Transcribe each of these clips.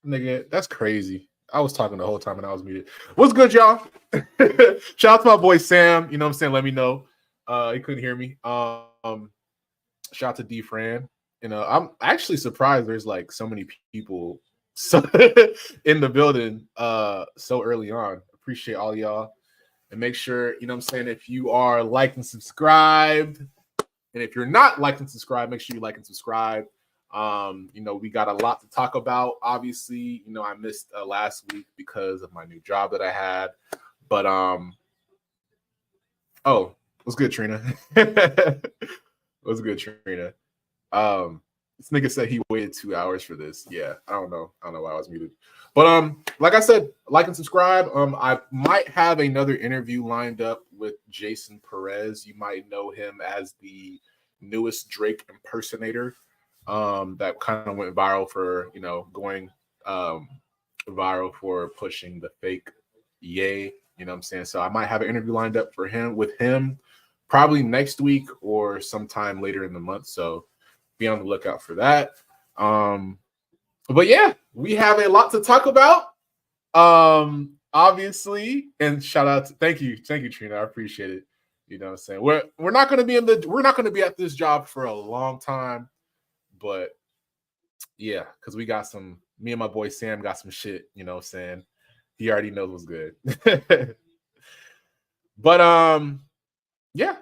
Nigga, that's crazy. I was talking the whole time and I was muted. What's good, y'all? Shout out to my boy Sam. You know what I'm saying? Let me know. He couldn't hear me. Shout out to D Fran. I'm actually surprised there's like so many people so in the building so early on. Appreciate all y'all. And make sure, you know what I'm saying, if you are liked and subscribed, and if you're not liked and subscribed, make sure you like and subscribe. We got a lot to talk about. Obviously, I missed last week because of my new job that I had. But what's good, Trina? What's good, Trina? This nigga said he waited 2 hours for this. Yeah, I don't know why I was muted. But like I said, like and subscribe. I might have another interview lined up with Jason Perez. You might know him as the newest Drake impersonator. That kind of went viral for going viral for pushing the fake yay. You know what I'm saying? So I might have an interview lined up for him probably next week or sometime later in the month. So be on the lookout for that. But yeah, we have a lot to talk about. Obviously, and shout out to thank you, Trina. I appreciate it. You know what I'm saying? We're not gonna be at this job for a long time, but yeah, because me and my boy Sam got some shit, you know what I'm saying? He already knows what's good. But yeah,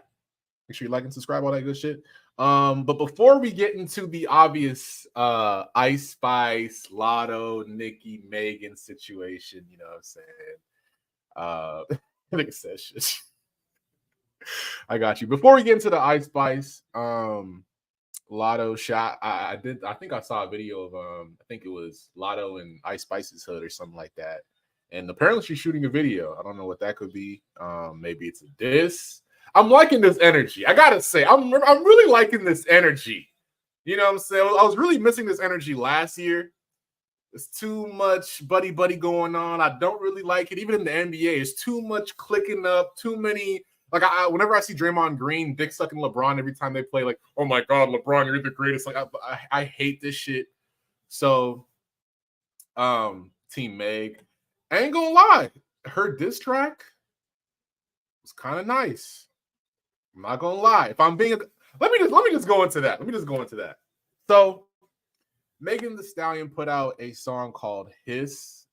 make sure you like and subscribe, all that good shit. But before we get into the obvious Ice Spice, Latto, Nicki, Megan situation, you know what I'm saying? Like I said, shit. I got you. Before we get into the Ice Spice, Latto shot. I think I saw a video of I think it was Latto and Ice Spice's hood or something like that. And apparently she's shooting a video. I don't know what that could be. Maybe it's a diss. I'm liking this energy. I gotta say, I'm really liking this energy. You know what I'm saying? I was really missing this energy last year. There's too much buddy going on. I don't really like it. Even in the NBA, it's too much clicking up. Too many. Like whenever I see Draymond Green dick sucking LeBron every time they play, like, oh my god, LeBron, you're the greatest. Like I hate this shit. So, Team Meg, I ain't gonna lie, her diss track was kind of nice. I'm not gonna lie. If I'm being, let me just go into that. So, Megan Thee Stallion put out a song called "Hiss,"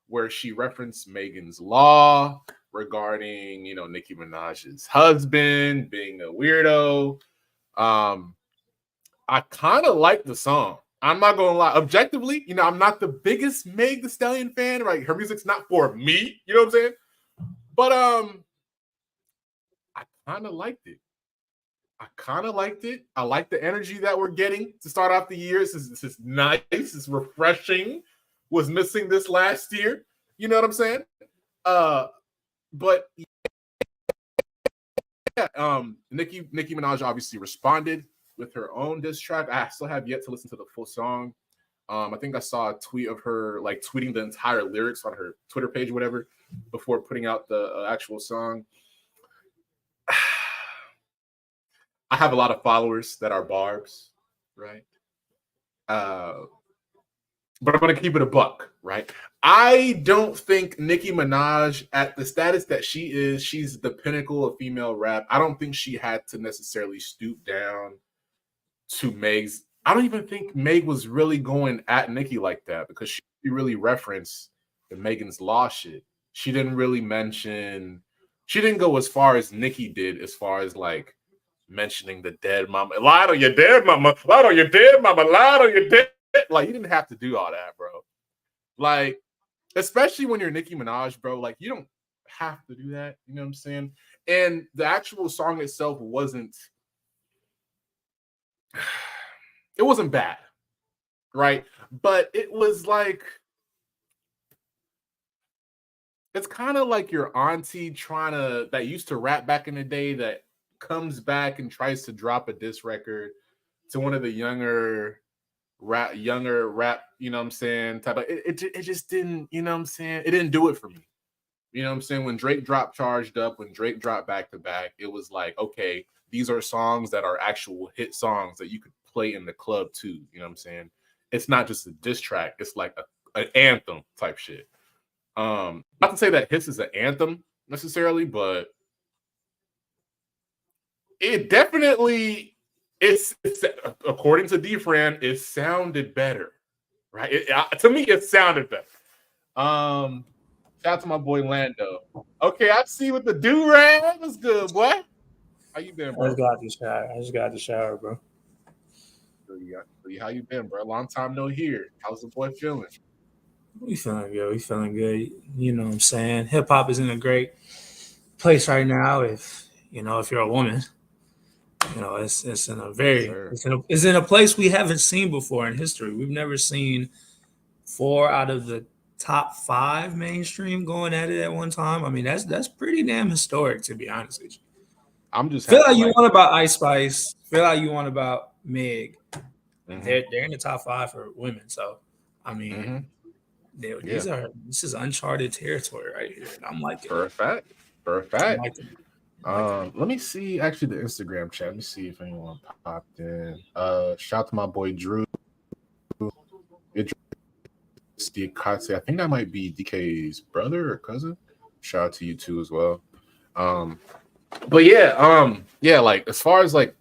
where she referenced Megan's Law regarding, Nicki Minaj's husband being a weirdo. I kind of like the song. I'm not gonna lie. Objectively, I'm not the biggest Meg Thee Stallion fan. Right, her music's not for me. You know what I'm saying? But I kind of liked it. I like the energy that we're getting to start off the year. This is nice. It's refreshing. Was missing this last year. You know what I'm saying? But yeah, Nicki Minaj obviously responded with her own diss track. I still have yet to listen to the full song. I think I saw a tweet of her like tweeting the entire lyrics on her Twitter page or whatever before putting out the actual song. I have a lot of followers that are barbs, right? But I'm going to keep it a buck, right? I don't think Nicki Minaj, at the status that she is, she's the pinnacle of female rap. I don't think she had to necessarily stoop down to Meg's. I don't even think Meg was really going at Nicki like that because she really referenced the Megan's Law shit. She didn't really she didn't go as far as Nicki did as far as like mentioning the dead mama. Lied on your dead mama. Lied on your dead mama. Lied on your dead. Like, you didn't have to do all that, bro. Like, especially when you're Nicki Minaj, bro. Like, you don't have to do that. You know what I'm saying? And the actual song itself wasn't bad, right? But it was like, it's kind of like your auntie that used to rap back in the day that comes back and tries to drop a diss record to one of the younger rap, you know what I'm saying? Type of, it just didn't, you know what I'm saying? It didn't do it for me. You know what I'm saying? When Drake dropped Charged Up, when Drake dropped Back to Back, it was like, okay, these are songs that are actual hit songs that you could play in the club too. You know what I'm saying? it's not just a diss track, it's like an anthem type shit. Not to say that his is an anthem necessarily, but it definitely it's according to D-Fran, it sounded better, right? To me, it sounded better. Shout out to my boy Lando. Okay, I see with the do-rag. What's good, boy? How you been, bro? I just got the shower, bro. How you been, bro? Long time no hear. How's the boy feeling? We feeling good. We feeling good. You know what I'm saying? Hip hop is in a great place right now. If you're a woman, it's in a very it's in a place we haven't seen before in history. We've never seen 4 out of the top 5 mainstream going at it at one time. I mean, that's pretty damn historic, to be honest with you. I'm just feel like you want about Ice Spice. Feel like you want about Meg. Mm-hmm. They're in the top 5 for women. So, I mean, this is uncharted territory right here. And I'm like, for a fact. Let me see actually the Instagram chat. Let me see if anyone popped in. Shout out to my boy Drew. I think that might be DK's brother or cousin. Shout out to you too as well. But yeah, like as far as like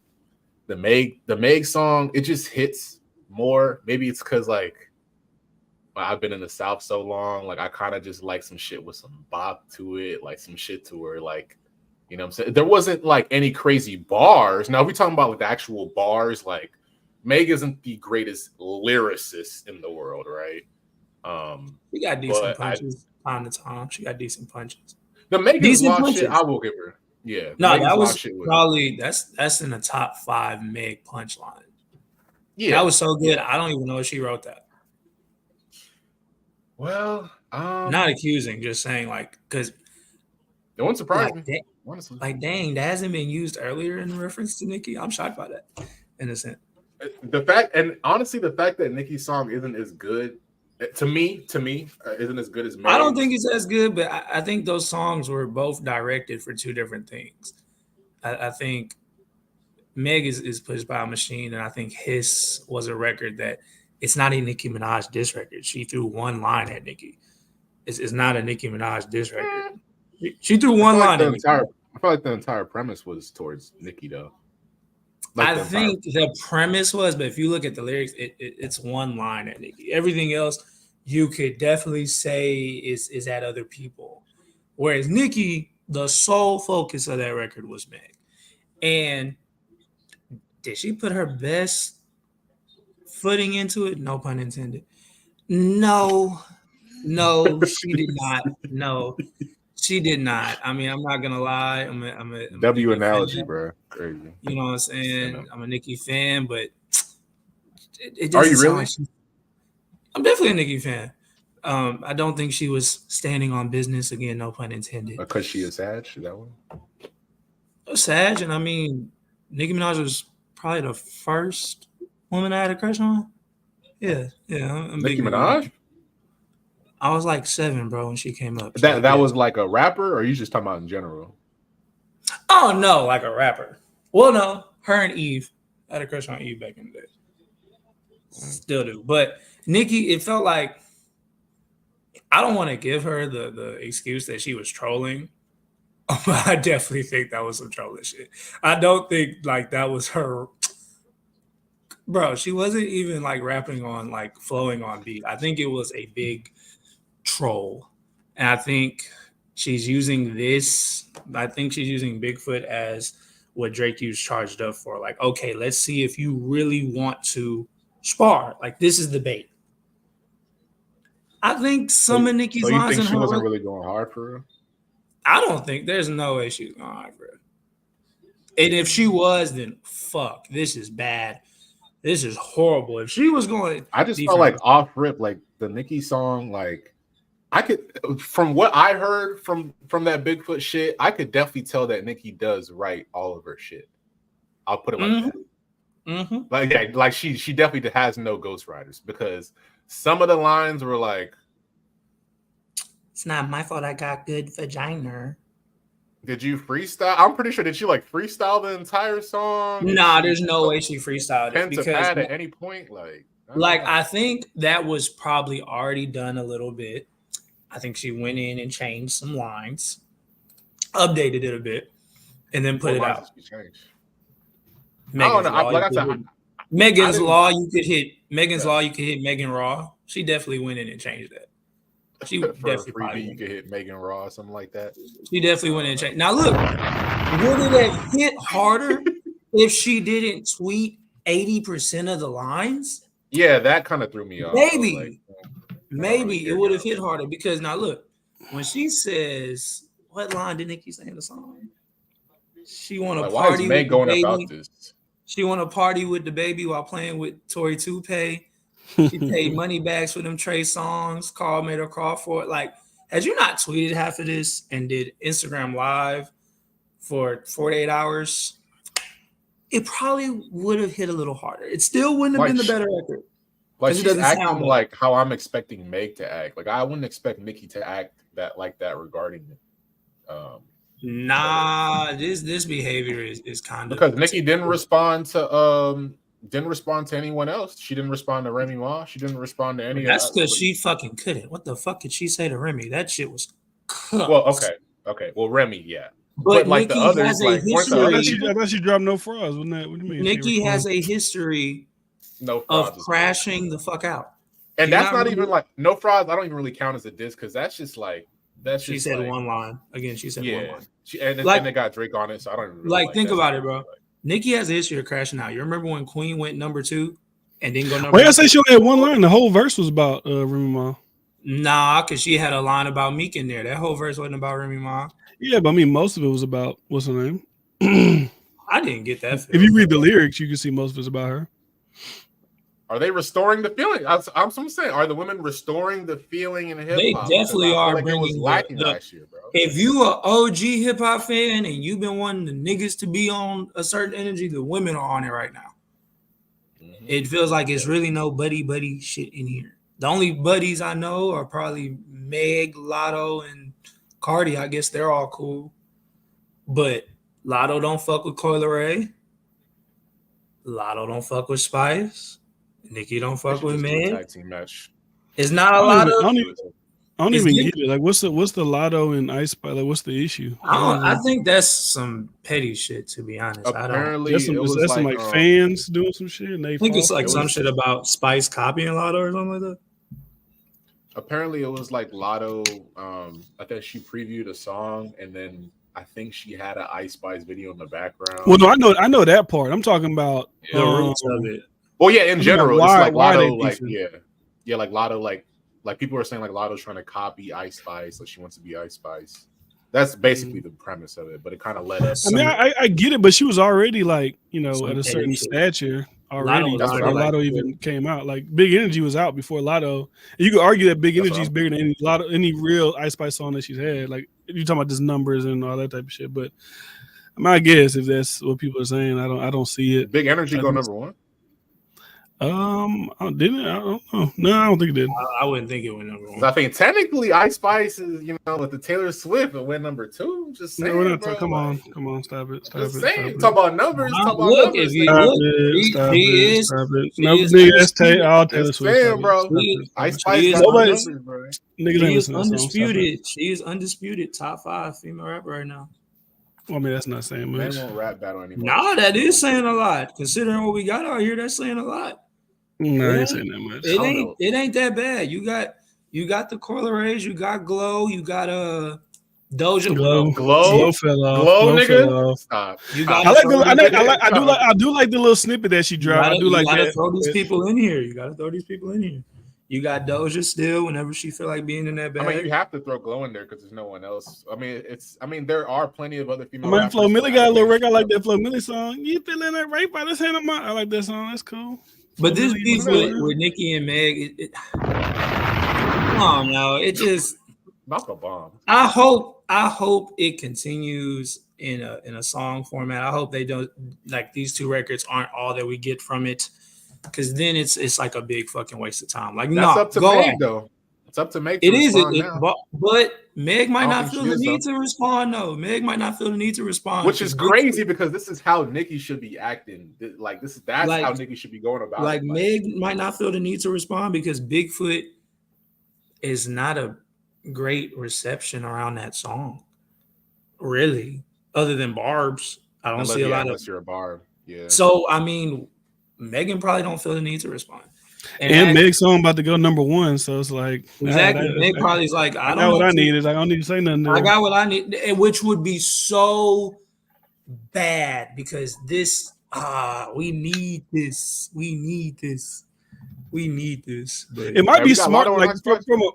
the Meg song, it just hits more. Maybe it's because like I've been in the South so long, like I kind of just like some shit with some bop to it, like some shit to where like, you know what I'm saying? There wasn't like any crazy bars. Now, if we're talking about like the actual bars, like Meg isn't the greatest lyricist in the world, right? She got decent punches time to time. She got decent punches. The Megan's Law shit, I will give her. Yeah. No, that was probably that's in the top 5 Meg punchline. Yeah, that was so good. I don't even know if she wrote that. Well, not accusing, just saying like because no one surprised me. Like, dang, that hasn't been used earlier in reference to Nicki. I'm shocked by that. In a sense, the fact that Nicki's song isn't as good to me isn't as good as Meg's. I don't think it's as good, but I think those songs were both directed for 2 different things. I think Meg is pushed by a machine, and I think Hiss was a record that it's not a Nicki Minaj diss record. She threw one line at Nicki. It's not a Nicki Minaj diss record. She threw one line at Nicki. I feel like the entire premise was towards Nicki, though. Like I think the premise was, but if you look at the lyrics, it's one line at Nicki. Everything else you could definitely say is at other people. Whereas Nicki, the sole focus of that record was Meg. And did she put her best footing into it? No pun intended. No, she did not. No, she did not. I mean, I'm not gonna lie. I'm a W analogy, bro. Crazy. You know what I'm saying? I'm a Nicki fan, but it are you really? I'm definitely a Nicki fan. I don't think she was standing on business. Again, no pun intended. Because she is Sag, is that one? Sag, and I mean, Nicki Minaj was probably the first woman I had a crush on. Yeah. Nicki Minaj? I was like 7, bro, when she came up. That was like a rapper, or are you just talking about in general? Oh, no, like a rapper. Well, no, her and Eve. I had a crush on Eve back in the day. Still do. But Nicki, it felt like I don't want to give her the excuse that she was trolling, but I definitely think that was some trolling shit. I don't think like that was her. Bro, she wasn't even like rapping on like flowing on beat. I think it was a big troll. And I think she's using Bigfoot as what Drake used Charged Up for. Like, okay, let's see if you really want to spar. Like, this is the bait. I think some of Nicki's lines in her. So you think she wasn't really going hard for her? I don't think there's no way she's going hard for her. And if she was, then fuck, this is bad. This is horrible. If she was going, I just felt like off rip, like the Nicki song, like I could, from what I heard from that Bigfoot shit, I could definitely tell that Nicki does write all of her shit. I'll put it like that. Mm-hmm. Like, yeah, like she definitely has no ghostwriters, because some of the lines were like, "It's not my fault I got good vagina." Did you freestyle? I'm pretty sure. Did she like freestyle the entire song? Nah, there's no way she freestyled it. Pen to pad at any point, like Like, I think that was probably already done a little bit. I think she went in and changed some lines, updated it a bit, and then put it out. I don't know. Like I said, Megan's Law, you could hit Megan's Law. You could hit Megan Raw. She definitely went in and changed that. She for definitely a freebie, you could hit Megan Raw or something like that. She definitely went in and changed. Now look, would it have hit harder if she didn't tweet 80% of the lines? Yeah, that kind of threw me off. Maybe it would have hit harder because now look, when she says, "What line did Nicki say in the song?" She want to party with the baby. About this? She want to party with the baby while playing with Tory Toupee. She paid money bags for them Trey songs. Carl made her call for it. Like, had you not tweeted half of this and did Instagram Live for 48 hours, it probably would have hit a little harder. It still wouldn't have been the better record. Like, she's acting like how I'm expecting Meg to act. Like, I wouldn't expect Nicki to act like that regarding it. Nah, this behavior is kind of because Nicki didn't respond to anyone else. She didn't respond to Remy Ma. She didn't respond to any. That's because she fucking couldn't. What the fuck could she say to Remy? That shit was cooked. Well, okay. Well, Remy, yeah. But like Nicki the others, like I thought she dropped no frauds. Wasn't that? What do you mean? Nicki has a history of crashing the fuck out. And that's not even like no frauds. I don't even really count as a diss because that's just like. She said one line. Again, she said one line. And then they got Drake on it, so I don't even really like think about it, bro. Nicki has a history of crashing out. You remember when Queen went number 2 and didn't go number 1? I say she only had one line. The whole verse was about Remy Ma. Nah, because she had a line about Meek in there. That whole verse wasn't about Remy Ma. Yeah, but I mean, most of it was about, what's her name? I didn't get that. If you read the lyrics, you can see most of it's about her. Are they restoring the feeling? I'm saying, are the women restoring the feeling in hip hop? They definitely are like bringing. It was lacking last year, bro. If you are OG hip hop fan and you've been wanting the niggas to be on a certain energy, the women are on it right now. Mm-hmm. It feels like it's really no buddy shit in here. The only buddies I know are probably Meg, Latto, and Cardi. I guess they're all cool, but Latto don't fuck with Coi Leray. Latto don't fuck with Spice. Nicki don't fuck with Meg. It's not a lot of. I don't even get it. Like, what's the Latto and Ice Spice? Like, what's the issue? I think that's some petty shit. To be honest, apparently that's some like fans doing some shit. And I think it's like some shit about Spice copying Latto or something like that. Apparently, it was like Latto. I think she previewed a song, and then I think she had an Ice Spice video in the background. Well, no, I know that part. I'm talking about the roots of it. Well, yeah, in general, it's like Latto, like like Latto, like people are saying like Latto's trying to copy Ice Spice, like she wants to be Ice Spice. That's basically the premise of it, but it kind of led us. I mean, I get it, but she was already like at a certain stature already. Before Latto even came out. Like Big Energy was out before Latto. And you could argue that Big Energy is bigger than any real Ice Spice song that she's had. Like you're talking about just numbers and all that type of shit. But my guess, if that's what people are saying, I don't see it. Big Energy go number 1. Didn't it? I don't know. No, I don't think it did. I wouldn't think it went number 1. I think technically Ice Spice is, with the Taylor Swift, it went number 2. Just saying. No, we're not come on, stop it. Talk about numbers. Talk about look, numbers. Stop it. No, nigga, that's all Taylor Swift. Saying, bro. Ice Spice got numbers, bro. She is undisputed. She is undisputed top 5 female rapper right now. Well, I mean, that's not saying much. They won't rap battle anymore. Nah, that is saying a lot. Considering what we got out here, that's saying a lot. No, I ain't saying that much. It ain't that bad. You got the Coi Leray, you got Glow, you got Doja. Glow fell off. Nigga. Stop. I do like the little snippet that she dropped. You gotta throw these people in here. You got Doja still whenever she feel like being in that bag. I mean, you have to throw Glow in there because there's no one else. I mean, there are plenty of other female. I mean, Flo Milli got a little record. I like that Flo Milli song. You feeling that right by this hand of mine? I like that song. That's cool. But this beef with Nicki and Meg, come on now. It just not a bomb. I hope it continues in a song format. I hope they don't like these 2 records aren't all that we get from it. Because then it's like a big fucking waste of time. Like, that's up to Meg, though. It's up to Meg. It is, but Meg might not feel the need to respond. No, Meg might not feel the need to respond, which is crazy because this is how Nicki should be acting. Like that's how Nicki should be going about it. Meg might not feel the need to respond because Bigfoot is not a great reception around that song, really. Other than Barb's, I don't see a lot unless you're a Barb. Yeah. So I mean, Megan probably don't feel the need to respond. And Meg's song about to go #1, so it's like exactly. Meg probably's like, I don't know what I need is I don't need to say nothing. I got what I need, which would be so bad because this we need this. But it might be smart, like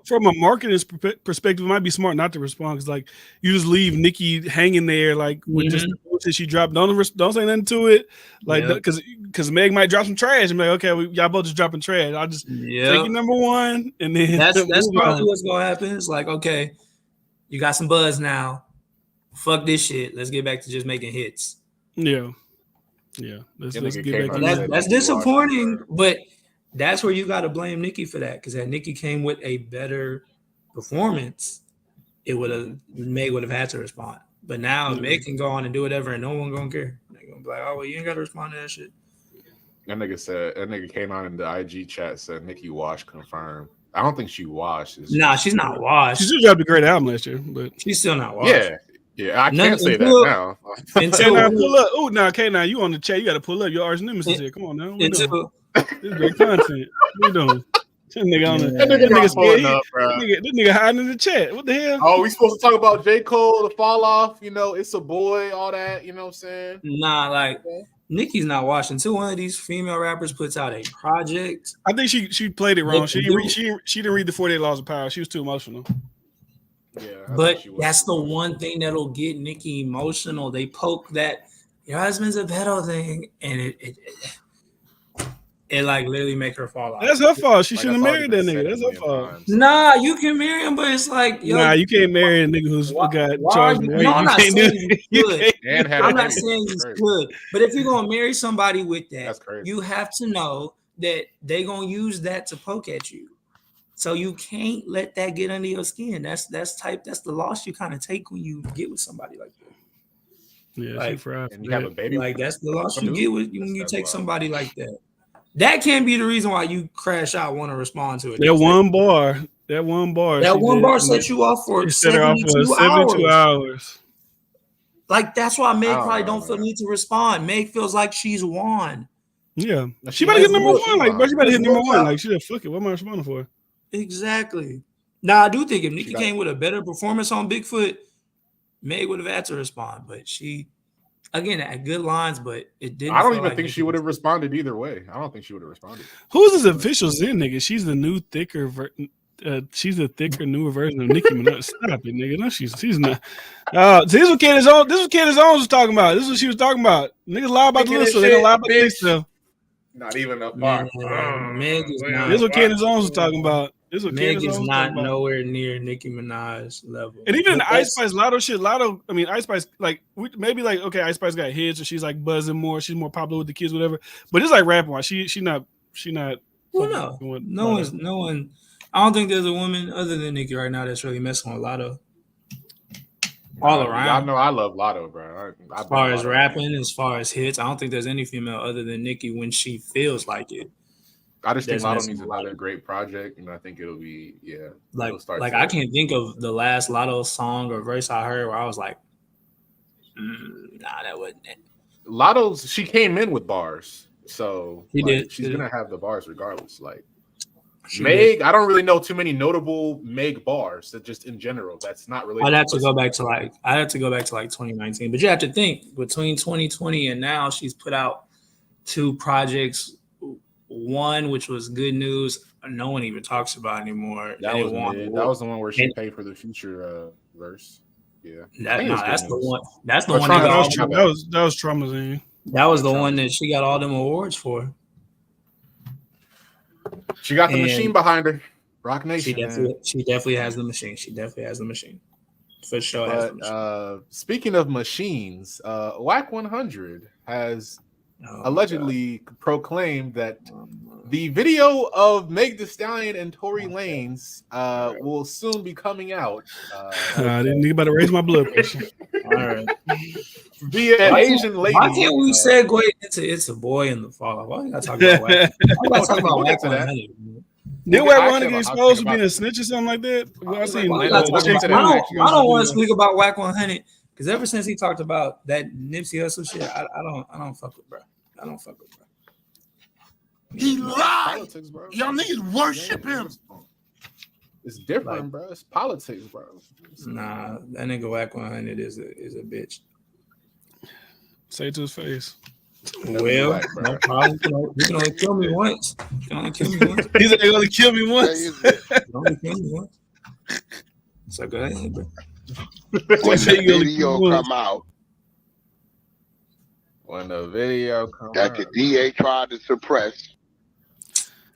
from a marketing perspective, it might be smart not to respond because, like, you just leave Nicki hanging there, like with just the bullshit she dropped. Don't say nothing to it, like because Meg might drop some trash and be like, okay, y'all both just dropping trash. I'll just take you #1, and then that's probably what's gonna happen. It's like, okay, you got some buzz now. Fuck this shit. Let's get back to just making hits. Yeah. Let's get back. That's disappointing, but. That's where you got to blame Nicki for that, because had Nicki came with a better performance, Meg would have had to respond. But now Meg can go on and do whatever, and no one gonna care. They're gonna be like, "Oh well, you ain't got to respond to that shit." That nigga came on in the IG chat, said Nicki washed, confirmed. I don't think she washed. Nah, she's not washed. She still dropped a great album last year, but she's still not washed. Yeah, I can't say that now. Pull up. Oh, now, okay, now you on the chat. You got to pull up. Your arch nemesis here. Come on now. This is great content. What you doing? This nigga hiding in the chat. What the hell? Oh, we supposed to talk about J. Cole, the fall off, it's a boy, all that, you know what I'm saying? Nah, like Nicki's not washed until one of these female rappers puts out a project. I think she played it wrong. She didn't read the 48 Laws of Power. She was too emotional. Yeah, but that's the one thing that'll get Nicki emotional. They poke that your husband's a pedo thing, and it like literally make her fall out. That's her fault. She shouldn't have married that nigga. That's her fault. Nah, you can marry him, but it's like, you can't marry a nigga who's got charged. No, I'm not saying you could. I'm not saying you could. But if you're gonna marry somebody with that, you have to know that they're gonna use that to poke at you. So you can't let that get under your skin. That's the loss you kind of take when you get with somebody like that. Yeah, and you have a baby. Like that's the loss you get when you take somebody like that. That can't be the reason why you crash out, want to respond to it. That one bar set you off for 72 hours. Like that's why Meg probably don't feel need to respond. Meg feels like she's won. Yeah, she better get #1. Like, she better hit #1. Like, she just fuck it. What am I responding for? Exactly. Now I do think if Nicki came with a better performance on Bigfoot, Meg would have had to respond. But she, again, had good lines, but it didn't. I don't even think she would have responded either way. I don't think she would have responded. Who's this official Zen nigga? She's the new thicker. She's a thicker, newer version of Nicki Minaj. Stop it, nigga. No, she's not. This is what Candace Owens was talking about. This is what she was talking about. Niggas lie about the little stuff. They don't lie about the big stuff. Not even a bar. Meg is not. This is what Candace Owens was talking about. Meg is not nowhere near Nicki Minaj level. And even the Ice Spice Latto shit, Ice Spice, like, Ice Spice got hits, or she's like buzzing more, she's more popular with the kids, whatever. But it's like rapping wise. She not. Well, no one. I don't think there's a woman other than Nicki right now that's really messing with Latto. All around. Y'all know I love Latto, bro. As far as rapping, as far as hits, I don't think there's any female other than Nicki when she feels like it. I just think Latto needs another great project, and I think it'll be I can't think of the last Latto song or verse I heard where I was like, nah, that wasn't it. Latto's, she came in with bars, so she's gonna have the bars regardless. Like Meg, I don't really know too many notable Meg bars. That just in general, that's not really. I'd have to go back to like 2019, but you have to think between 2020 and now, she's put out 2 projects. One, which was Good News, no one even talks about anymore. That was the one where she paid for the Future verse. Yeah, that's the one. That's the one. That was Traumazine. That was the one that she got all them awards for. She got the machine behind her. Rock Nation. She definitely has the machine. She definitely has the machine. For sure. But speaking of machines, WAC 100 has allegedly proclaimed that the video of Meg Thee Stallion and Tory Lanez will soon be coming out. I didn't think about to raise my blood pressure. All right. Via Asian lady. Why can't we segue into It's a Boy in the Fall? Why gotta talk about Whack? Why gotta talk about Whack 100? Didn't Whack 100 get exposed for being a snitch or something like that? I don't want to speak about Whack 100 because ever since he talked about that Nipsey Hussle shit, I don't fuck with bro. I don't fuck with bro. He lied. Y'all niggas worship him. It's different, bro. It's politics, bro. Nah, that nigga Whack 100 is a bitch. Say it to his face. Well, no problem. You can only kill me once. You can only kill me once. He said, "You only kill me once." You can only kill me once. So go ahead, bro. When the video come out, that the DA tried to suppress.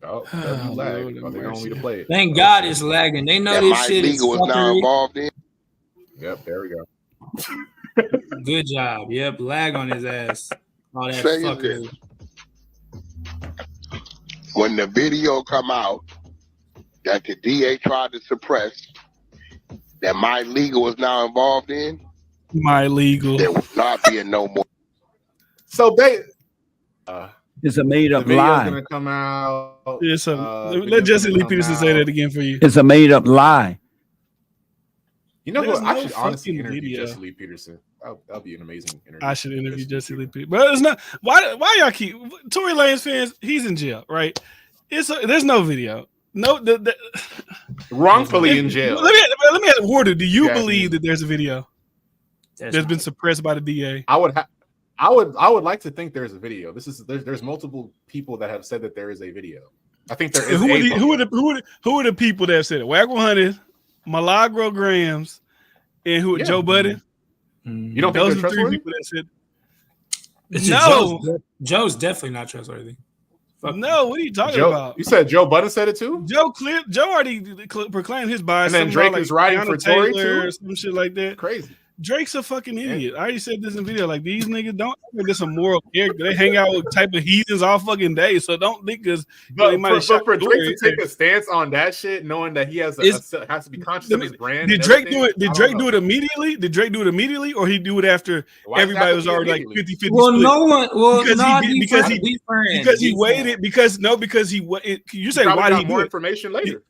Oh, that'd be lag. They don't want me to play it. Thank God it's lagging. They know this shit is was now involved in. Yep, there we go. Good job. Yep, lag on his ass. All that fuckery. When the video come out that the DA tried to suppress, that My Legal is now involved in, My Legal, there will not be a no more. So it's a made up lie. It's gonna come out. Yeah, so let Jesse Lee Peterson say that again for you. It's a made up lie. You know what? I should honestly interview Jesse Lee Peterson. That'll be an amazing interview. I should interview Jesse Lee Peterson. But it's not. Why y'all keep Tory Lanez fans? He's in jail, right? There's no video. No, wrongfully in jail. Let me ask Warder. Do you believe that there's a video that's been suppressed by the DA? I would like to think there's a video. There's multiple people that have said that there is a video. I think there is. Who are the people that have said it? Whack 100, Milagro Grams, and who? Joe Budden. You don't think those they're trustworthy? 3 people that said no. Joe's definitely not trustworthy. No, what are you talking about? You said Joe Budden said it too? Joe already proclaimed his bias. And then Drake is writing for Tory too? Or some shit like that. Crazy. Drake's a fucking idiot. I already said this in video. Like, these niggas don't think there's a moral character. They hang out with type of heathens all fucking day. So don't think because for Drake to take a stance on that shit, knowing that he has to be conscious of his brand. Did Drake do it? Did Drake do it immediately? Did Drake do it immediately, or he do it after everybody was already like 50-50? Well, split? No one. Well, because he waited. Because he you say why did he more information later?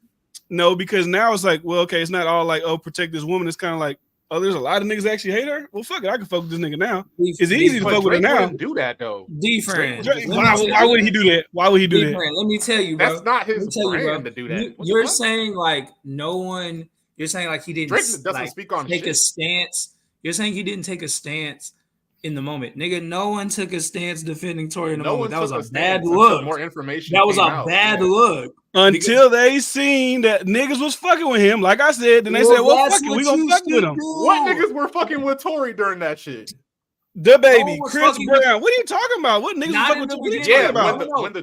No, because now it's like, well, okay, it's not all like, oh, protect this woman. It's kind of like, oh, there's a lot of niggas that actually hate her. Well, fuck it, I can fuck with this nigga now. It's easy to fuck with her now. Do that though. D-Friend. Why would he do that? Why would he do that? Let me tell you, bro. That's not his brand to do that. You're saying like no one. You're saying like he didn't. Drake doesn't speak on take a stance. You're saying he didn't take a stance in the moment, nigga. No one took a stance defending Tory in the moment. That was a bad look. More information. That was a bad look. Until they seen that niggas was fucking with him, like I said, then they said, "Well, fuck it, we gonna fuck with him." What niggas were fucking with Tory during that shit? The baby, Chris Brown. What are you talking about? What niggas fucking with Tory? What are you talking about? When the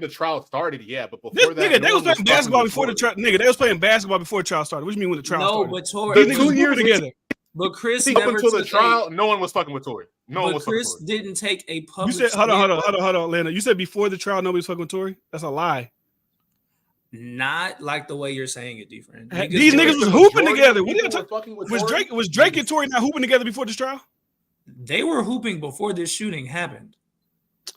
trial started, yeah, but before that, nigga, they was playing basketball before the trial. Nigga, they was playing basketball before the trial started. What do you mean when the trial started? No, but Tory, the 2 years together. But Chris up until the trial, no one was fucking with Tory. No one was fucking with Tory. Chris didn't take a public. You said, hold on, Lana. You said before the trial, nobody was fucking with Tory. That's a lie. Not like the way you're saying it, different. These niggas was hooping together. What are you talking? Was Drake and Tory not hooping together before this trial? They were hooping before this shooting happened.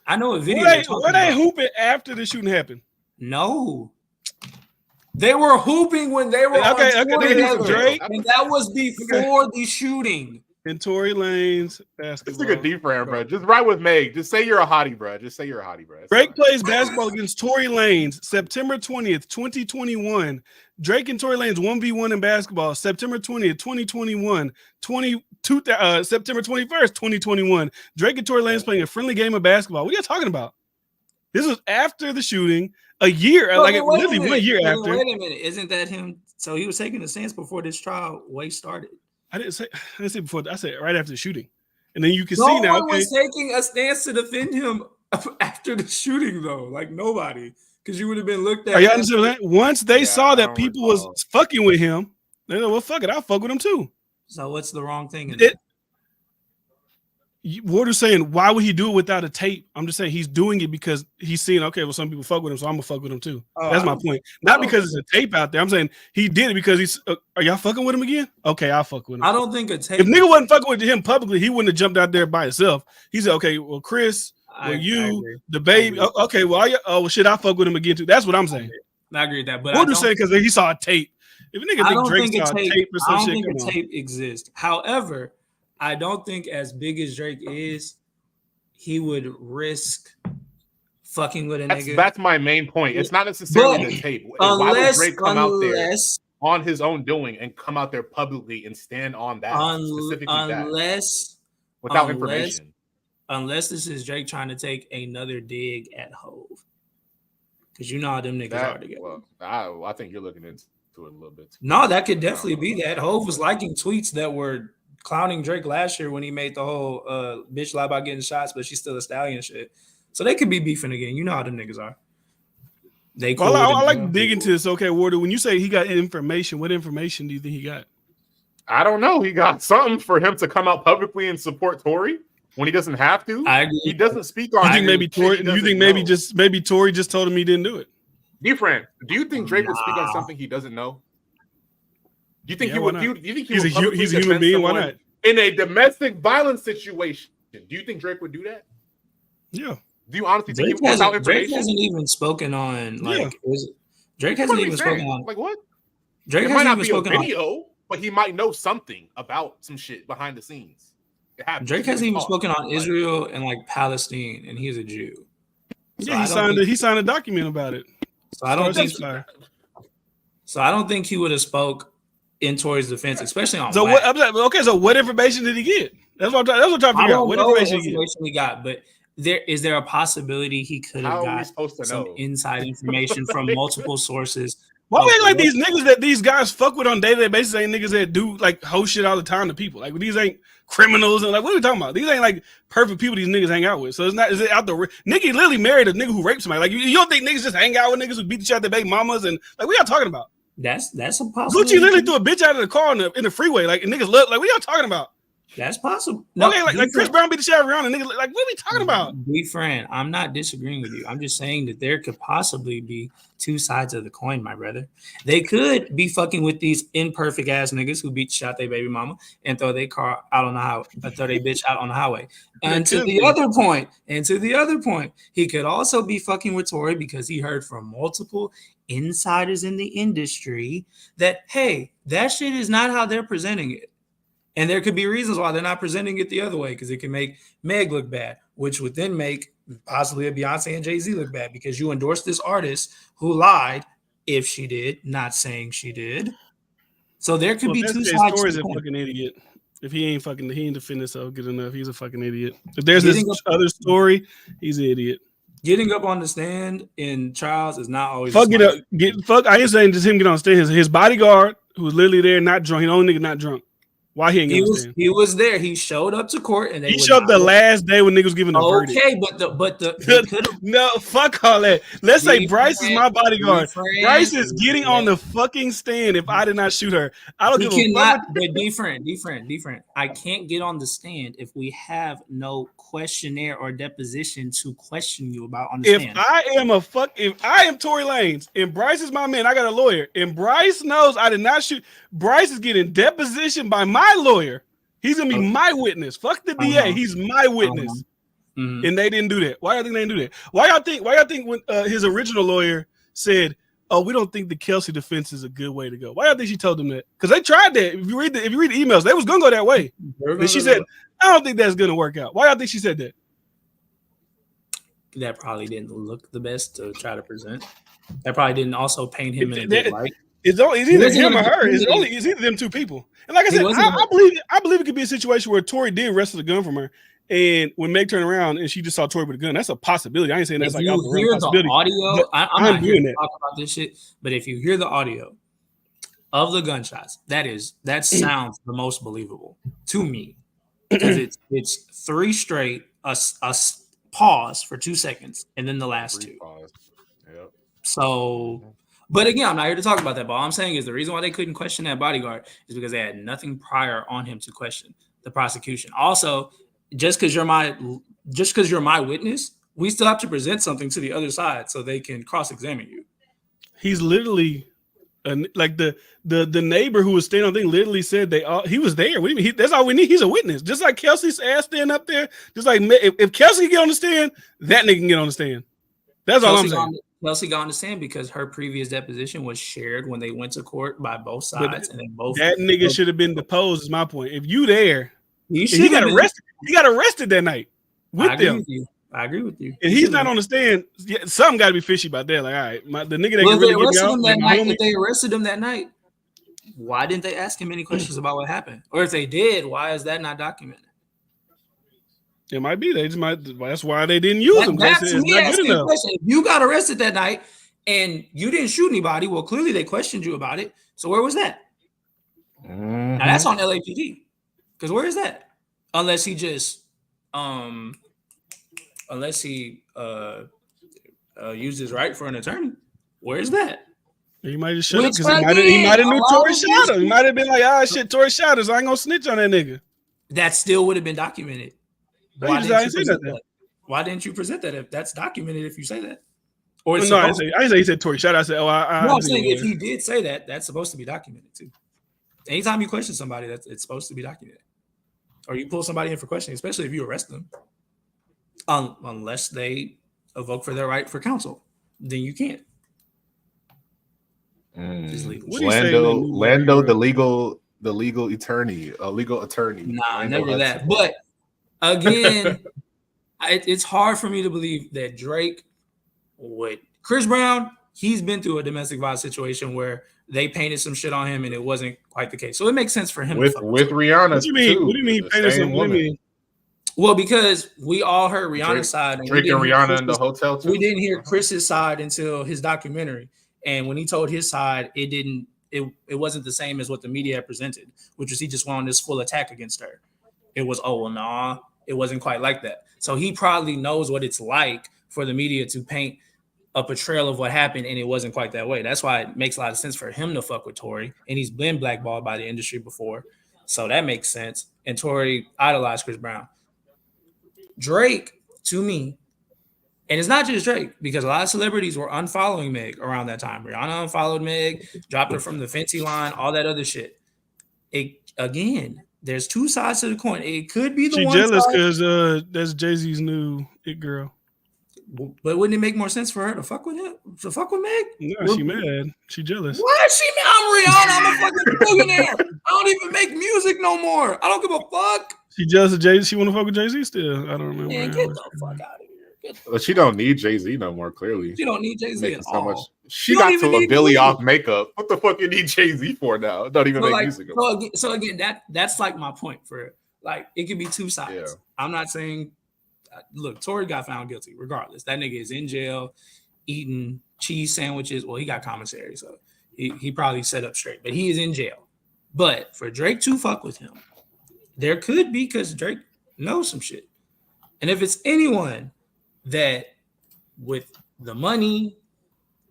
I know a video. Were they hooping after the shooting happened? No. They were hooping when they were Drake, and that was before the shooting. And Tory Lanez basketball. This nigga D-Friend, bro. Just ride with Meg. Just say you're a hottie, bro. Just say you're a hottie, bro. Drake plays basketball against Tory Lanez September 20th, 2021. Drake and Tory Lanez 1v1 in basketball September 20th, 2021. September 21st, 2021. Drake and Tory Lanez playing a friendly game of basketball. What are you talking about? This was after the shooting. A year, literally 1 year after. Wait a minute, isn't that him? So he was taking a stance before this trial started. I didn't say before. I said right after the shooting, and then you can see now. No one was taking a stance to defend him after the shooting, though. Like nobody, because you would have been looked at. Are you understand that? Once they saw that people was fucking with him, they said, "Well, fuck it, I'll fuck with him too." So what's the wrong thing? Warder's saying, why would he do it without a tape? I'm just saying he's doing it because he's seeing, okay, well, some people fuck with him, so I'm gonna fuck with him too. That's my point. Not because it's a tape out there. I'm saying he did it because he's. Are y'all fucking with him again? Okay, I'll fuck with him. I don't think a tape. If nigga wasn't fucking with him publicly, he wouldn't have jumped out there by himself. He said, okay, well, Chris, the baby. Okay, well, well, shit, I fuck with him again too. That's what I'm saying. I agree with that. But Warder's saying because he saw a tape. If a nigga think Drake saw a tape or some shit, I don't think a tape exists. However, I don't think as big as Drake is, he would risk fucking with a nigga. That's my main point. It's not necessarily the tape. Why would Drake come out there on his own doing and come out there publicly and stand on that without information? Unless this is Drake trying to take another dig at Hove. Because you know how them niggas are together. Well, I think you're looking into it a little bit. No, that could definitely be that. Hove was liking tweets that were clowning Drake last year when he made the whole bitch lie about getting shots, but she's still a stallion shit. So they could be beefing again. You know how them niggas are. They cool. I like digging to this. Okay, Warder, when you say he got information, what information do you think he got? I don't know. He got something for him to come out publicly and support Tory when he doesn't have to. I agree. He doesn't speak on. You think maybe Tory? You think maybe Tory just told him he didn't do it? D-Friend, do you think Drake would speak on something he doesn't know? Do you think he would? Do you think he's a human being? Why not? In a domestic violence situation, do you think Drake would do that? Yeah. Do you honestly think he would out information? Drake hasn't even spoken on Drake hasn't even spoken on what? Drake hasn't even spoken on video, but he might know something about some shit behind the scenes. Drake hasn't even spoken on Israel and Palestine, and he's a Jew. So yeah, he signed a document about it. So I don't think he would have spoke in Tory's defense, especially on. So what information did he get? That's what I'm trying to figure out. What information he got? But is there a possibility he could have got some inside information from multiple sources? Why are like these niggas that these guys fuck with on day-to-day basis ain't niggas that do whole shit all the time to people? Like these ain't criminals and what are we talking about? These ain't perfect people these niggas hang out with. So is it out the Nicki literally married a nigga who raped somebody. You don't think niggas just hang out with niggas who beat each other baby mamas and what y'all talking about? That's a possibility. Gucci literally threw a bitch out of the car in the freeway. Niggas look what y'all talking about? That's possible. No, okay, Chris Brown beat the shit out of Rihanna. Niggas what are we talking about? Be friend, I'm not disagreeing with you. I'm just saying that there could possibly be two sides of the coin, my brother. They could be fucking with these imperfect ass niggas who beat shot their baby mama and throw their car out on the highway, throw their bitch out on the highway. And to the other point, he could also be fucking with Tory because he heard from multiple insiders in the industry that, hey, that shit is not how they're presenting it. And there could be reasons why they're not presenting it the other way, because it can make Meg look bad, which would then make possibly a Beyonce and Jay-Z look bad because you endorsed this artist who lied if she did, not saying she did. So there could be two sides. Tory's a fucking idiot. If he ain't defend himself good enough, he's a fucking idiot. If there's this other story, he's an idiot. Getting up on the stand in trials is not always fuck it up. I ain't saying just him get on stage. His bodyguard, who was literally there, not drunk. He the only nigga not drunk. Why he ain't getting on stand? He was there. He showed up to court, and he showed up the last day when niggas was giving the verdict. Okay, but no, fuck all that. Let's say Bryce is my bodyguard. Bryce is getting on the fucking stand. If I did not shoot her, I don't give a fuck. But different. I can't get on the stand if we have no questionnaire or deposition to question you about on the stand. If I am Tory Lanez and Bryce is my man, I got a lawyer, and Bryce knows I did not shoot. Bryce is getting deposition by my lawyer. He's gonna be my witness. Fuck the DA. He's my witness. And they didn't do that. Why do you think they didn't do that? Why y'all think when his original lawyer said, "Oh, we don't think the Kelsey defense is a good way to go"? Why y'all think she told them that? Because they tried that. If you read the emails, they was gonna go that way. And she said, "I don't think that's gonna work out." Why y'all think she said that? That probably didn't look the best to try to present. That probably didn't also paint him in a good light. It's either him or her. It's either them two people. And like I said, I believe it could be a situation where Tory did wrestle the gun from her, and when Meg turned around and she just saw Tory with a gun, that's a possibility. I ain't saying that's out the realm of possibility. Audio, I'm not here to talk about this shit, but if you hear the audio of the gunshots, that sounds the most believable to me because it's three straight, a pause for 2 seconds, and then the last two. Yep. So. But again, I'm not here to talk about that. But all I'm saying is the reason why they couldn't question that bodyguard is because they had nothing prior on him to question the prosecution. Also, just because you're my witness, we still have to present something to the other side so they can cross-examine you. He's literally like the neighbor who was standing on the thing literally said he was there. That's all we need. He's a witness. Just like Kelsey's ass standing up there. Just like if Kelsey can get on the stand, that nigga can get on the stand. That's all I'm saying. Kelsey got on the stand because her previous deposition was shared when they went to court by both sides, and then both. That nigga should have been deposed. Is my point. If you there, he got arrested. He got arrested that night with them. I agree with you. And he's not on the stand. Something got to be fishy about that. Like, all right, the nigga that can really get me out. If they arrested him that night, why didn't they ask him any questions about what happened? Or if they did, why is that not documented? It might be. They just might. That's why they didn't use him. That's me asking a question. If you got arrested that night and you didn't shoot anybody, well, clearly they questioned you about it. So where was that? Now that's on LAPD. Because where is that? Unless he just used his right for an attorney. Where's that? He might have shut up because he might have knew Tory shot him. He might have been like, shit, Tory shot us. I ain't gonna snitch on that nigga. That still would have been documented. Why didn't you present that if that's documented if you say that? Or no, I didn't say he said Tory shot. I said, I'm saying if he did say that, that's supposed to be documented too. Anytime you question somebody, it's supposed to be documented. Or you pull somebody in for questioning, especially if you arrest them. Unless they evoke for their right for counsel, then you can't. Lando, the legal attorney, legal attorney. Nah, never that. But again, it's hard for me to believe that Drake would. Chris Brown, he's been through a domestic violence situation where they painted some shit on him and it wasn't quite the case. So it makes sense for him with Rihanna. What do you mean? What do you mean painted some women? Well, because we all heard Rihanna's side. And Drake and Rihanna in the hotel too. We didn't hear Chris's side until his documentary. And when he told his side, it wasn't the same as what the media presented, which was he just went on this full attack against her. It was, it wasn't quite like that. So he probably knows what it's like for the media to paint a portrayal of what happened, and it wasn't quite that way. That's why it makes a lot of sense for him to fuck with Tory, and he's been blackballed by the industry before. So that makes sense. And Tory idolized Chris Brown. Drake, to me, and it's not just Drake, because a lot of celebrities were unfollowing Meg around that time. Rihanna unfollowed Meg, dropped her from the Fenty line, all that other shit. Again, there's two sides to the coin. It could be the one side. She jealous because that's Jay-Z's new it girl. But wouldn't it make more sense for her to fuck with him? To fuck with Meg? No, she mad. She jealous. What? She mad? I'm Rihanna. I'm a fucking billionaire. I don't even make music no more. I don't give a fuck. She jealous of Jay-Z. She want to fuck with Jay-Z still. I don't remember. Man, get the fuck out of here. But she don't need Jay-Z no more, clearly. She don't need Jay-Z at all. Much. She got to a Billy off makeup. What the fuck you need Jay-Z for now? Don't even make music. So again, that's like my point for it. Like, it could be two sides. Yeah. I'm not saying, look, Tory got found guilty regardless. That nigga is in jail eating cheese sandwiches. Well, he got commissary, so he probably set up straight. But he is in jail. But for Drake to fuck with him, there could be, because Drake knows some shit. And if it's anyone that with the money,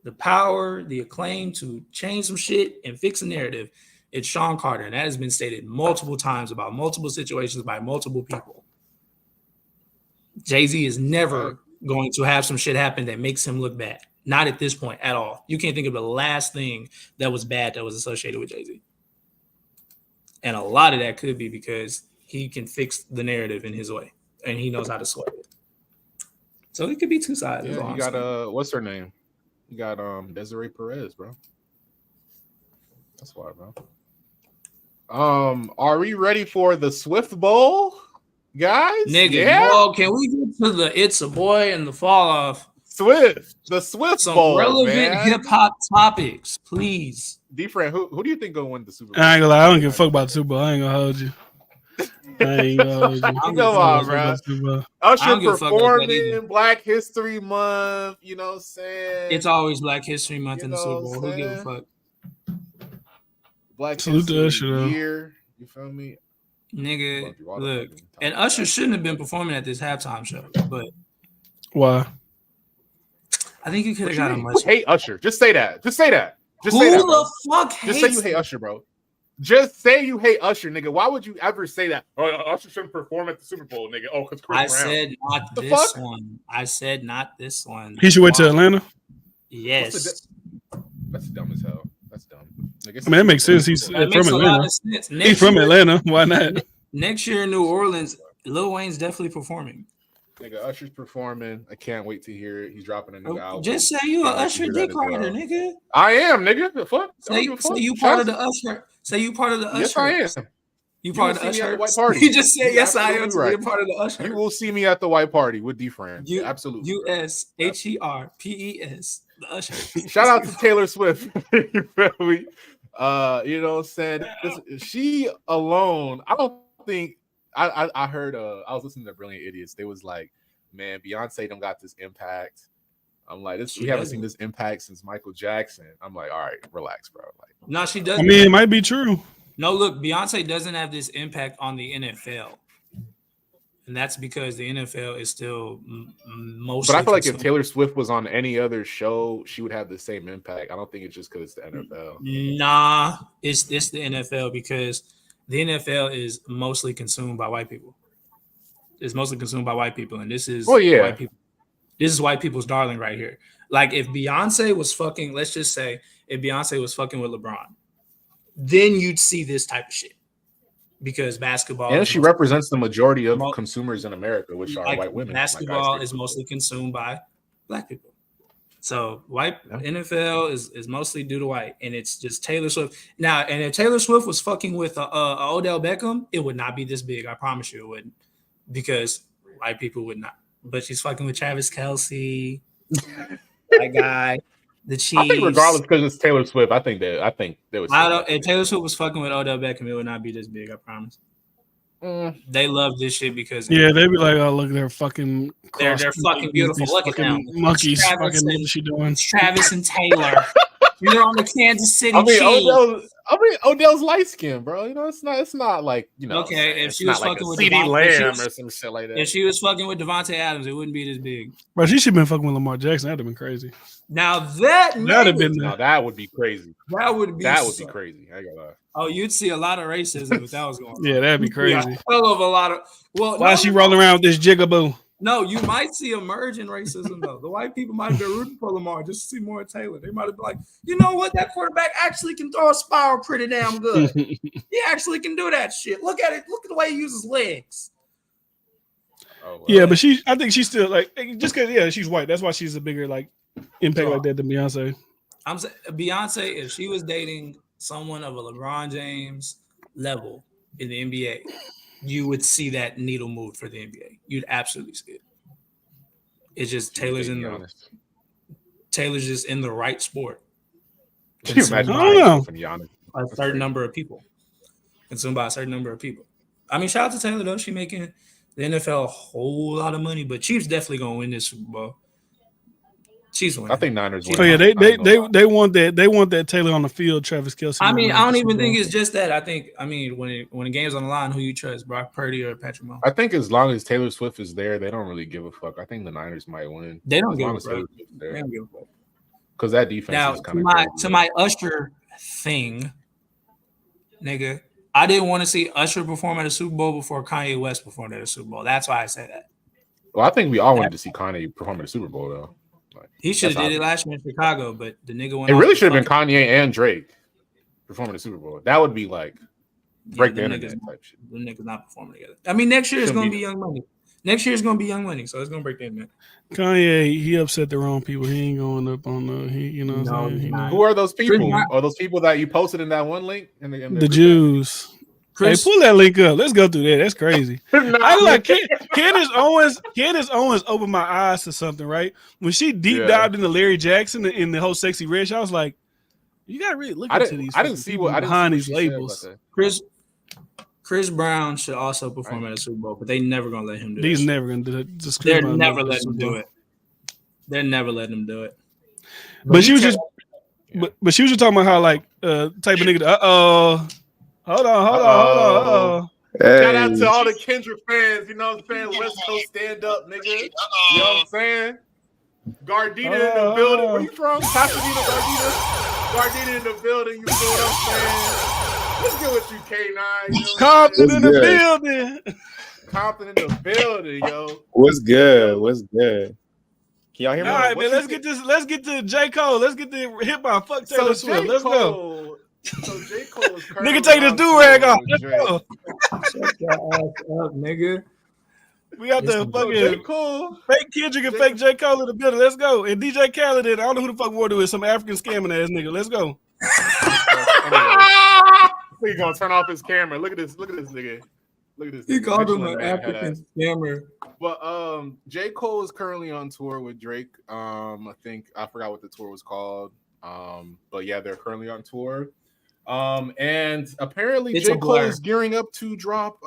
the power, the acclaim to change some shit and fix a narrative, it's Sean Carter. And that has been stated multiple times about multiple situations by multiple people. Jay-Z is never going to have some shit happen that makes him look bad. Not at this point at all. You can't think of the last thing that was bad that was associated with Jay-Z. And a lot of that could be because he can fix the narrative in his way and he knows how to sweat it. So it could be two sides. Yeah, you got what's her name? You got Desiree Perez, bro. That's why, bro. Are we ready for the Swift Bowl, guys? Nigga, well, can we get to the It's a Boy and the Fall Off? The Swift Bowl. Some relevant hip hop topics, please. D-Fran, who do you think gonna win the Super Bowl? I ain't gonna lie, I don't give a fuck about the Super Bowl. I ain't gonna hold you. Come on, bro. Usher performing Black History Month. You know what I'm saying? It's always Black History Month in the Super Bowl. Who gives a fuck? Black History Year. You feel me? Nigga, look. And Usher shouldn't have been performing at this halftime show. But why? I think you could have got a much. Hate Usher. Just say that. Just say that. Who the fuck hates? Just say you hate Usher, bro. Just say you hate Usher, nigga. Why would you ever say that? Oh, Usher shouldn't perform at the Super Bowl, nigga. Oh, because Chris Brown. Said not the this fuck? one. I said not this one. He should went to Atlanta. Yes. That's dumb as hell. That's dumb. I mean, that makes sense. He's from Atlanta. He's from Atlanta. Why not? Next year in New Orleans, Lil Wayne's definitely performing. Nigga, Usher's performing. I can't wait to hear it. He's dropping a new album. Just say you an Usher dick rider, nigga. I am, nigga. The fuck? Say you part of the Usher. Say you part of the Usher. Yes, I am. You part of the Usher? White party. You just said yes, I am. Right. You're part of the Usher. You will see me at the white party with D-Fran. Absolutely. USHERPES. The Usher. Shout out to Taylor Swift. You know what I'm saying? She alone, I don't think I heard I was listening to Brilliant Idiots. They was like, man, Beyonce don't got this impact. I'm like, we haven't seen this impact since Michael Jackson. I'm like, all right, relax, bro. Like, no, she doesn't. I mean, it might be true. No, look, Beyonce doesn't have this impact on the NFL. And that's because the NFL is still mostly. But I feel like if Taylor Swift was on any other show, she would have the same impact. I don't think it's just because it's the NFL. Nah, it's the NFL because the NFL is mostly consumed by white people. It's mostly consumed by white people, and this is white people. This is white people's darling right here. Like if Beyonce was fucking, let's just say, if Beyonce was fucking with LeBron, then you'd see this type of shit. Because basketball, and she represents the majority of consumers in America, which are white women. Basketball is mostly consumed by black people. So white NFL is mostly due to white, and it's just Taylor Swift. Now, and if Taylor Swift was fucking with Odell Beckham, it would not be this big. I promise you it wouldn't, because white people would not. But she's fucking with Travis Kelce, that guy. The Chiefs. I think regardless, because it's Taylor Swift, I think they would. If Taylor Swift was fucking with Odell Beckham, it would not be this big. I promise. They love this shit because they'd be like, "Oh, look, they're fucking. They're fucking beautiful. Look at them, monkeys. Fucking what is she doing? It's Travis and Taylor. They're on the Kansas City Chiefs. Odell's light skin, bro. You know, it's not like Okay, if she was fucking with CD Lamb or some shit like that. If she was fucking with Devontae Adams, it wouldn't be this big. Bro, she should have been fucking with Lamar Jackson. That'd have been crazy. Now that would been. No, that would be crazy. That would be crazy. I ain't gonna lie. Oh, you'd see a lot of racism if that was going on. Yeah, that'd be crazy. Yeah, hell of a lot of. Well, why is she rolling around with this jigaboo? No, you might see emerging racism though. The white people might have been rooting for Lamar just to see more Taylor. They might have been like, you know what, that quarterback actually can throw a spiral pretty damn good. He actually can do that shit. Look at it. Look at the way he uses legs. Oh, yeah, but I think she's still like just because she's white. That's why she's a bigger like impact like that than Beyonce. I'm saying Beyonce, if she was dating someone of a LeBron James level in the NBA, you would see that needle move for the NBA. You'd absolutely see it. It's just Taylor's just in the right sport. Can you imagine? I don't know. A certain number of people. Consumed by a certain number of people. I mean, shout out to Taylor though. She making the NFL a whole lot of money, but Chiefs definitely gonna win this Super Bowl. Chiefs win. I think Niners win. Oh yeah, they want that Taylor on the field, Travis Kelce. I mean, I don't even think it's just that. When the game's on the line, who you trust, Brock Purdy or Patrick Mahomes? I think as long as Taylor Swift is there, they don't really give a fuck. I think the Niners might win. They don't give a fuck. They don't give a fuck. Because that defense is kind of to my Usher thing, nigga. I didn't want to see Usher perform at a Super Bowl before Kanye West performed at a Super Bowl. That's why I say that. Well, I think we all wanted to see Kanye perform at a Super Bowl though. He should have did it last year in Chicago, but the nigga went. It really should have been Kanye and Drake performing the Super Bowl. That would be like break the internet type shit. The niggas not performing together. I mean, next year is going to be Young Money. Next year is going to be Young Money, so it's going to break the internet. Kanye, he upset the wrong people. He ain't going up on the. Who are those people? Are those people that you posted in that one link? The Jews. Chris, hey, pull that link up. Let's go through that. That's crazy. I like Candace Owens opened my eyes to something, right? When she deep dived into Larry Jackson in the whole Sexy Red, I was like, you gotta really look into these. I didn't see what behind these labels. Chris Brown should also perform at a Super Bowl, but they never gonna let him do it. He's never gonna do it. They're never letting him do it. They're never letting him do it. But she was just talking about how like type of nigga. Hold on. Hey. Shout out to all the Kendrick fans, you know what I'm saying? West Coast stand up, nigga. You know what I'm saying? Gardena in the building. Where you from? Pasadena, Gardena in the building, you know what I'm saying? Let's get with you, K9. You know Compton in the good? building. Compton in the building, yo. What's good? What's good? Can y'all hear me? All right, What man. you Let's think- get this. Let's get to J. Cole. Let's get the hip hop. Fuck Taylor Swift. Let's go. So J. Cole is currently Nigga, take this on do rag tour off. with Let's Drake. go. Shut your ass up, nigga. We got the So J. fucking Cole. fake Kendrick and fake J. Cole in the building. Let's go. And DJ Khaled. I don't know who the fuck more to is. Some African scamming ass nigga. Let's go. He's gonna turn off his camera. Look at this. Look at this nigga. Look at this. He nigga. called him Michelin an man African headass. scammer. But J. Cole is currently on tour with Drake. I think I forgot what the tour was called. But yeah, they're currently on tour. And apparently It's J. a Cole blur. is gearing up to drop.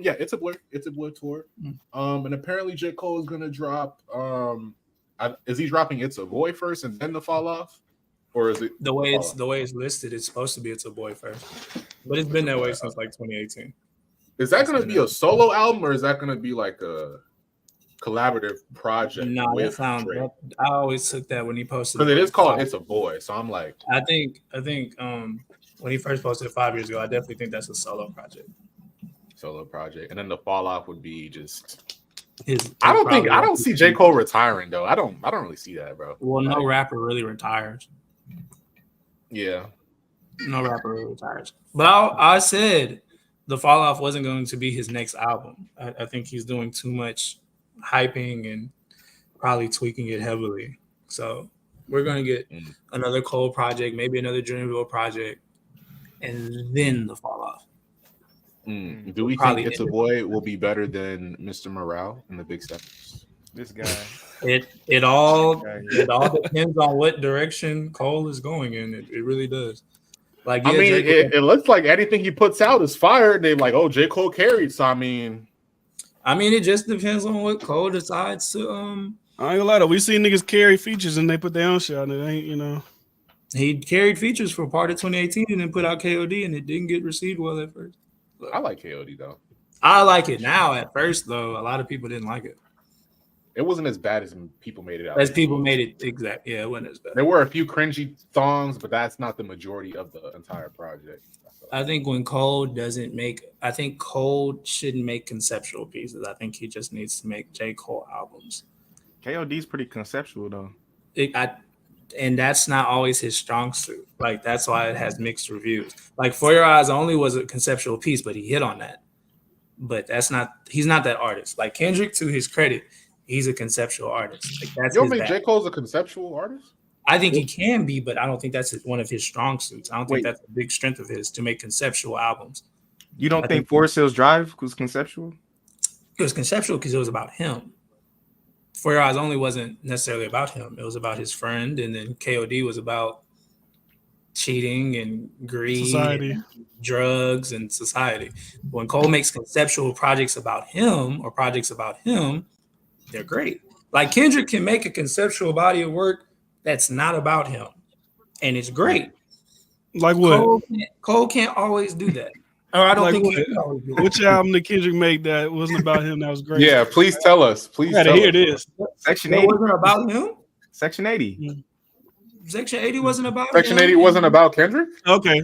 Yeah, it's a blur. It's a blur tour. And apparently J. Cole is gonna drop. Is he dropping It's a Boy first and then the Fall Off, or is it The way Fall it's Off? the way it's listed, it's supposed to be It's a Boy first, but it's been that way since like 2018. Is that gonna be a solo album or is that gonna be like a collaborative project No, that with sounds. Drake? I always took that when he posted. Because it is called five- It's a Boy, so I'm like, I think when he first posted it 5 years ago, I definitely think that's a solo project. solo project, and then the fall off would be just. His I don't probably- see J. Cole retiring though. I don't really see that, bro. Well, no Like, rapper really retires. yeah, No rapper really retires. But I said the Fall Off wasn't going to be his next album. I think he's doing too much hyping and probably tweaking it heavily. So we're going to get another Cole project, maybe another Dreamville project, and then the Fall Off. Do we Probably think It's a Boy will be better than Mr. Morale and the Big Steppers? This guy. It all depends on what direction Cole is going in. It really does. Like, I yeah, mean, Drake- it looks like anything he puts out is fire. They're like, oh, J. Cole carried. So I mean, it just depends on what Cole decides to. I ain't gonna lie though. We seen niggas carry features and they put their own shit on it. Ain't He carried features for part of 2018 and then put out KOD, and it didn't get received well at first. I like KOD though. I like it now. At first, though, a lot of people didn't like it. It wasn't as bad as people made it out. As people made it exact. Yeah, it wasn't as bad. There were a few cringy songs, but that's not the majority of the entire project. I think when Cole doesn't make, I think Cole shouldn't make conceptual pieces. I think he just needs to make J. Cole albums. KOD's pretty conceptual though. And that's not always his strong suit. Like, that's why it has mixed reviews. Like, For Your Eyes Only was a conceptual piece, but he hit on that. But he's not that artist. Like Kendrick, to his credit, he's a conceptual artist. Like, that's You don't his think bag. J. Cole's a conceptual artist? I think he can be, but I don't think that's one of his strong suits. I don't think Wait. that's a big strength of his to make conceptual albums. You don't I think think- Forest Hills Drive was conceptual? It was conceptual because it was about him. For Your Eyes Only wasn't necessarily about him. It was about his friend, and then KOD was about cheating and greed, Society. and drugs, and society. When Cole makes conceptual projects about him, they're great. Like Kendrick can make a conceptual body of work that's not about him, and it's great. Like what? Cole can't always do that. Or I don't Like think he what? can always do that. Which album did Kendrick make that wasn't about him? That was great. Yeah, please tell us. Please I gotta tell hear us. this. Section It 80. wasn't about him. Section 80. Section 80 wasn't about Section him. 80 wasn't about Kendrick? Okay.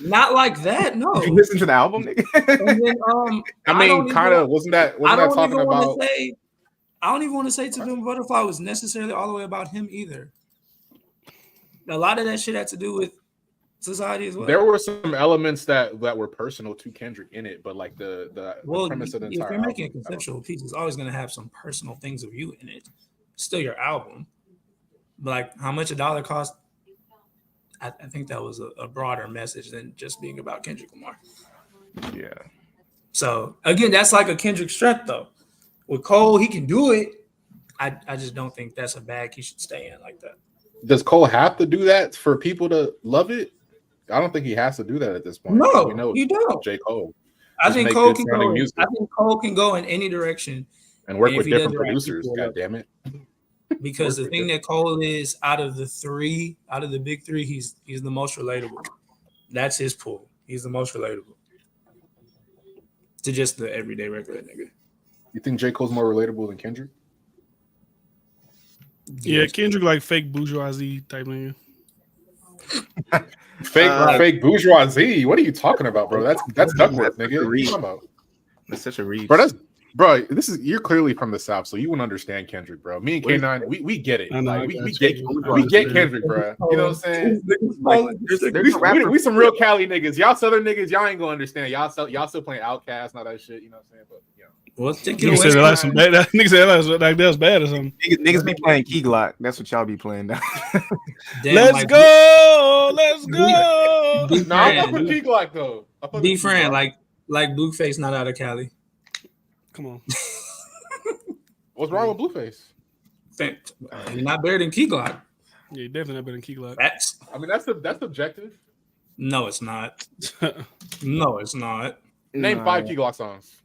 Not like that, no. Did you listen to the album, nigga? And then, I mean, kind of wasn't that talking about? I don't even want to say To Pimp a Butterfly was necessarily all the way about him either. A lot of that shit had to do with society as well. There were some elements that were personal to Kendrick in it, but like the premise of the if entire you're making a album, conceptual piece, it's always going to have some personal things of you in it. It's still your album. But like how much a dollar cost, I think that was a broader message than just being about Kendrick Lamar. Yeah. So again, that's like a Kendrick strength though. With Cole, he can do it. I just don't think that's a bag he should stay in like that. Does Cole have to do that for people to love it? I don't think he has to do that at this point. No, we know you don't. J. Cole. I Just think make Cole good can sounding go. music. I think Cole can go in any direction And work And with if he does different it right, producers. people God will. damn it. because the Work thing with that Cole is out of the big three, he's the most relatable. That's his pull. He's the most relatable to just the everyday regular nigga. You think J. Cole's more relatable than Kendrick? Yeah, Kendrick like fake bourgeoisie type nigga. Fake bourgeoisie. What are you talking about, bro? That's Duckworth, nigga. What are you talking about? That's such a reach. Bro, you're clearly from the South, so you wouldn't understand Kendrick, bro. Me and K9, we get it. Like, we get Kendrick, bro. You know what I'm saying? We some real Cali niggas. Y'all Southern niggas, y'all ain't gonna understand. Y'all still playing Outkast and all that shit. You know what I'm saying? But well, niggas said that was bad or something. Niggas be playing Key Glock. That's what y'all be playing now. Let's go. Nah, I fuck with Key Glock though. Be friend, like Blueface not out of Cali. Come on. What's wrong with Blueface? He's not better than Key Glock. Yeah, definitely not better than Key Glock. That's objective. No, it's not. No, it's not. Name 5 Key Glock songs.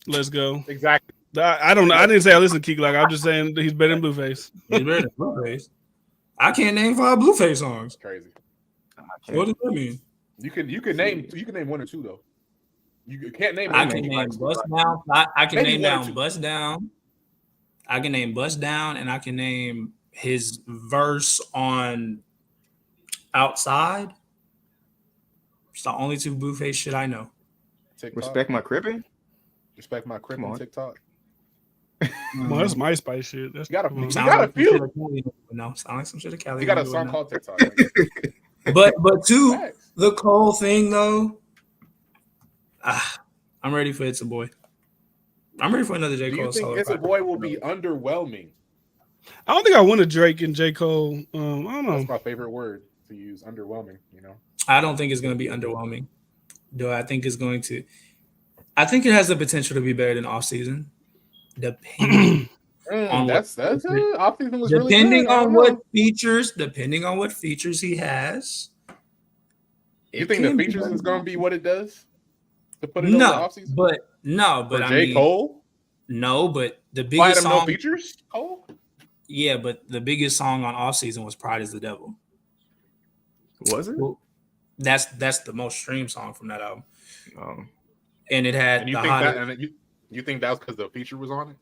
Let's go. Exactly. I didn't say I listen to Key Glock. I'm just saying that he's better than Blueface. He's better than Blueface. I can't name 5 Blueface songs. Crazy. What does that mean? You can name 1 or 2 though. You can't name. I can name Bust Down. I can name down Bust Down. I can name Bust Down, and I can name his verse on Outside. It's the only 2 Blueface shit I know. TikTok. Respect my crippin'. Respect my crib on TikTok. Well, that's MySpace shit. That's you got a few. No, sound like some shit of Cali. You got a song called TikTok. but to the Cole thing though, I'm ready for It's a Boy. I'm ready for another J. Cole. Do you think It's a Boy will be underwhelming? I don't think I want a Drake and J. Cole. I don't know. That's my favorite word to use, underwhelming, you know? I don't think it's going to be underwhelming. Do I think it's going to? I think it has the potential to be better than Off Season. Depending on off-season was depending really on what features, he has. You think the features is going to be what it does to put it no, over off-season? But for J. Cole? No, but the biggest song. No features, Cole? Yeah, but the biggest song on Off Season was "Pride Is the Devil." Was it? Well, that's the most streamed song from that album. And it had. And you think that was because the feature was on it?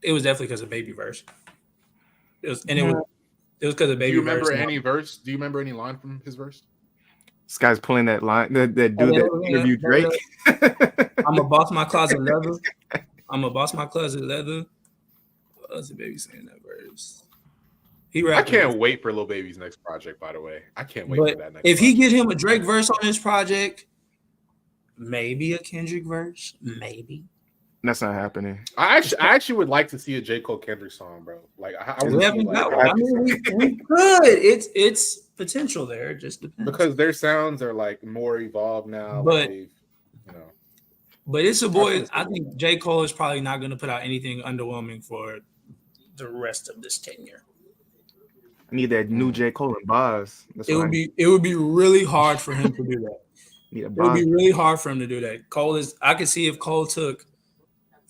It was definitely because of Baby Verse. It was because of Baby. Do you remember verse any verse? Do you remember any line from his verse? This guy's pulling that line. That dude that interviewed Drake. I'm a boss my closet leather. I'm a boss my closet leather. What else is Baby saying that verse? I can't wait for Lil Baby's next project. By the way, I can't wait for that next. If he get him a Drake verse on his project, maybe a Kendrick verse, maybe. That's not happening. I actually would like to see a J. Cole Kendrick song, bro. Like we could. It's potential there. It just depends because their sounds are like more evolved now. But but It's a Boy. I think J. Cole is probably not going to put out anything underwhelming for the rest of this tenure. I need that new J. Cole and Boz. It would be really hard for him to do that. It would be really hard for him to do that. I could see if Cole took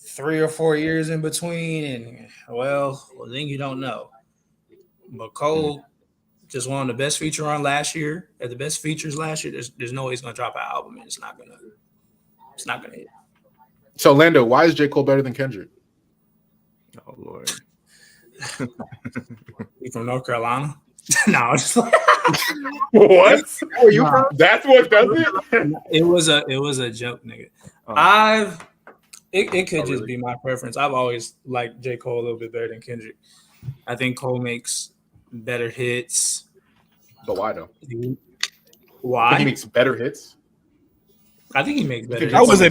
3 or 4 years in between, and well, then you don't know. But Cole just won the best feature on last year. At the best features last year, there's no way he's gonna drop an album, and it's not gonna hit. So Lando, why is J. Cole better than Kendrick? Oh Lord. You from North Carolina? No, it's like what? Where are you from? That's what does it. It was a joke, nigga. It could just be my preference. I've always liked J. Cole a little bit better than Kendrick. I think Cole makes better hits. But why though? Why? He makes better hits. I think he makes better hits. I would say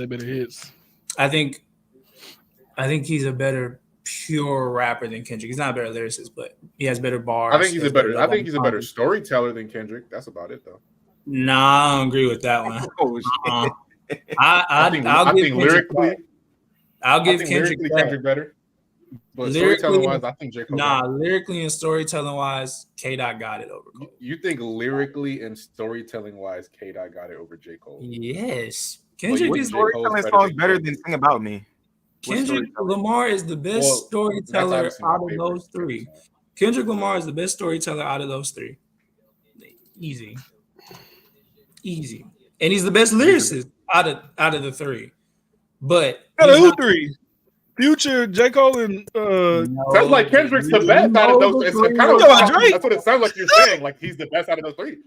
better hits. I think he's a better pure rapper than Kendrick. He's not a better lyricist, but he has better bars. I think he's a better storyteller than Kendrick. That's about it though. Nah, I don't agree with that one. I think lyrically, I'll give Kendrick better. But storytelling wise, I think J. Cole. Lyrically and storytelling wise, K-Dot got it over Cole. You think lyrically and storytelling wise, K-Dot got it over J. Cole? Yes. Kendrick is storytelling songs better than Sing About Me. Kendrick Lamar is the best storyteller out of those three. Kendrick Lamar is the best storyteller out of those three. Easy. And he's the best lyricist out of the three. But out of who three? Future, J. Cole, and sounds like Kendrick's the best out of those. It's kind of that's what it sounds like you're saying. Like he's the best out of those three.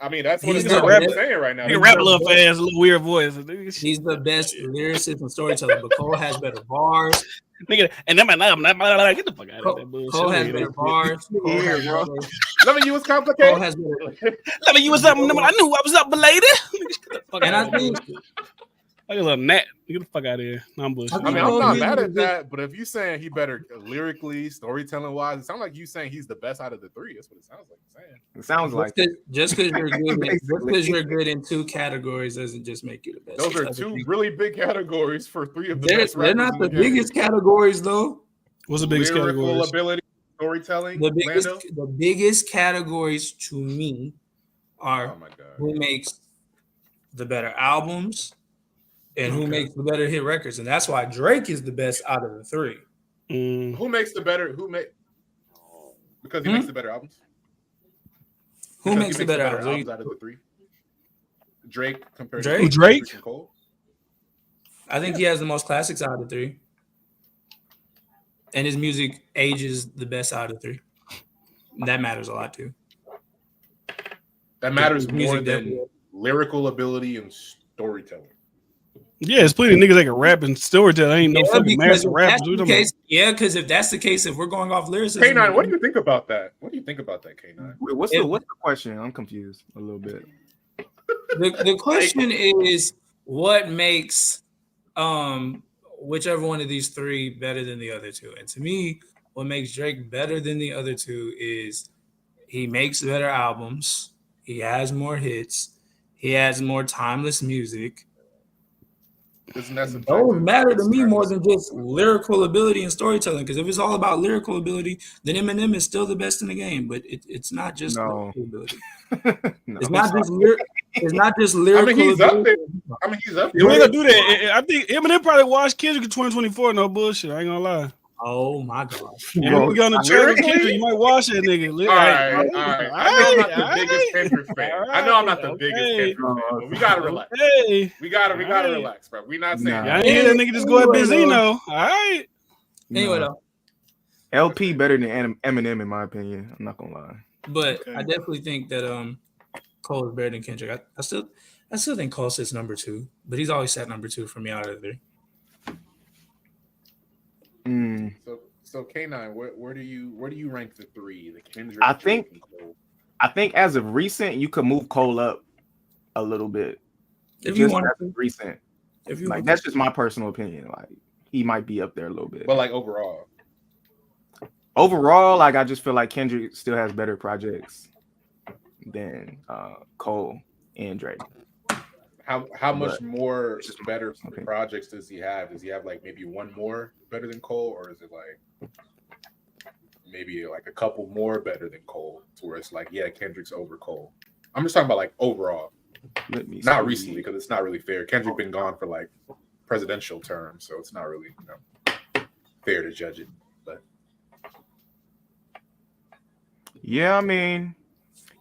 I mean, that's what it's saying right now. He rap a little fast, a little weird voice. He's the best lyricist and storyteller, but Cole has better bars. Nigga, and then get the fuck out of that bullshit. Cole has better bars. Loving you is complicated. Cole has better. Loving you was up. I knew I was up, belated. And I think like a little gnat. Get the fuck out of here. No, I'm bullshit. I mean, I'm not mad at that, but if you saying he better lyrically, storytelling wise, it sounds like you saying he's the best out of the three. That's what it sounds like you're saying. It sounds like just because you're good in two categories doesn't just make you the best. Those are two really big categories for three of the best. They're not the biggest categories though. What's the biggest categories? Ability, storytelling. The biggest categories to me are who makes the better albums. And who makes the better hit records, and that's why Drake is the best out of the three. Who makes the better? Because he makes the better albums. Who makes the better albums out of the three? Drake compared to Drake and Cole. I think he has the most classics out of the three, and his music ages the best out of the three. And that matters a lot too. That matters more than lyrical ability and storytelling. Yeah, it's plenty of niggas that can rap and storytell. Ain't no fucking master rappers. Because if that's the case, if we're going off lyricism, K9, what do you think about that? What do you think about that, K9? Wait, what's the question? I'm confused a little bit. The question is what makes whichever one of these three better than the other two. And to me, what makes Drake better than the other two is he makes better albums, he has more hits, he has more timeless music. Those matter to me more than just lyrical ability and storytelling. Because if it's all about lyrical ability, then Eminem is still the best in the game. But it's not just lyrical ability. It's not just lyrical. I mean, he's up there. He's up there. We ain't gonna do that. I think Eminem probably watched Kendrick in 2024. No bullshit. I ain't gonna lie. Oh my god! Yeah, we got on the trail. You might watch that nigga. All right. I know I'm not the biggest Kendrick fan. I know I'm not the biggest Kendrick fan, but we gotta relax. We gotta relax, bro. We not saying. I ain't hear that nigga just go at Benzino. All right. Anyway, though, LP better than Eminem in my opinion. I'm not gonna lie. But I definitely think that Cole is better than Kendrick. I still think Cole sits number 2, but he's always sat number 2 for me out of the three. So K9, where do you rank the three? The Kendrick. I think as of recent, you could move Cole up a little bit. If you want to. Recent, that's just my personal opinion. Like he might be up there a little bit. But like overall, like I just feel like Kendrick still has better projects than Cole and Drake. How much more better projects does he have? Does he have like maybe one more better than Cole, or is it like maybe like a couple more better than Cole, to where it's like Kendrick's over Cole? I'm just talking about like overall, not recently because it's not really fair. Kendrick been gone for like presidential terms, so it's not really fair to judge it. But yeah, I mean,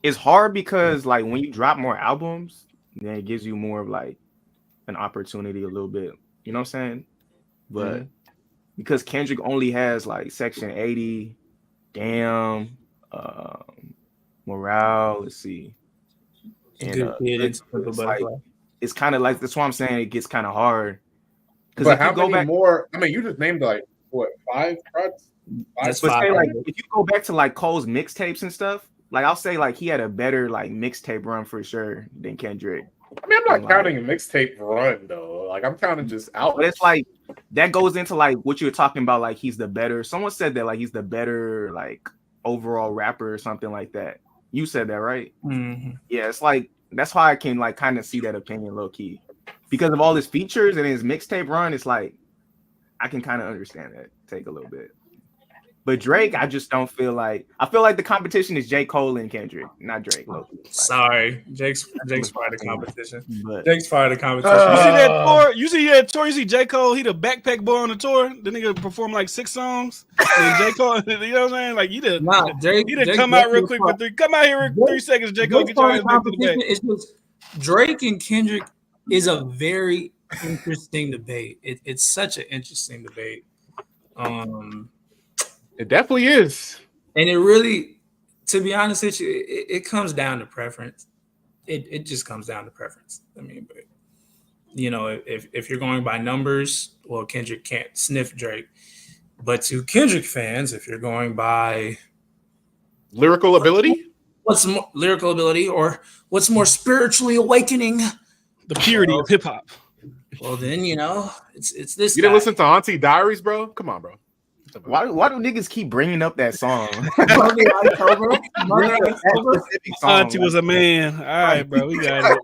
it's hard because like when you drop more albums, then it gives you more of like an opportunity a little bit, you know what I'm saying? But because Kendrick only has like Section 80, Damn, Morale, let's see. And it's kind of like, that's why I'm saying it gets kind of hard. Because if you go back more, I mean, you just named like what, 5 projects? Like, if you go back to like Cole's mixtapes and stuff, like I'll say like he had a better like mixtape run for sure than Kendrick. I mean, I'm not counting a mixtape run though. Like I'm counting just out. But it's like that goes into like what you were talking about. Like he's the better. Someone said that like he's the better like overall rapper or something like that. You said that, right? Mm-hmm. Yeah, it's like that's why I can like kind of see that opinion low key because of all his features and his mixtape run. It's like I can kind of understand that take a little bit. But Drake, I just don't feel like. I feel like the competition is J. Cole and Kendrick, not Drake. Sorry, Jake's part of the competition. But, Jake's part of the competition. You see that tour? You see that tour? You see J. Cole? He the backpack boy on the tour. The nigga perform like 6 songs. And J. Cole, you know what I'm saying? Like you did. Nah, Jake come out real quick for 3. Come out here in 3 seconds. J. Cole, get your ass back to the back. It's just Drake and Kendrick is a very interesting debate. It's such an interesting debate. It definitely is. And it really, to be honest with you, it comes down to preference. It just comes down to preference. I mean, but if you're going by numbers, well, Kendrick can't sniff Drake. But to Kendrick fans, if you're going by lyrical ability, what's more lyrical ability, or what's more spiritually awakening, the purity of hip hop. Well, then it's this. You didn't listen to Auntie Diaries, bro? Come on, bro. Why do niggas keep bringing up that song? Auntie was a man. All right, bro. We got it.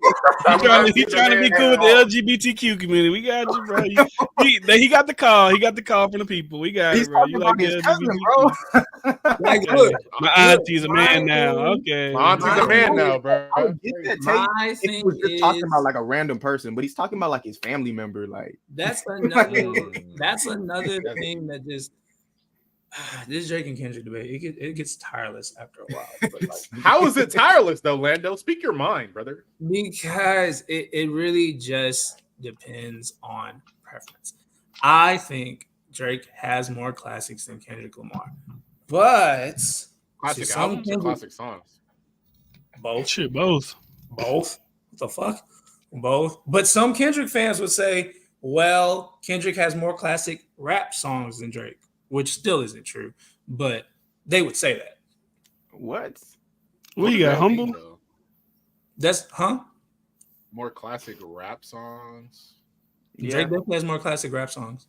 He trying to be cool with the LGBTQ community. We got you, bro. He got the call. He got the call from the people. We got it, bro. You like his cousin, bro? Like, look, my auntie's a man now. Okay, my auntie's a man now, bro. I would get that take if he was just talking about like a random person, but he's talking about like his family member. Like that's another thing that just. This Drake and Kendrick debate, it gets tireless after a while. But how is it tireless though, Lando? Speak your mind, brother. Because it really just depends on preference. I think Drake has more classics than Kendrick Lamar, but classic albums or classic songs? Both. Shit, both. What the fuck? Both. But some Kendrick fans would say, well, Kendrick has more classic rap songs than Drake. Which still isn't true, but they would say that. What you got, Humble? That's more classic rap songs. Yeah. Drake definitely has more classic rap songs,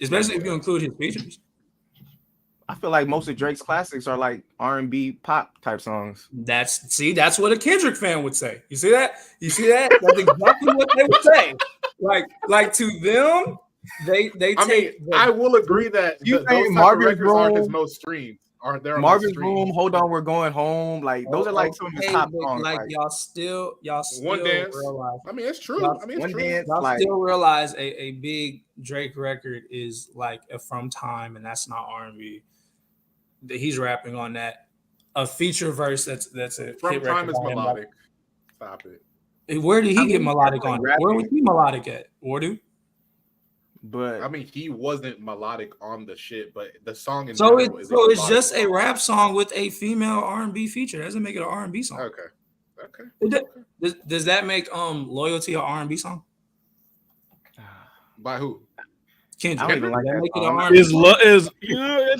especially if you include his features. I feel like most of Drake's classics are like R&B pop type songs. That's what a Kendrick fan would say. You see that? That's exactly what they would say. Like to them. I will agree that those Marvin's Room aren't his most streamed. Marvin's Room, Hold On, We're Going Home. Like those are like some of his top songs. Like y'all still One Dance. Realize. I mean, it's true. One Dance. Y'all still realize a big Drake record is like a From Time, and that's not R&B. He's rapping on that. A feature verse that's a From Time is melodic. Stop it. Where did he get melodic on? Where was he melodic at? Ordu? But I mean, he wasn't melodic on the shit, but the song is it's just a rap song with a female R&B feature. That doesn't make it an R&B song. Okay. Does that make Loyalty an R&B song? By who? Kendrick. I don't like that. Make it an R&B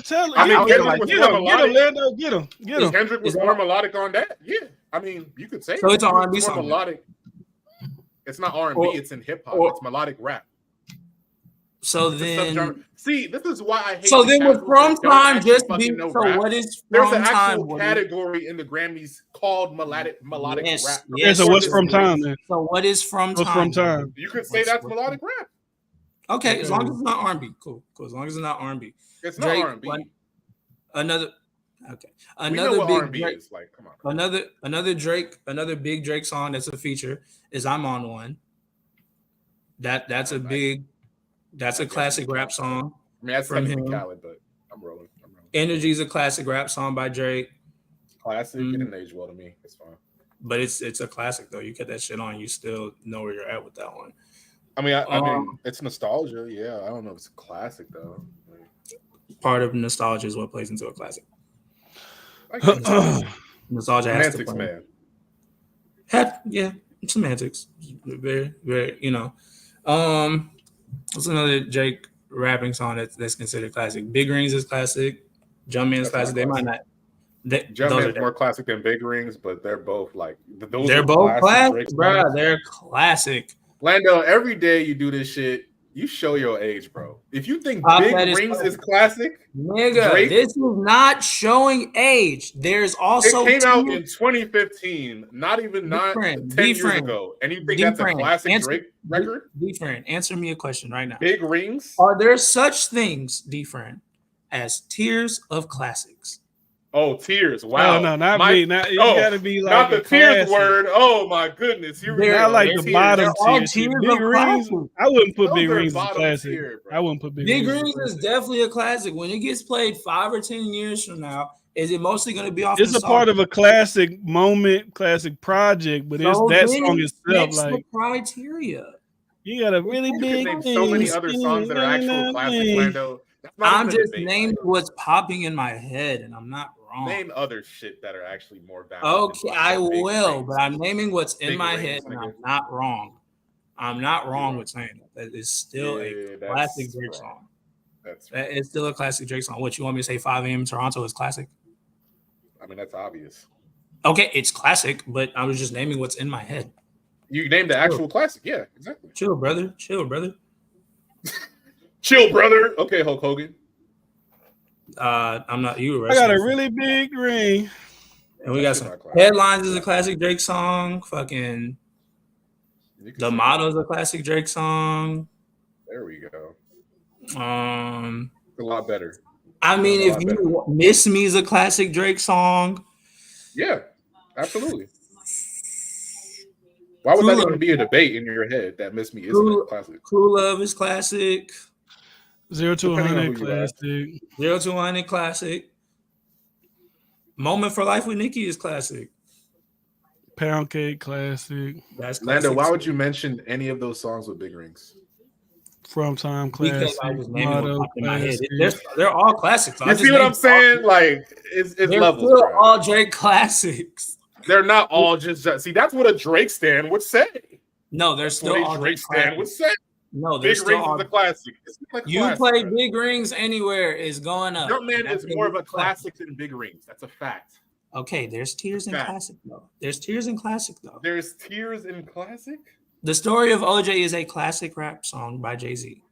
song. I mean, Kendrick was more melodic. Lando, get him. Kendrick was more melodic on that. Yeah, I mean, you could say so. It's an R&B song. Melodic. It's not R&B. It's in hip hop. It's melodic rap. So then, see, this is why I hate. So then, would From Time just be? So rap. what is? There's an actual category in the Grammys called melodic rap. Yes. So what's From Time then? So what is From Time? What's From Time? You could say that's melodic rap. Okay, as long as it's not R&B, cool. As long as it's not R&B, it's not R&B. Another big Drake. Is. Like, come on. Another big Drake song that's a feature is "I'm on One." That's a big. That's a classic rap song. I mean, that's from him. Khaled, but I'm rolling. Energy is a classic rap song by Drake. Classic. It didn't age well to me. It's fine. But it's a classic though. You get that shit on, you still know where you're at with that one. I mean, I mean, it's nostalgia. Yeah, I don't know if it's a classic though. Part of nostalgia is what plays into a classic. Nostalgia has to play. Yeah, semantics. Very, very. What's another Drake rapping song that's considered classic? Big Rings is classic. Jumpman's classic. They might not. Jumpman's more classic than Big Rings, but they're both like they're both classic, bro. They're classic. Lando, every day you do this shit, you show your age, bro. If you think Big Rings is classic, nigga, Drake, this is not showing age. There's also it came out in 2015, not 10 years ago, and you think that's a classic Drake record? D-Friend, answer me a question right now. Big Rings? Are there such things, D-Friend, as tiers of classics? Oh, tears! Wow, no, not me. Not you gotta be like not the tears word. Oh my goodness, you're not like the bottom tier. Big Rings, I wouldn't put Big Rings as classic. I wouldn't put Big Rings is definitely a classic. When it gets played 5 or 10 years from now, is it mostly going to be off? It's a part of a classic moment, classic project, but it's that song itself. Like criteria. You got a really You big can name thing. so many other songs that are actual classics, Lando. That's not I'm even a just debate, naming Lando. what's popping in my head, and I'm not wrong. Name other shit that are actually more valid. Okay, I will, but I'm naming what's in my head, and I'm not wrong. I'm not wrong with saying that. That is still a classic Drake song. It's still a classic Drake song. What, you want me to say 5 a.m. Toronto is classic? I mean, that's obvious. Okay, it's classic, but I was just naming what's in my head. You named the actual classic. Yeah, exactly. Chill, brother. Chill, brother. Chill, brother. Okay, Hulk Hogan. I'm not you. I got a really big ring. And we got some Headlines is a classic Drake song. Fucking The Motto is a classic Drake song. There we go. A lot better. I mean, if you Miss Me is a classic Drake song. Yeah, absolutely. Why would that even be a debate in your head that Miss Me isn't a classic? Cool Love is classic. 0 to 100 classic. 0 to 100 classic. Moment for Life with Nicki is classic. Pound Cake classic. That's Lando, classic. why would you mention any of those songs with big rings? From Time classic. Because I was naming what popped in my head. They're all classics. You see what I'm saying? Like, it's levels. They're still all Drake classics. They're not all just see. That's what a Drake stan would say. No, they're still all Drake stan would say. No, Big Rings is a classic. You play Big Rings anywhere is going up. Your man is more of a classic than Big Rings. That's a fact. Okay, there's tears in classic though. There's tears in classic though. There's tears in classic. The Story of OJ is a classic rap song by Jay-Z.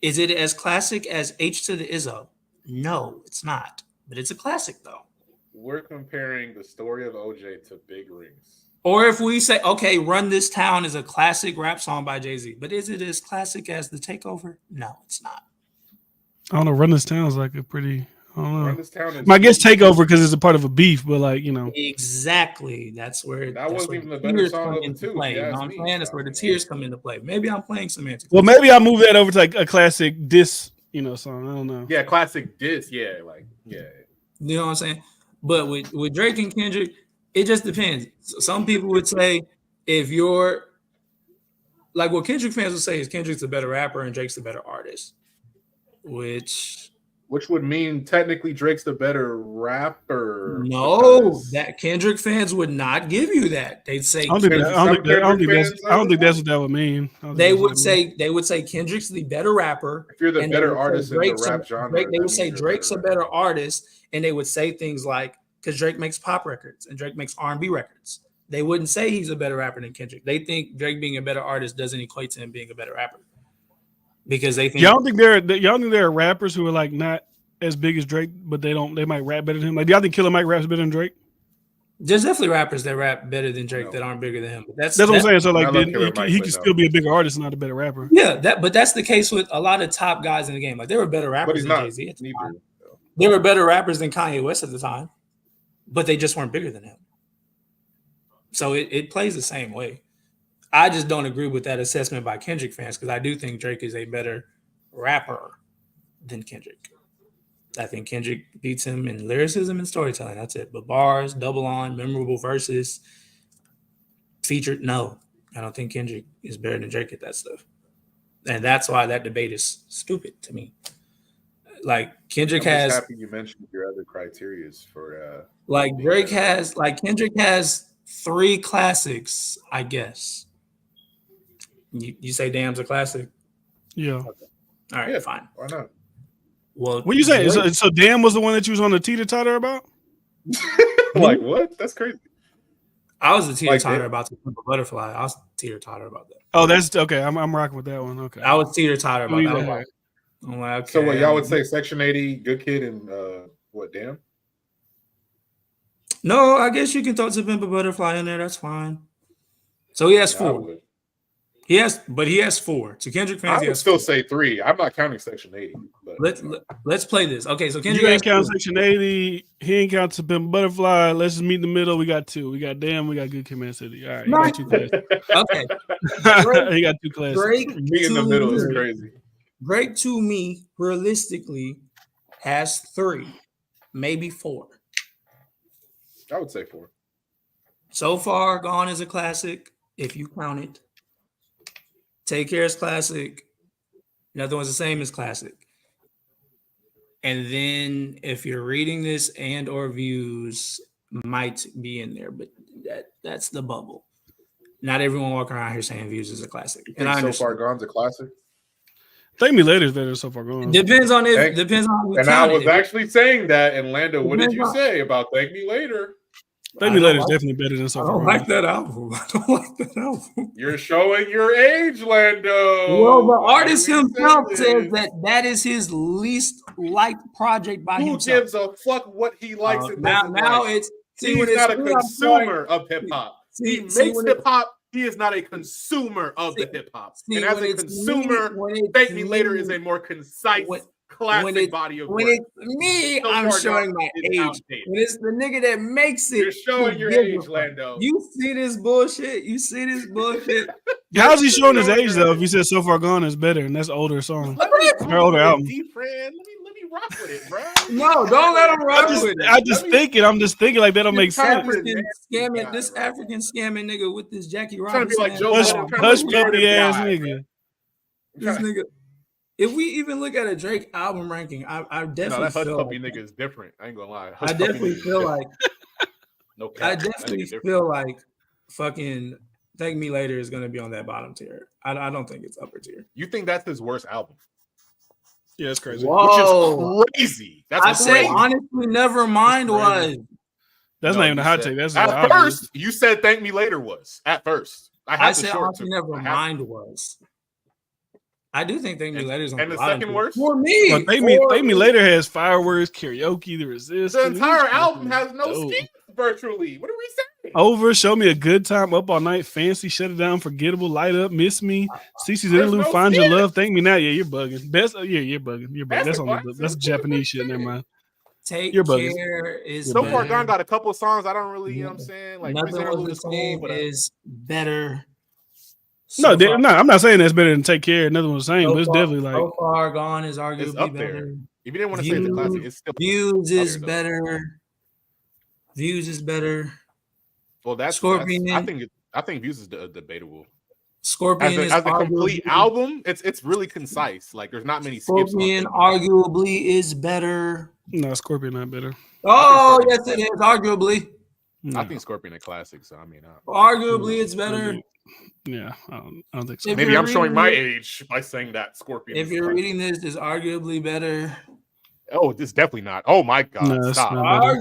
Is it as classic as H to the Izzo? No, it's not. But it's a classic though. We're comparing The Story of OJ to Big Rings. Or if we say, okay, Run This Town is a classic rap song by Jay-Z, but is it as classic as The Takeover? No, it's not. I don't know. Run This Town is like a pretty, I don't know. Run This Town is I guess Takeover because it's a part of a beef, but like, you know. Exactly. That's where that wasn't even the better song of the two. Play. You know what I'm saying? That's where the tears come into play. Maybe I'm playing semantics. Well, maybe I'll move that over to like a classic diss, song. I don't know. Yeah, classic diss. Yeah, yeah. You know what I'm saying? But with Drake and Kendrick, it just depends. Some people would say if you're like what Kendrick fans would say is Kendrick's a better rapper and Drake's a better artist, which would mean technically Drake's the better rapper. No, that Kendrick fans would not give you that. They'd say I don't think that's what that would mean. They would say Kendrick's the better rapper. If you're the better artist in the rap genre, they would say Drake's a better artist, and they would say things like because Drake makes pop records and Drake makes R&B records. They wouldn't say he's a better rapper than Kendrick. They think Drake being a better artist doesn't equate to him being a better rapper. Because they think y'all think there are rappers who are like not as big as Drake, but they might rap better than him. Like, do y'all think Killer Mike raps better than Drake? There's definitely rappers that rap better than Drake that aren't bigger than him. But that's what I'm saying. So like, he can still be a bigger artist, not a better rapper. Yeah, but that's the case with a lot of top guys in the game. Like there were better rappers than Jay-Z at the time. There were better rappers than Kanye West at the time, but they just weren't bigger than him. So it plays the same way. I just don't agree with that assessment by Kendrick fans because I do think Drake is a better rapper than Kendrick. I think Kendrick beats him in lyricism and storytelling. That's it. But bars, double on, memorable verses, featured, no. I don't think Kendrick is better than Drake at that stuff. And that's why that debate is stupid to me. Like Kendrick has. Happy you mentioned your other criteria for. Like Drake has, like Kendrick has 3 classics, I guess. You say Damn's a classic? Yeah. Okay. All right, fine. Why not? Well, what you say? So Damn was the one that you was on the teeter-totter about? Like what? That's crazy. I was the teeter-totter about the Butterfly. I was teeter-totter about that. Oh, that's okay. I'm rocking with that one. Okay. I was teeter-totter about that. I'm like, okay. So what y'all would say Section 80, Good Kid, and what, Damn? No, I guess you can throw To Pimp a Butterfly in there. That's fine. So he has 4. He has 4. To Kendrick fans, I would still say 3. I'm not counting Section 80. But let's play this. Okay, so Kendrick you ain't count Section 80. He ain't count To Pimp a Butterfly. Let's just meet in the middle. We got 2. We got Damn. We got Good Kid, Mad City. All right, you got 2 classes. Okay, he got 2 classes. Drake me in the middle is crazy. Drake to me, realistically, has 3, maybe 4. I would say 4. So Far Gone is a classic, if you count it. Take Care is classic. Nothing Was the Same is classic. And then if you're reading this and or Views might be in there, but that's the bubble. Not everyone walking around here saying Views is a classic. You think So Far Gone's a classic? Thank Me Later is better than So Far Gone. Depends on if depends on. And I was actually saying that. And Lando, what did you say about Thank Me Later? Thank Me Later is definitely better than So Far Gone. I don't like that album. I don't like that album. You're showing your age, Lando. Well, the artist himself says that is his least liked project by himself. Who gives a fuck what he likes? Now it's he's not a consumer of hip hop. He makes hip hop. He is not a consumer of the hip hop. And as a consumer, Thank Me Later is a more concise, classic body of work. When it's me, I'm showing my age. When it's the nigga that makes it, you're showing your age, Lando. You see this bullshit? How's he showing his age though? If you said So Far Gone is better, and that's older song, older album. Let me rock with it, bro. No, don't let him rock with it. I'm just thinking like that don't make sense. This African scamming nigga with this Jackie Robinson. Trying to be like hush puppy ass nigga. This nigga. If we even look at a Drake album ranking, I definitely that hush feel puppy nigga is different. I ain't gonna lie. I definitely feel like I definitely feel like fucking Thank Me Later is gonna be on that bottom tier. I don't think it's upper tier. You think that's his worst album? Yeah, it's crazy. Whoa. Which is crazy. That's crazy. Honestly, Nevermind was. That's not even a hot take. That's at first. You said Thank Me Later was at first. I said honestly, Nevermind was. I do think Thank Me Later is on the second worst for me. Well, Thank Me Later has Fireworks, Karaoke, The Resist. The entire album has no skins virtually. What are we saying? Over, Show Me a Good Time, Up All Night, Fancy, Shut It Down, Forgettable, Light Up, Miss Me, Cece's Interlude, Find Your Love, Thank Me Now. Yeah, you're bugging. Best, you're bugging. You're bugging. That's Japanese shit. Never mind. Take Care is So Far Gone got a couple of songs I don't really, you know what I'm saying? Like Nothing Was the Same is better. No, I'm not saying that's better than Take Care. Nothing Was the Same, but it's definitely like So Far Gone is arguably up better. there. If you didn't want to say it's a classic, it's still Views is better. Views is better. Well, that's Scorpion. I think Views is debatable. Scorpion as a complete album, it's really concise. Like there's not many skips. Scorpion arguably is better. No, Scorpion not better. Oh, yes, it is. Arguably. I think Scorpion a classic. So I mean, arguably it's better. Yeah, I don't think so. Maybe I'm showing my age by saying that Scorpion. If you're reading this, is arguably better. Oh, this is definitely not. Oh my God! No, stop!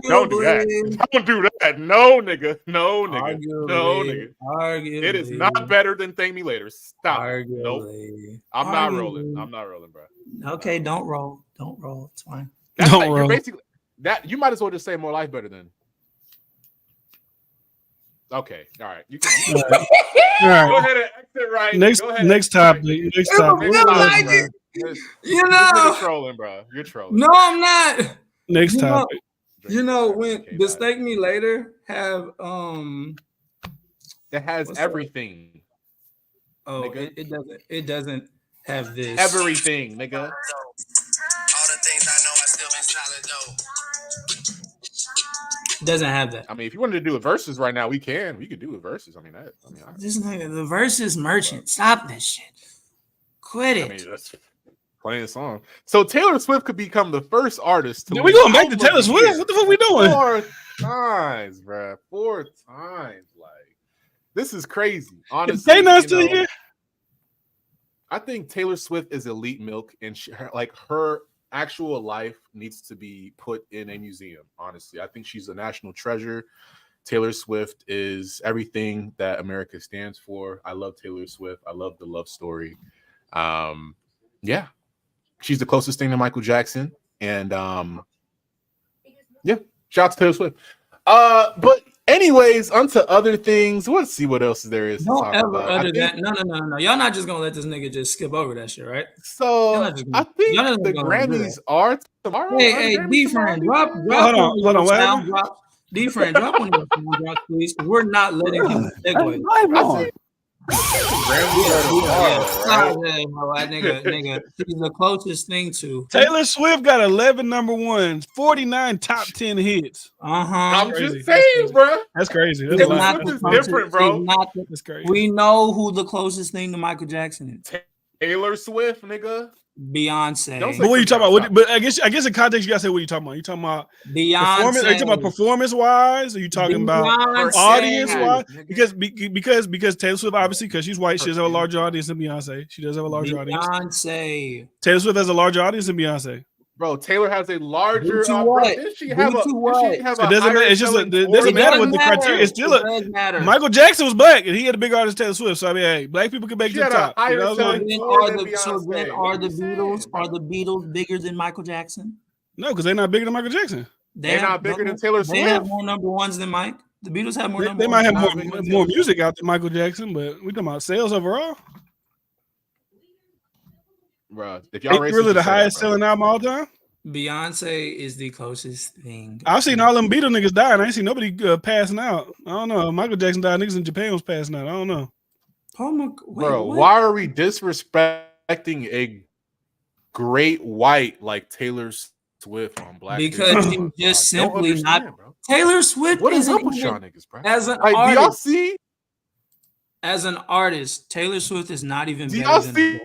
Don't do that! Don't do that! No, nigga! No, nigga! No, nigga! Arguably, it is not better than Thank Me Later. Stop! Arguably. Nope. I'm not rolling. I'm not rolling, bro. Okay, don't roll. Don't roll. It's fine. That's don't like, roll. You're basically that. You might as well just say More Life better than. Okay, all right. You can all right. Go ahead and exit right. Next topic. Next topic. You're trolling, bro. You're trolling. No, I'm not. Next topic. You know when does Thank Me Later have That has everything. Oh, it doesn't have this. Everything, nigga. All the things I know, I still been solid though. Doesn't have that. I mean, if you wanted to do a verses right now, we can. We could do a verses. This nigga, the verses merchant. Stop this shit. Quit it. I mean, that's playing a song. So Taylor Swift could become the first artist to. We going back to Taylor Swift? What the fuck we doing? 4 times, bro. 4 times. Like this is crazy. Honestly, is they not still here? I think Taylor Swift is elite milk, and her actual life needs to be put in a museum. Honestly, I think she's a national treasure. Taylor Swift is everything that America stands for. I love Taylor Swift. I love the love story. Yeah, she's the closest thing to Michael Jackson, and yeah, shout out to Taylor Swift. But anyways, onto other things. Let's see what else there is to talk about. No. Y'all not just gonna let this nigga just skip over that shit, right? So I think the Grammys are tomorrow. Hey, D-Friend, drop. Hold on. D-Friend, drop one of your sound drops, please. We're not letting him segue. Nigga, she's the closest thing to Taylor Swift got 11 number ones, 49 top 10 hits. I'm Crazy. just saying, bro. That's crazy. That's Taylor a lot. Swift is different, bro. That's crazy. We know who the closest thing to Michael Jackson is. Taylor Swift, nigga. Beyonce. But what are you talking about? But I guess in context, you gotta say what you talking about. You talking about performance? Are you talking about performance wise? Are you talking about audience wise? Because Taylor Swift, obviously, because she's white, she does have a larger audience than Beyonce. She does have a larger audience. Beyonce. Taylor Swift has a larger audience than Beyonce. Bro, Taylor has a larger. Did she have a? It doesn't matter. It's just it doesn't matter what the criteria. It's still Michael Jackson was black and he had a bigger audience than Taylor Swift. So I mean, hey, black people can make the top. So then are the Beatles bigger than Michael Jackson? No, because they're not bigger than Michael Jackson. They're not bigger than Taylor Swift. They have more number ones than Mike. The Beatles have more. They might have more music out than Michael Jackson, but we talking about sales overall. Bro, if y'all really the highest selling album all time. Beyonce is the closest thing. I've seen all them Beatle niggas die, and I ain't seen nobody passing out. I don't know. Michael Jackson died. Niggas in Japan was passing out. I don't know. Oh my, bro, why are we disrespecting a great white like Taylor Swift on Black? Because she's just simply not. Bro. Taylor Swift. What is up with y'all niggas, bro? As an like, artist, do y'all see? As an artist, Taylor Swift is not even. Do y'all see?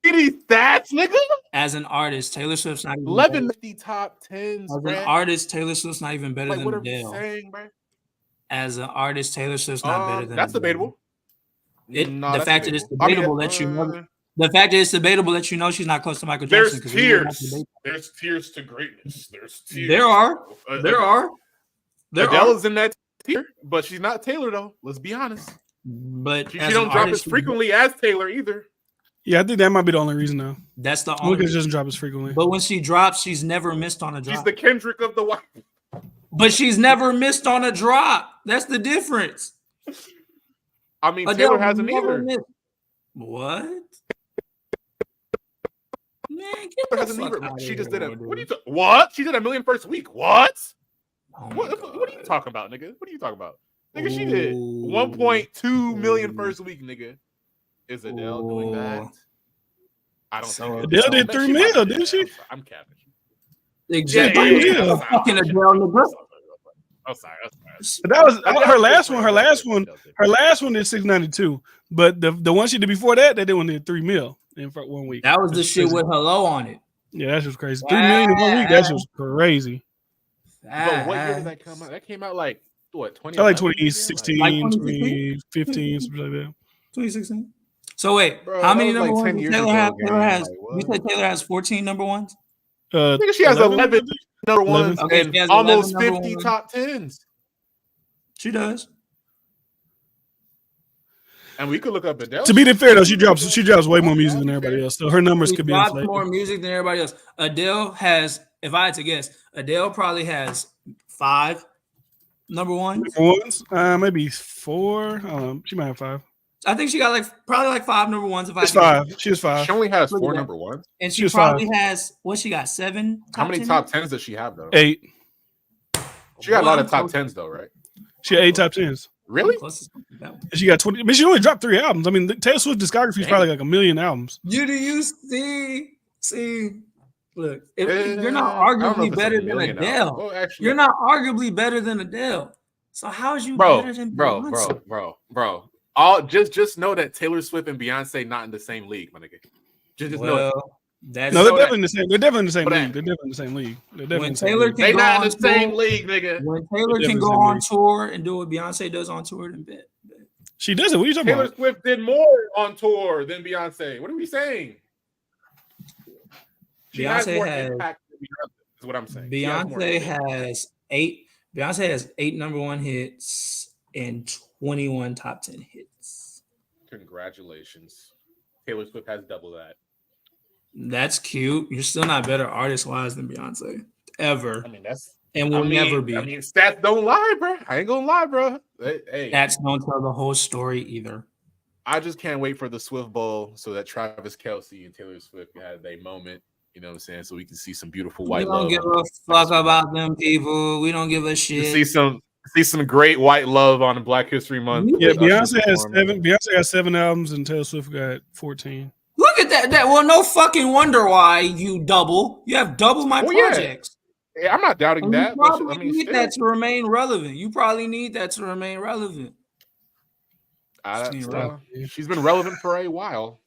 These stats, nigga. As an artist, Taylor Swift's not even 1150 top 10s. As an artist, Taylor Swift's not even better than what Adele. Saying, bro? As an artist, Taylor Swift's not better than that's Adele. Debatable. The fact that it's debatable that you know. The fact that it's debatable that you know she's not close to Michael Jackson. There's tiers. There's tiers to greatness. There's tiers. There are. Adele is in that tier, but she's not Taylor though. Let's be honest. But she don't drop as frequently as Taylor either. Yeah, I think that might be the only reason though. That's the only reason. She doesn't drop as frequently. But when she drops, she's never missed on a drop. She's the Kendrick of the white. But she's never missed on a drop. That's the difference. I mean, Taylor hasn't either. What? Man, Taylor hasn't either. She just did what? She did 1 million first week. What? What are you talking about, nigga? What are you talking about? Nigga, she did 1.2 million first week, nigga. Is Adele doing that? I don't think Adele did 3 mil, didn't she? I'm capping. Exactly. Yeah. Fucking Adele. I'm sorry. That was her last one. Her last one is 692. But the one she did before that did 3 mil in 1 week. That was the shit with Hello on it. Yeah, that's just crazy. 3 million in 1 week. That's just crazy. But what year did that come out? That came out like what? 2016, 2015, something like that. 2016. So wait, bro, how many number ones Taylor has? You said Taylor has 14 number ones? I think she has 11 number ones and almost 50 top 10s. She does. And we could look up Adele. To be fair though, she drops way more music than everybody else. So her numbers could be inflated. More music than everybody else. Adele has, if I had to guess, Adele probably has 5 number ones. Maybe 4. She might have 5. I think she got probably 5 number ones. If it's 5. She has 5. She only has 4 number ones, and she probably has what? She got 7. How many top 10s does she have though? 8. She got a lot of top 10s though, right? She had 8 top 10s. Really? She got 20. I mean, she only dropped 3 albums. I mean, Taylor Swift discography is probably like 1 million albums. You see? Look, you're not arguably better than Adele. Well, actually, you're not arguably better than Adele. So how is you better than Beyonce? Bro? All just know that Taylor Swift and Beyonce not in the same league, my nigga. Just know that. They're definitely in the same. They're definitely in the same league. They're definitely in the same league. They're definitely in the same league. They're not in the same league, nigga. When Taylor can go on tour and do what Beyonce does on tour, then bet. She does it. What are you talking about? Taylor Swift did more on tour than Beyonce. What are we saying? She has more impact than Beyonce, is what I'm saying. Beyonce has 8. Beyonce has 8 number 1 hits and 21 top 10 hits. Congratulations. Taylor Swift has double that. That's cute. You're still not better artist-wise than Beyonce. Ever. I mean, that's... And will never be. I mean, stats don't lie, bro. I ain't gonna lie, bro. Hey. Stats don't tell the whole story either. I just can't wait for the Swift Bowl so that Travis Kelce and Taylor Swift had a moment. You know what I'm saying? So we can see some beautiful white love. We don't give a fuck about them people. We don't give a shit. See some See some great white love on Black History Month. Yeah, Beyonce has 7. Beyonce has 7 albums, and Taylor Swift got 14. Look at that. Well, no fucking wonder why you double. You have double my projects. Yeah, I'm not doubting And that. You probably I mean, need that to remain relevant. You probably need that to remain relevant. She's been relevant for a while.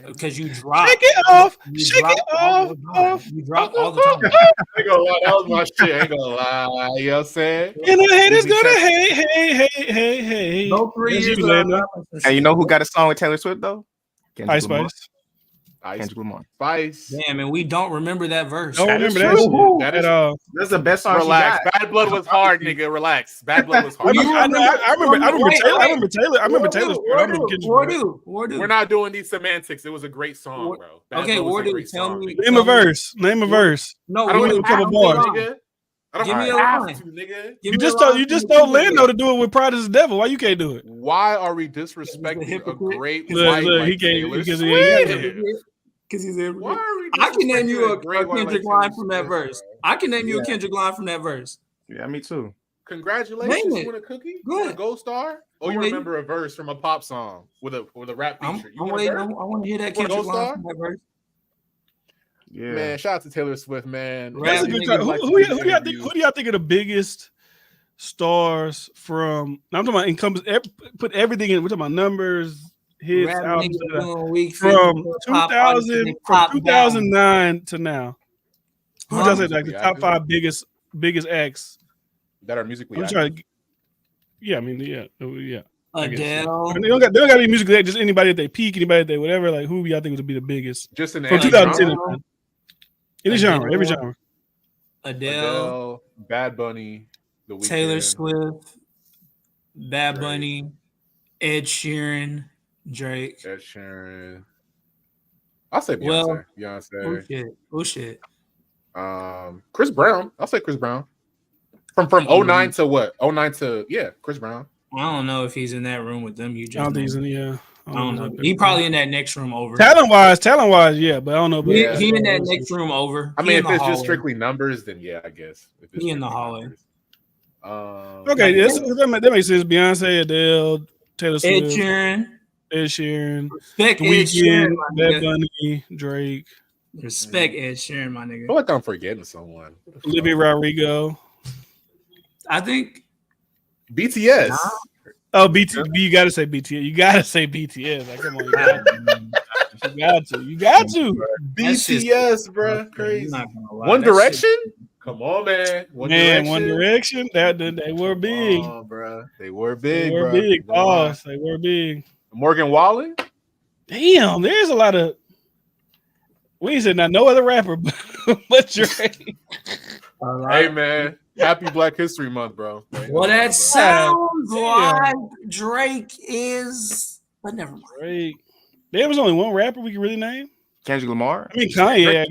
Because you drop. Shake it off. Shake it off. You drop all the time. I ain't gonna lie. That was my shit. I ain't gonna lie. You know what I'm saying? And the haters gonna hey. No 3 years. And you know who got a song with Taylor Swift though? Ice Spice. Kendrick Lamar. Spice. Damn, and we don't remember that verse. Don't remember that shit at all. That's the best song. Relax. Bad Blood was hard, nigga. Relax. Bad Blood was hard. I remember Taylor's part. We're not doing these semantics. It was a great song, bro. Okay, Wardu, tell me. Name a verse. Name a verse. No, I don't give me a couple bars. Give me a line. Nigga. You just told Lando to do it with Pride is the Devil. Why you can't do it? Why are we disrespecting a great look, he can't because he ain't got it. Because he's a I can name you a Kendrick line from that verse. I can name you a Kendrick line from that verse. Yeah, me too. Congratulations, you win a cookie? You win a gold star? Oh, you remember a verse from a pop song with a rap feature. I want to hear that Kendrick line from that verse. Yeah, man. Shout out to Taylor Swift, man. That's a good time. Who do y'all think are the biggest stars from? I'm talking about put everything in. We're talking about numbers, hits, albums from 2009 to now. Who does it? Like the top 5 biggest acts that are musically. Yeah, I mean, yeah. Adele. They don't got to be musically. Just anybody that they peak, anybody that they whatever. Like who y'all think would be the biggest? Just in from 2010. Any genre, every genre. Adele, Bad Bunny, The Weeknd, Taylor Swift, Bad Bunny, Ed Sheeran, Drake. Ed Sheeran. I'll say Beyonce. Oh shit. Chris Brown. I'll say Chris Brown. From 09 to what? 09 to Chris Brown. I don't know if he's in that room with them. You just I don't think he's in I don't know. He probably in that next room over. Talent wise, yeah, but I don't know. He in that next room over. I mean, if it's just strictly numbers, then I guess. He in the hallway. Okay, that makes sense. Beyonce, Adele, Taylor Swift, Ed Sheeran, Respect The Weeknd, Bad Bunny, Drake. Respect Ed Sheeran, my nigga. I feel like I'm forgetting someone. Olivia Rodrigo. I think BTS. Nah. Oh, you gotta say BTS. You gotta say BTS. Like, come on, you got to. BTS, bro. Crazy. One Direction. Come on, man. One Direction. They were big. Come on, bro. They were big. They were big. Boss. They were big. Morgan Wallen. Damn, there's a lot of. We said not no other rapper but Drake. Hey, man. Happy Black History Month, bro. Well, that sounds like Drake is, but never mind. Drake. There was only one rapper we could really name. Kendrick Lamar. I mean Kanye.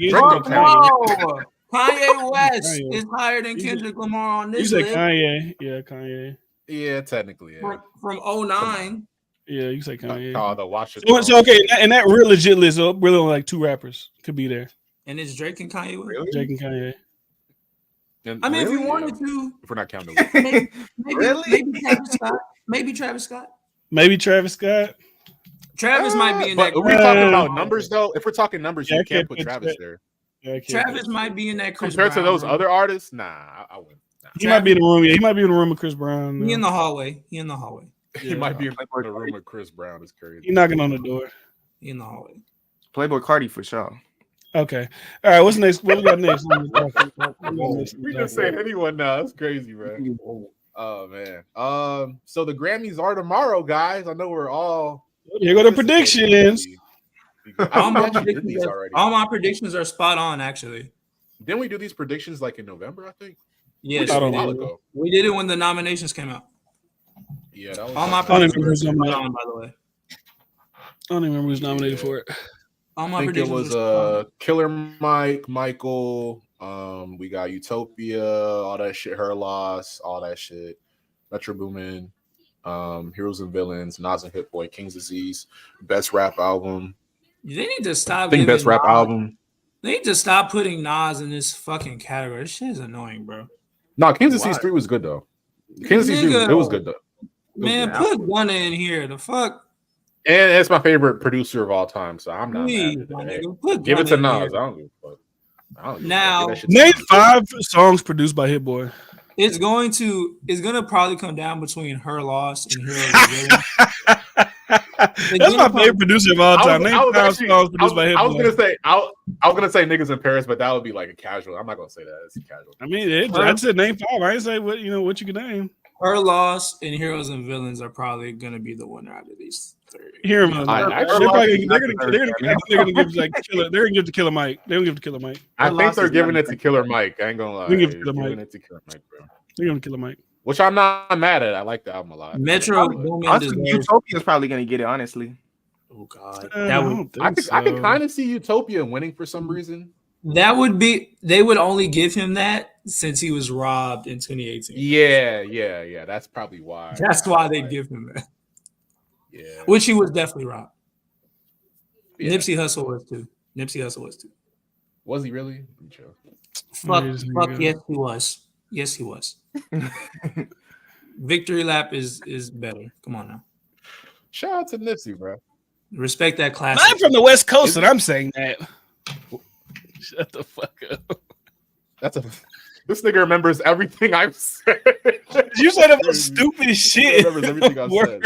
Kanye West is higher than Kendrick Lamar on this list. You said Kanye. Yeah, Kanye. Yeah, technically. Yeah. From 09. Yeah, you say Kanye. Oh, the Washington. So okay, and that real legit list, really only like 2 rappers could be there. And it's Drake and Kanye. Really? Drake and Kanye. I mean, if you wanted to, if we're not counting, maybe Travis Scott. Maybe Travis Scott. Travis might be in that. But are we talking about numbers though? If we're talking numbers, you can't put Travis there. Travis might be in that. Compared to those other artists, nah, I wouldn't. He might be in the room. Yeah, he might be in the room with Chris Brown. He in the hallway. He might be in the room with Chris Brown. It's crazy. He knocking on the door. He in the hallway. Playboy Cardi for sure. Okay. All right. What's next? What we got next? We just saying anyone now. That's crazy, bro. Oh man. So the Grammys are tomorrow, guys. I know we're all. Here go the predictions. All my predictions are spot on. Actually, didn't we do these predictions like in November? I think. Yes, we did it when the nominations came out. Yeah, that was all my predictions are spot on. By the way, I don't even remember who's nominated for it. I think it was Killer Mike, Michael. We got Utopia, all that shit, Her Loss, all that shit. Metro Boomin, Heroes and Villains, Nas and Hit Boy, King's Disease, Best Rap Album. They need to stop. I think Best Rap Album. They need to stop putting Nas in this fucking category. This shit is annoying, bro. No, King's Disease 3 was good though. Kingsley's dude, it was good though. Man, put Gunna in here. The fuck. And it's my favorite producer of all time, so I'm not Please, mad. my nigga, Give it to Nas. here. I don't give a fuck. Now, name 5 songs produced by Hit Boy. It's gonna probably come down between Her Loss and Heroes and Villains. That's my favorite producer of all time. Name 5 songs produced by Hit Boy. I was gonna say Niggas in Paris, but that would be like a casual. I'm not gonna say that. It's a casual. I mean, I said name 5. I didn't say what you can name. Her Loss and Heroes and Villains are probably gonna be the winner out of these 3. Hear him. They're gonna give like Killer. They're gonna give it to Killer Mike. They're gonna give it to Killer Mike. I think they're giving it to Killer Mike. I ain't gonna lie. They're giving it to Killer Mike, bro. They're giving it to Killer Mike. Which I'm not mad at. I like the album a lot. Metro Utopia is probably gonna get it. Honestly. Oh God, I can kind of see Utopia winning for some reason. That would be. They would only give him that since he was robbed in 2018. Yeah. That's probably why. That's why they give him that. Yeah. Which he was definitely robbed. Yeah. Nipsey Hussle was too. Was he really? Fuck. Yes, he was. Yes, he was. Victory Lap is better. Come on now. Shout out to Nipsey, bro. Respect that classic. I'm from the West Coast, and I'm saying that. Shut the fuck up. This nigga remembers everything I've said. You said the most stupid shit. He remembers everything I've said.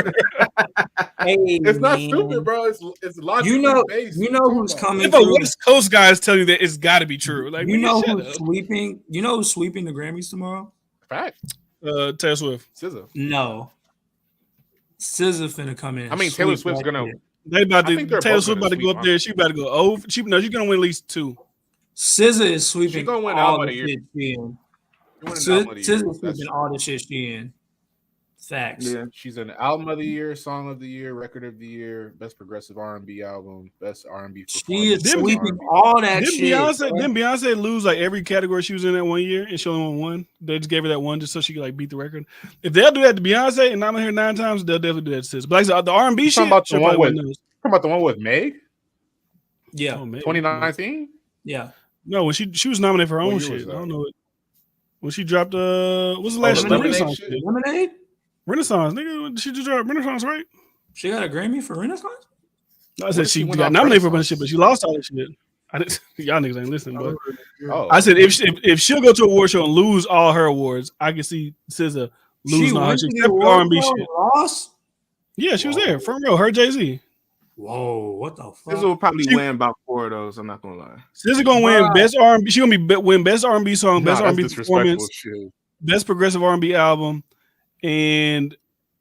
It's not stupid, bro. It's logically based. You know who's coming. If a West Coast guy is telling you that, it's got to be true. Like you know who's sweeping. You know who's sweeping the Grammys tomorrow? Fact. Taylor Swift. SZA. No. SZA finna come in. I mean, Taylor Swift's gonna. Taylor Swift about to go up there. She about to go over. She's gonna win at least 2. SZA is sweeping. She's gonna win all album the of the shit she in. SZA is sweeping all the shit she in. Facts. Yeah, she's an album of the year, song of the year, record of the year, best progressive R&B album, best R&B. She is sweeping all that shit. Didn't Beyonce lose like every category she was in that one year, and she only won 1? They just gave her that one just so she could like beat the record. If they'll do that to Beyonce and I'm here 9 times, they'll definitely do that to SZA. But like I said, the R&B shit. Talking about the one with Meg. Yeah, 2019. Yeah. No, when she was nominated for her own shit. I don't know it. When she dropped what's the last Renaissance? Lemonade? Renaissance, nigga. She just dropped Renaissance, right? She got a Grammy for Renaissance? No, I said she got nominated for a bunch of shit, but she lost all that shit. Y'all niggas ain't listening, but I said if she'll go to an award show and lose all her awards, I can see SZA losing all her shit. Except for R&B shit. Lost? Yeah, she was there. Front row, her Jay-Z. Whoa, what the fuck? SZA will probably win about 4 of those. I'm not gonna lie. SZA gonna win best R&B. She gonna win best R&B song, best R&B performance, best progressive R&B album, and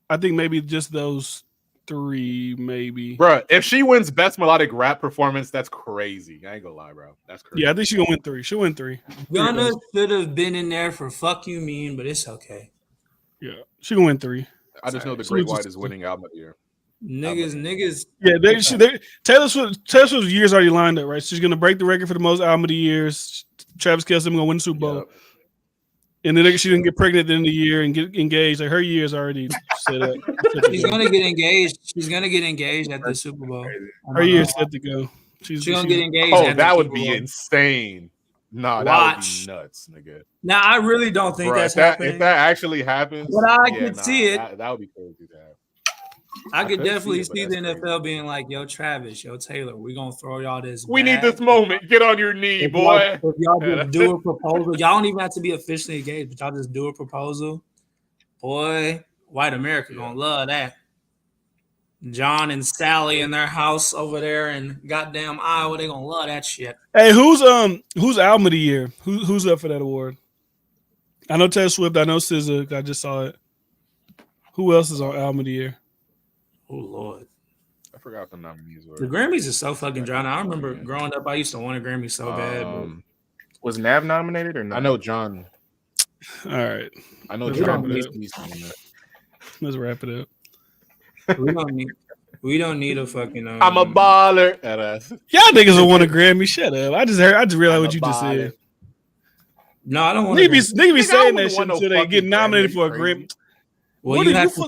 I think maybe just those 3, maybe. Bro, if she wins best melodic rap performance, that's crazy. I ain't gonna lie, bro. That's crazy. Yeah, I think she's gonna win 3. She'll win 3. Gunna should have been in there for "Fuck You Mean," but it's okay. Yeah, she gonna win 3. I just know the Great White is winning album of the year. Niggas. Yeah, Taylor Swift's year's already lined up, right? She's gonna break the record for the most album of the years. Travis Kelce gonna win the Super Bowl, and then she's gonna get pregnant at the end of the year and get engaged. Like her year's already set up. She's gonna get engaged. She's gonna get engaged at the Super Bowl. Her year's set to go. She's gonna get engaged. Oh, that would be insane. Nah, that would be nuts, nigga. Now I really don't think that's happening. If that actually happens, but I could see it. That would be crazy to have. I could definitely see the NFL being like, "Yo, Travis, yo, Taylor, we gonna throw y'all this. We need this moment. Get on your knee, boy. If y'all just do a proposal, y'all don't even have to be officially engaged, but y'all just do a proposal. Boy, white America gonna love that. John and Sally in their house over there in goddamn Iowa, they gonna love that shit. Hey, who's album of the year? Who's up for that award? I know Taylor Swift. I know SZA. I just saw it. Who else is on album of the year? Oh Lord, I forgot the nominees were. The Grammys is so fucking dry. I remember growing up, I used to want a Grammy so bad. But... Was Nav nominated or not? I know John. All right, I know John. Let's wrap it up. We don't need a fucking. I'm a baller. Y'all niggas will want a Grammy. Shut up. I just realized what you just said. No, I don't want. Niggas be saying that shit until they get nominated for a Grammy. Well,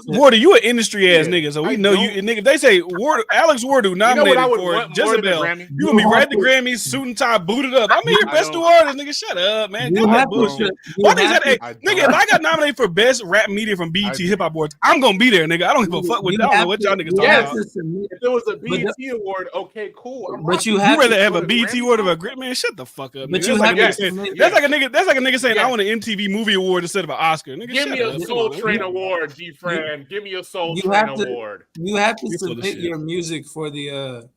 Warder, you an industry ass nigga, so we know you. Nigga, they say Alex Warder nominated for Jezebel. You gonna be right at the Grammys, suit and tie, booted up. I'm here, best new artist, nigga. Shut up, man. Cut that bullshit. One thing that, nigga, if I got nominated for best rap media from BET Hip Hop Awards, I'm gonna be there, nigga. I don't give a fuck with. I don't know what y'all niggas talking about. If it was a BET award, okay, cool. But you rather have a BET award of a great man. Shut the fuck up. But that's like a nigga saying I want an MTV Movie Award instead of an Oscar. Nigga, give me a Soul Train award, G-Fran. Give me a Soul Train award. You have to submit your music for the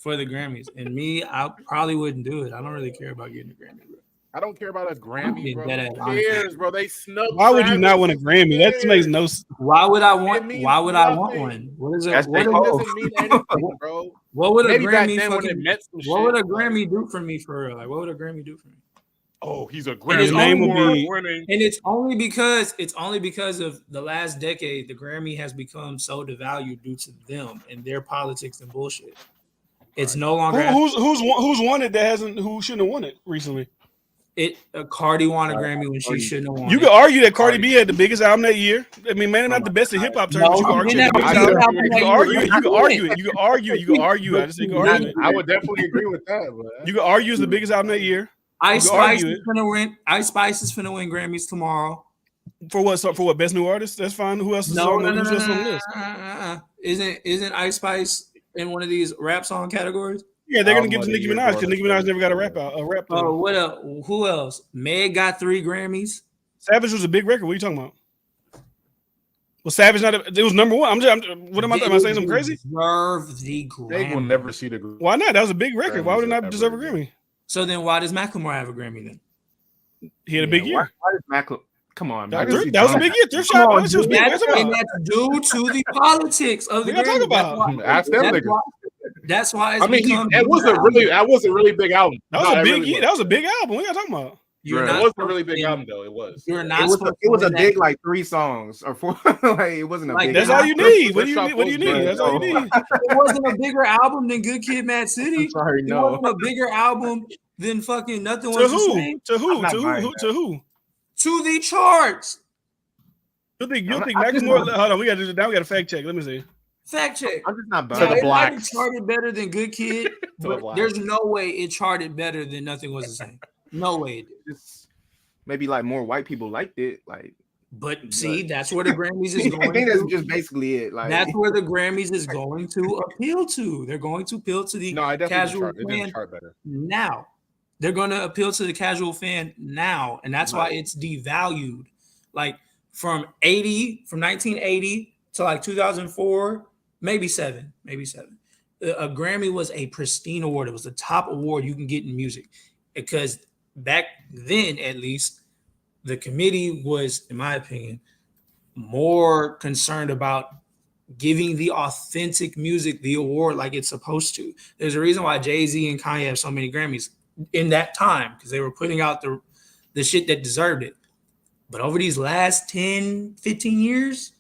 Grammys, and me, I probably wouldn't do it. I don't really care about getting a Grammy, bro. I don't care about a Grammy, bro. Who cares, bro? They snubbed. Why would you not want a Grammy? That makes no sense. Why would I want one? What is it? What doesn't mean anything, bro. What would a Grammy what would a Grammy do for me for real? Like, what would a Grammy do for me? Oh, he's a Grammy award winning. And it's only because of the last decade, the Grammy has become so devalued due to them and their politics and bullshit. It's no longer who's won it who shouldn't have won it recently. Cardi won a Grammy when she shouldn't have won. You could argue that Cardi B had the biggest album that year. I mean, man, not the best in hip hop terms. You can argue it. I just think I would definitely agree with that. But you can argue it's the biggest album that year. Ice Spice is gonna win. Ice Spice is gonna win Grammys tomorrow. For what? For what? Best new artist? That's fine. Who else is on the list? Isn't Ice Spice in one of these rap song categories? Yeah, they're gonna give to Nicki Minaj because Nicki Minaj never got a rap. Oh, what else? Who else? Meg got 3 Grammys. Savage was a big record. What are you talking about? Well, Savage it was number one. What am I saying? Something crazy? Deserve the Grammy. They will never see the Grammy. Why not? That was a big record. Why would it not deserve a Grammy? So then, why does Macklemore have a Grammy then? He had a big year. Why does Macklemore? Come on, that was a big year. Thrift Shop. And that's due to the politics of the Grammy. Talk about. Ask them niggas. That's why. That was a really big album. That was a big year. That was a big album. What are you talking about? It wasn't a really big album though. It was. You're not. It was a big 3 songs or 4. Like it wasn't a big. That's all you need. What do you need? That's all you need. It wasn't a bigger album than Good Kid, Mad City. Sorry, no. It wasn't a bigger album than fucking Nothing Was the Same. To who? To the charts. You think Macklemore? Hold on, we got to fact check. Let me see. Fact check. I'm just not buying. To the blacks. It charted better than Good Kid. But there's no way it charted better than Nothing Was the Same. No way it did. Maybe more white people liked it. But see, that's where the Grammys is going. I think that's just basically it. That's where the Grammys is going to appeal to. They're going to appeal to the casual fan now. They're going to appeal to the casual fan now, and that's why it's devalued. From 1980 to 2004, maybe seven. A Grammy was a pristine award. It was the top award you can get in music, because back then, at least, the committee was, in my opinion, more concerned about giving the authentic music the award like it's supposed to. There's a reason why Jay-Z and Kanye have so many Grammys in that time, because they were putting out the shit that deserved it. But over these last 10, 15 years,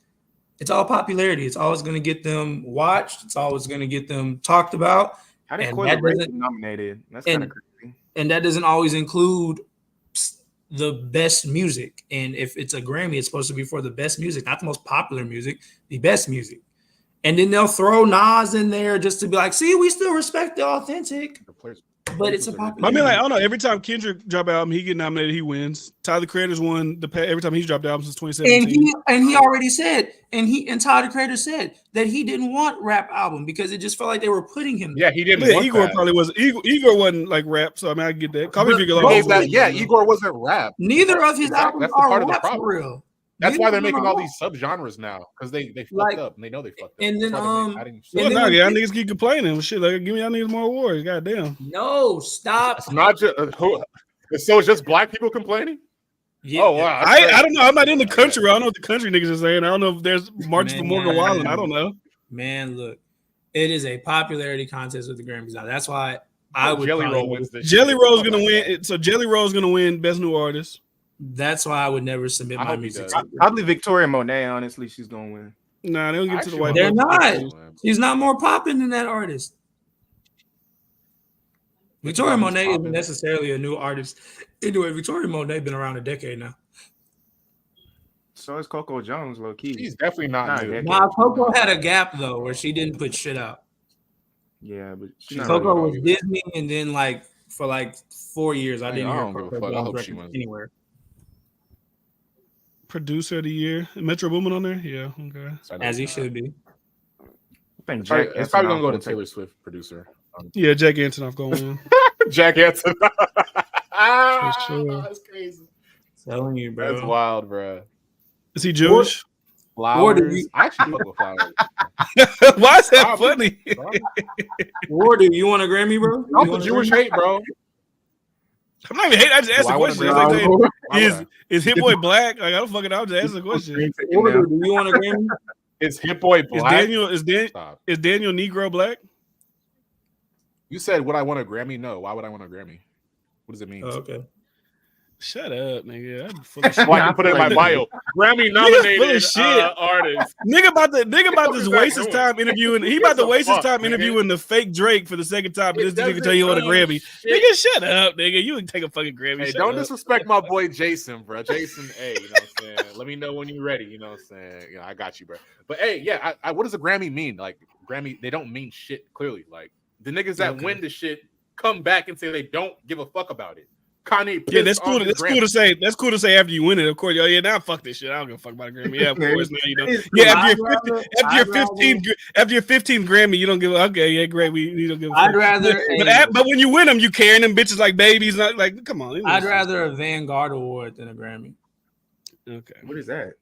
it's all popularity. It's always going to get them watched. It's always going to get them talked about. How did Coi Leray get nominated? That's kind of crazy. And that doesn't always include the best music. And if it's a Grammy, it's supposed to be for the best music, not the most popular music, the best music. And then they'll throw Nas in there just to be like, see, we still respect the authentic. But it's a popular. I mean, I don't know. Every time Kendrick drop an album, he get nominated, he wins. Tyler the Creator's won every time he's dropped albums since 2017. And he already said, and Tyler the Creator said that he didn't want rap album because it just felt like they were putting him there. Yeah, he didn't. Want Igor that. Probably wasn't. Igor wasn't rap, so I mean, I get that. Call me Igor wasn't rap. Neither of his albums are rap for real. That's why they're making all these subgenres now, because they fucked up and they know they fucked up. And then y'all niggas keep complaining. Shit, give me y'all niggas more awards. Goddamn. No, stop. It's not just so it's just black people complaining. Yeah. Oh wow. I don't know. I'm not in the country. I don't know what the country niggas are saying. I don't know if there's marches for Morgan Wallen. I don't know. Man, look, it is a popularity contest with the Grammys now. That's why I would. Jelly Roll wins this. Jelly Roll's gonna win. So Jelly Roll's gonna win Best New Artist. That's why I would never submit my music. Probably Victoria Monet. Honestly, she's gonna win. Nah, they don't get to the white. They're not. She's not more popping than that artist. Victoria Monet isn't necessarily a new artist. Anyway, Victoria Monet been around a decade now. So is Coco Jones, low key. She's definitely not new. Nah, Coco had a gap though where she didn't put shit out. Yeah, but Coco was Disney, and then like for like 4 years, I didn't hear don't give a Coco fuck. I hope Jones she wins. anywhere. Producer of the year, Metro Boomin on there. Yeah, okay. As he should be. I think It's probably gonna go to Taylor Swift producer. Yeah, Jack Antonoff going. Jack Antonoff. For sure. That's crazy. Telling you, bro. That's wild, bro. Is he Jewish? Flowers. I actually fuck with Flowers. Why is that funny? Warder, you want a Grammy, bro? I'm the Jewish hate, bro. I'm not even hating. I just asked a question. Is Hit Boy black? Like, I don't fucking. I'll just ask a question. Warder, do you want a Grammy? Is Hit Boy black? Is Daniel Negro black? You said, would I want a Grammy? No. Why would I want a Grammy? What does it mean? Oh, okay. Shut up, nigga. Why I can put it in my bio? Grammy nominated artist. Nigga about to waste his time interviewing. He about to waste his time interviewing the fake Drake for the second time. And this nigga tell you on a Grammy. Nigga, shut up, nigga. You would take a fucking Grammy. Hey, don't disrespect my boy Jason, bro. Jason, hey, you know what I'm saying? Let me know when you're ready. You know what I'm saying? Yeah, I got you, bro. But hey, yeah, what does a Grammy mean? Like Grammy, they don't mean shit. Clearly, like the niggas that win the shit come back and say they don't give a fuck about it. Kanye, yeah, that's cool. That's cool to say. That's cool to say after you win it. Of course, yeah, now fuck this shit. I don't give a fuck about a Grammy. Yeah, of course, now you don't. Yeah, after your 15th Grammy, you don't give. Okay, yeah, great. You don't give. I'd rather. But when you win them, you carrying them bitches like babies. Not like, come on. I'd rather a Vanguard Award than a Grammy. Okay, what is that?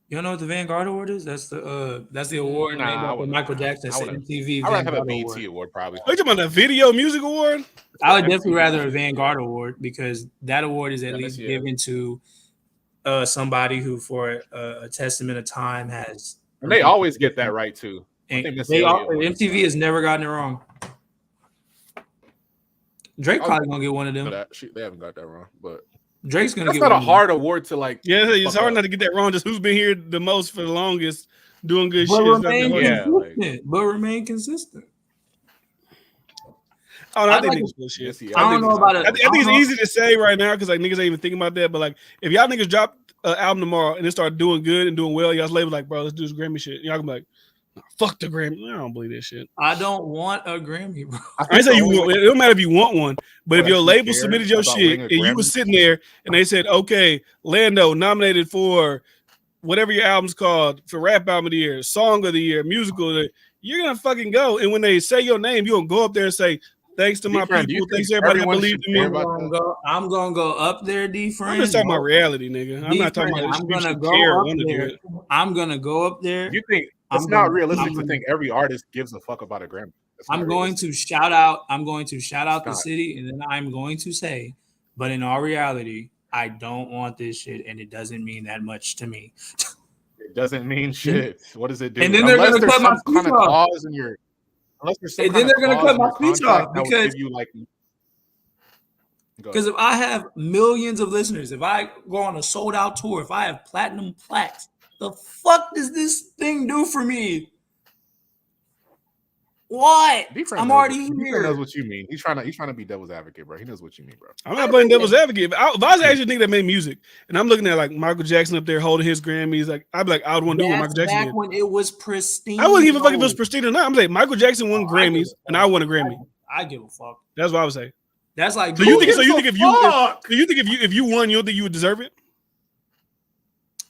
You don't know what the Vanguard Award is? That's the award named after Michael Jackson. MTV. I would have a BET award probably. Are you talking about the Video Music Award? I would definitely rather a Vanguard Award because that award is at least given to somebody who, for a testament of time, has. And they always get that right too. MTV has never gotten it wrong. Drake probably gonna get one of them. They haven't got that wrong, but. Drake's gonna get not a hard award to like. Yeah, it's hard not to get that wrong. Just who's been here the most for the longest, doing good but shit. But remain consistent. Oh, no, I think niggas bullshit. I don't know about it. I think it's easy to say right now because like niggas ain't even thinking about that. But like, if y'all niggas drop an album tomorrow and it start doing good and doing well, y'all's label like, bro, let's do this Grammy shit. Y'all can be like, fuck the Grammy. I don't believe this shit. I don't want a Grammy, bro. I ain't say you want. It don't matter if you want one, but if your label submitted your shit and you was sitting there and they said, okay, Lando nominated for whatever your album's called for rap album of the year, song of the year, musical of the year, you're gonna fucking go. And when they say your name, you're gonna go up there and say, thanks to my people, thanks everybody that believed in me. I'm gonna go up there, D-Friend. I'm just talking about reality, nigga. I'm not talking about I'm gonna go up there. I'm gonna go up there. You think it's not realistic to think every artist gives a fuck about a Grammy? I'm going to shout out the city, and then I'm going to say, but in all reality, I don't want this shit, and it doesn't mean that much to me. It doesn't mean shit. What does it do? And then they're gonna cut my speech off. Unless there's some kind of cut my speech off because if I have millions of listeners, if I go on a sold out tour, if I have platinum plaques, the fuck does this thing do for me? What? I'm already here. He knows what you mean. He's trying to be devil's advocate, bro. He knows what you mean, bro. I'm not playing devil's advocate. If I was actually a nigga that made music, and I'm looking at like Michael Jackson up there holding his Grammys, like I'd be like, I would want to do what Michael Jackson did. When it was pristine. I wouldn't even fuck if it was pristine or not. I'm saying Michael Jackson won Grammys, and I won a Grammy. I give a fuck. That's what I would say. That's like. So you think if you won, you don't think you would deserve it?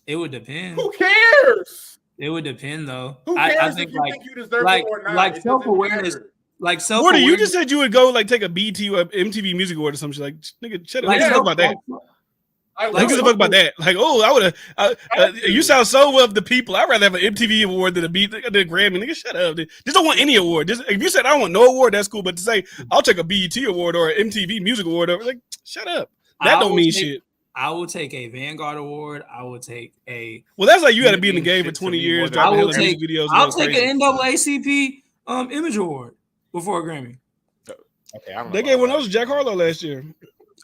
It would depend. Who cares? It would depend though. Who cares I think if you deserve it or not? Like self-awareness. Like self-awareness. You just said you would go like take a BT or MTV Music Award or something. Like nigga, shut up. Like, give a fuck about that. Like give a fuck about that. Like I would have. You sound so well of the people. I'd rather have an MTV award than a Grammy. Nigga, shut up. Just don't want any award. If you said I don't want no award, that's cool. But to say I'll take a BET award or an MTV Music Award, like shut up. That don't mean shit. I will take a Vanguard Award. I will take a. Well, that's like you got to be in the game for 20 years. I will take videos. I'll take an NAACP Image Award before a Grammy. Okay, I don't know. They gave one of those to Jack Harlow last year,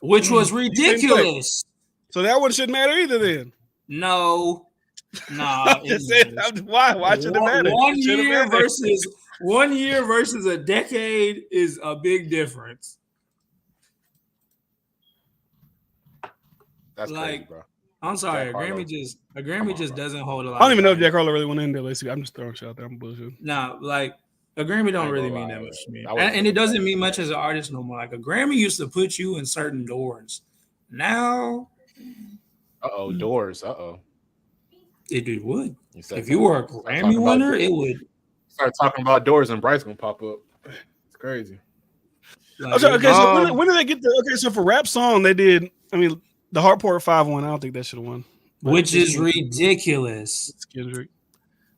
which was ridiculous. So that one shouldn't matter either. Then no. Why should it matter? 1 year versus a decade is a big difference. That's like, crazy, bro. I'm sorry, Jack Harlow. a Grammy just doesn't hold a lot. I don't even know if value. Jack Harlow really went in there. Let's see. I'm just throwing shit out there. I'm bullshit. Nah, like a Grammy don't really mean that much to me, and it doesn't mean much as an artist no more. Like a Grammy used to put you in certain doors. Now, doors. it would. If you were a Grammy winner, it would. Start talking about doors and Bryce gonna pop up. It's crazy. Like, okay, so when did they get the? Okay, so for rap song they did. I mean, the Heartport 5 won. I don't think that should have won. Which is ridiculous. It's Kendrick.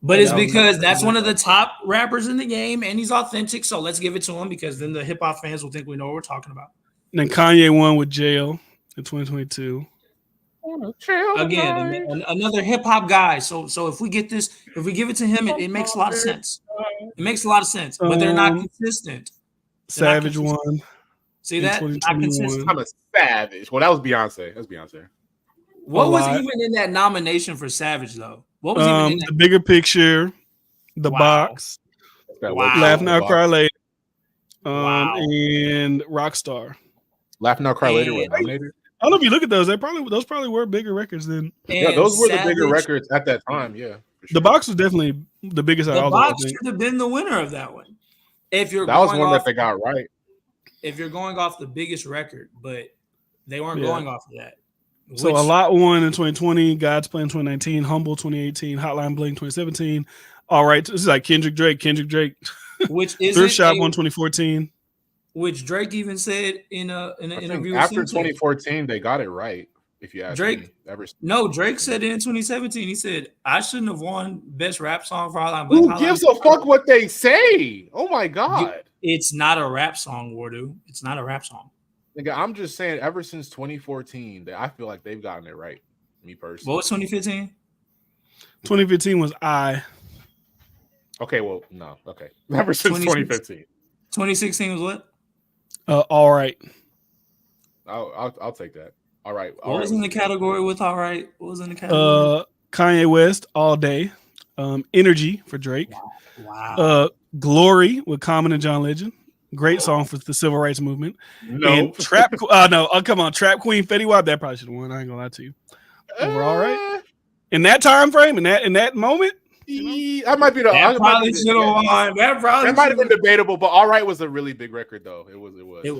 But it's because that's one of the top rappers in the game, and he's authentic. So let's give it to him because then the hip hop fans will think we know what we're talking about. And then Kanye won with Jail in 2022. Again, another hip hop guy. So if we get this, if we give it to him, it makes a lot of sense. It makes a lot of sense, but they're not consistent. Savage won. See that? Not consistent. I'm a savage. Well, that was Beyonce. That's Beyonce. What was even in that nomination for Savage though? What was even in that? The Bigger Picture, The Box, Laugh Now Cry Later, and Rockstar. Laugh Now Cry Later was nominated. I don't know if you look at those. Those probably were bigger records than. Yeah, those were the bigger records at that time. Yeah, sure. The Box was definitely the biggest. The Box should have been the winner of that one. If you're that was one that they got right. If you're going off the biggest record, but they weren't going off of that. So a lot won in 2020, God's Plan 2019, Humble 2018, Hotline Bling 2017. All right, this is like Kendrick Drake. Which is Thrift Shop won 2014. Which Drake even said in an interview. After 2014, they got it right. If you ask Drake, Drake said it in 2017. He said, "I shouldn't have won Best Rap Song for Hotline Bling." Who gives a fuck what they say? Oh my god, it's not a rap song, Wardu. It's not a rap song. Nigga, I'm just saying. Ever since 2014, I feel like they've gotten it right. Me personally. What was 2015? 2015 was I. Okay, well, no, okay. Ever since 2015. 2016 was what? All right. I'll take that. All right. What was in the category with all right? What was in the category? Kanye West, All Day. Energy for Drake. Wow. Glory with Common and John Legend. Great song for the civil rights movement. No. And Trap. Come on. Trap Queen, Fetty Wap. That probably should have won. I ain't gonna lie to you. Over All Right. In that time frame, in that moment. That might be the. That probably should have won. That might have been debatable, but All Right was a really big record, though. It was.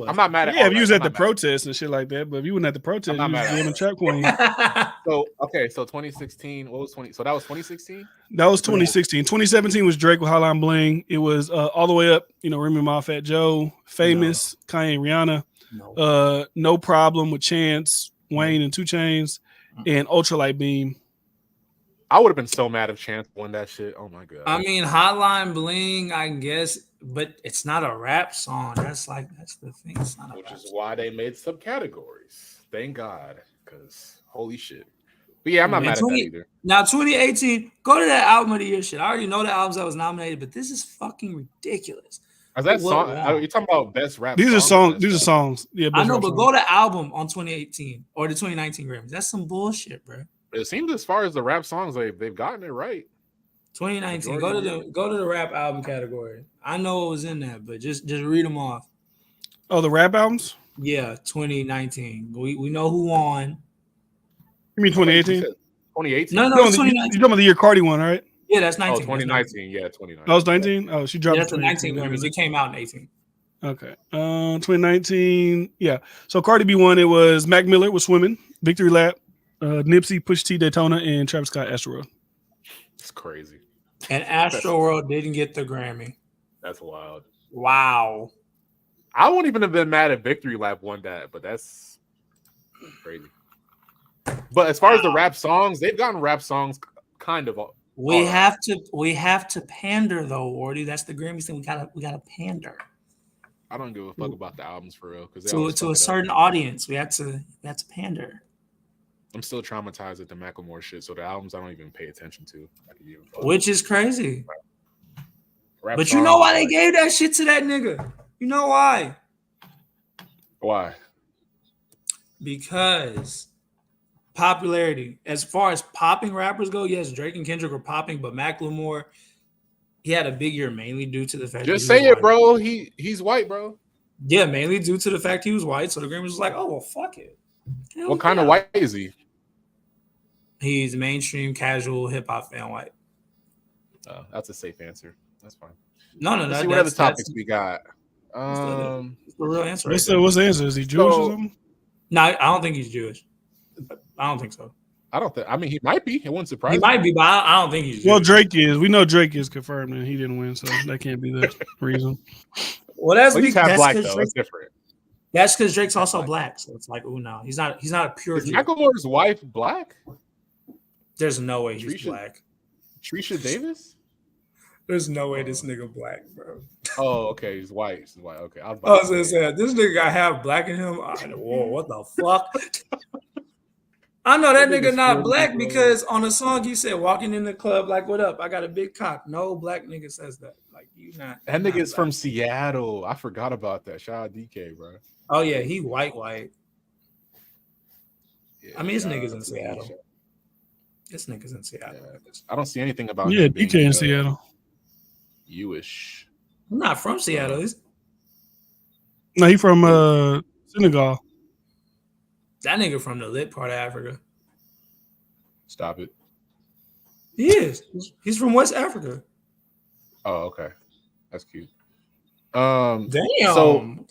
I'm not mad at. Yeah, if you was at the protest and shit like that, but if you weren't at the protest, you was doing Trap Queen. So 2016. What was 20? So that was 2016. That was 2016. 2017 was Drake with Hotline Bling. It was All the Way Up. Remy Ma, Fat Joe, Famous, Kanye, Rihanna. No Problem with Chance, Wayne, and 2 Chainz, and Ultralight Beam. I would have been so mad if Chance won that shit. Oh my god. I mean, Hotline Bling, I guess, but it's not a rap song. That's the thing. It's not Which is why they made subcategories. Thank God, because holy shit. But yeah, I'm not mad at that either. Now, 2018, go to that album of the year shit. I already know the albums that was nominated, but this is fucking ridiculous. Is that song? You're talking about best rap? These are songs. Yeah, I know, but go to album on 2018 or the 2019 Grammys. That's some bullshit, bro. It seems as far as the rap songs, they've gotten it right. 2019. Go to the rap album category. I know it was in that, but just read them off. Oh, the rap albums? Yeah, 2019. We know who won. You mean 2018? 2018? No, you're talking about the year Cardi won, right? Yeah, that's 19. Oh, 2019. Yeah, 2019. That was 19? Oh, she dropped that's the 19 Grammys. It came out in 18. Okay. 2019. Yeah. So Cardi B won. It was Mac Miller with Swimming, Victory Lap, Nipsey, Pusha T, Daytona, and Travis Scott, Astroworld. It's crazy. And Astroworld didn't get the Grammy. That's wild. Wow. I wouldn't even have been mad if Victory Lap won that, but that's crazy. But as far as the rap songs, they've gotten rap songs kind of. We have to pander though, Wardy. That's the Grammy thing. We gotta pander. I don't give a fuck about the albums for real because to a certain audience, we have to pander. I'm still traumatized at the Macklemore shit, so the albums I don't even pay attention to. Which is crazy. But you know why they gave that shit to that nigga? You know why? Why? Because popularity. As far as popping rappers go, yes, Drake and Kendrick were popping, but Macklemore, he had a big year mainly due to the fact. Just say it, bro. He's white, bro. Yeah, mainly due to the fact he was white. So the Grammys was like, oh well, fuck it. What kind of white is he? He's mainstream, casual, hip hop fan white. That's a safe answer. That's fine. No, Let's see what other topics we got. That's the real answer. What's the answer? Is he Jewish or something? No, I don't think he's Jewish. I don't think so. I don't think. I mean, he might be. It wouldn't surprise. He might be, but I don't think he's Jewish. Well, Drake is. We know Drake is confirmed, and he didn't win, so that can't be the reason. Well, that's he's half black though. That's different. That's because Drake's also black, so it's like, oh no, he's not a pure. Is Macklemore's wife black? There's no way he's black. Trisha Davis? There's no way this nigga black, bro. Oh, okay, he's white. He's white. Okay, I was gonna say this nigga got half black in him. Whoa, what the fuck? I know that nigga not black because on the song he said, "Walking in the club, like what up? I got a big cock." No black nigga says that. Like you not. That nigga is from Seattle. I forgot about that. Shout out DK, bro. Oh yeah, he white. Yeah, I mean, this nigga's in Seattle. This nigga's in Seattle. Yeah. I don't see anything about him being, DK in Seattle. You-ish. I'm not from Seattle. No, he from Senegal. That nigga from the lit part of Africa. Stop it. He is. He's from West Africa. Oh, okay. That's cute. Damn. So,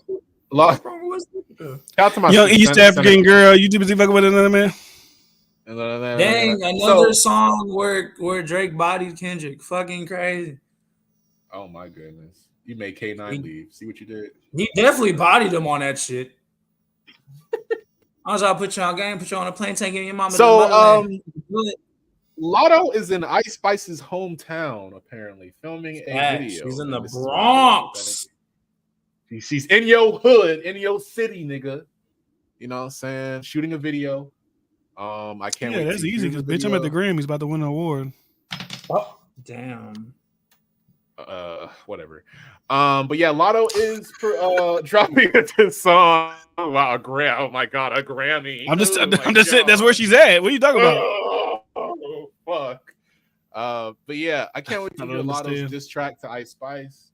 shout to my young East African girl. You too busy fucking with another man? Dang, another song where Drake bodied Kendrick. Fucking crazy. Oh my goodness. You made K9 leave. See what you did? He definitely bodied him on that shit. I was put you on game, put you on a plane, taking your mama. So Latto is in Ice Spice's hometown, apparently, filming a video. She's in the Bronx. She's in your hood, in your city, nigga. You know what I'm saying? Shooting a video. I can't wait. Yeah, that's easy because bitch, I'm at the Grammys about to win an award. Oh, damn. Whatever. But yeah, Latto is dropping this song. Wow, a Grammy. Oh my god, a Grammy. I'm just saying that's where she's at. What are you talking about? Oh, fuck. But yeah, I can't wait to hear Latto's diss track to Ice Spice.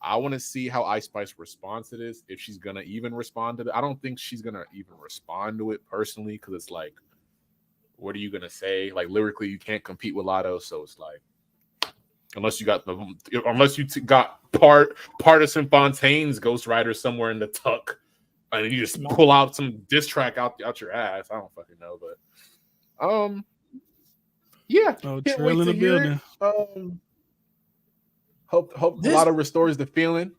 I want to see how Ice Spice responds to this. If she's gonna even respond to it, I don't think she's gonna even respond to it personally because it's like, what are you gonna say? Like lyrically, you can't compete with Latto, so it's like. Unless you got partisan Fontaine's Ghostwriter somewhere in the tuck, and you just pull out some diss track out your ass. I don't fucking know, but yeah, can't wait to hear it. Hope Latto restores the feeling.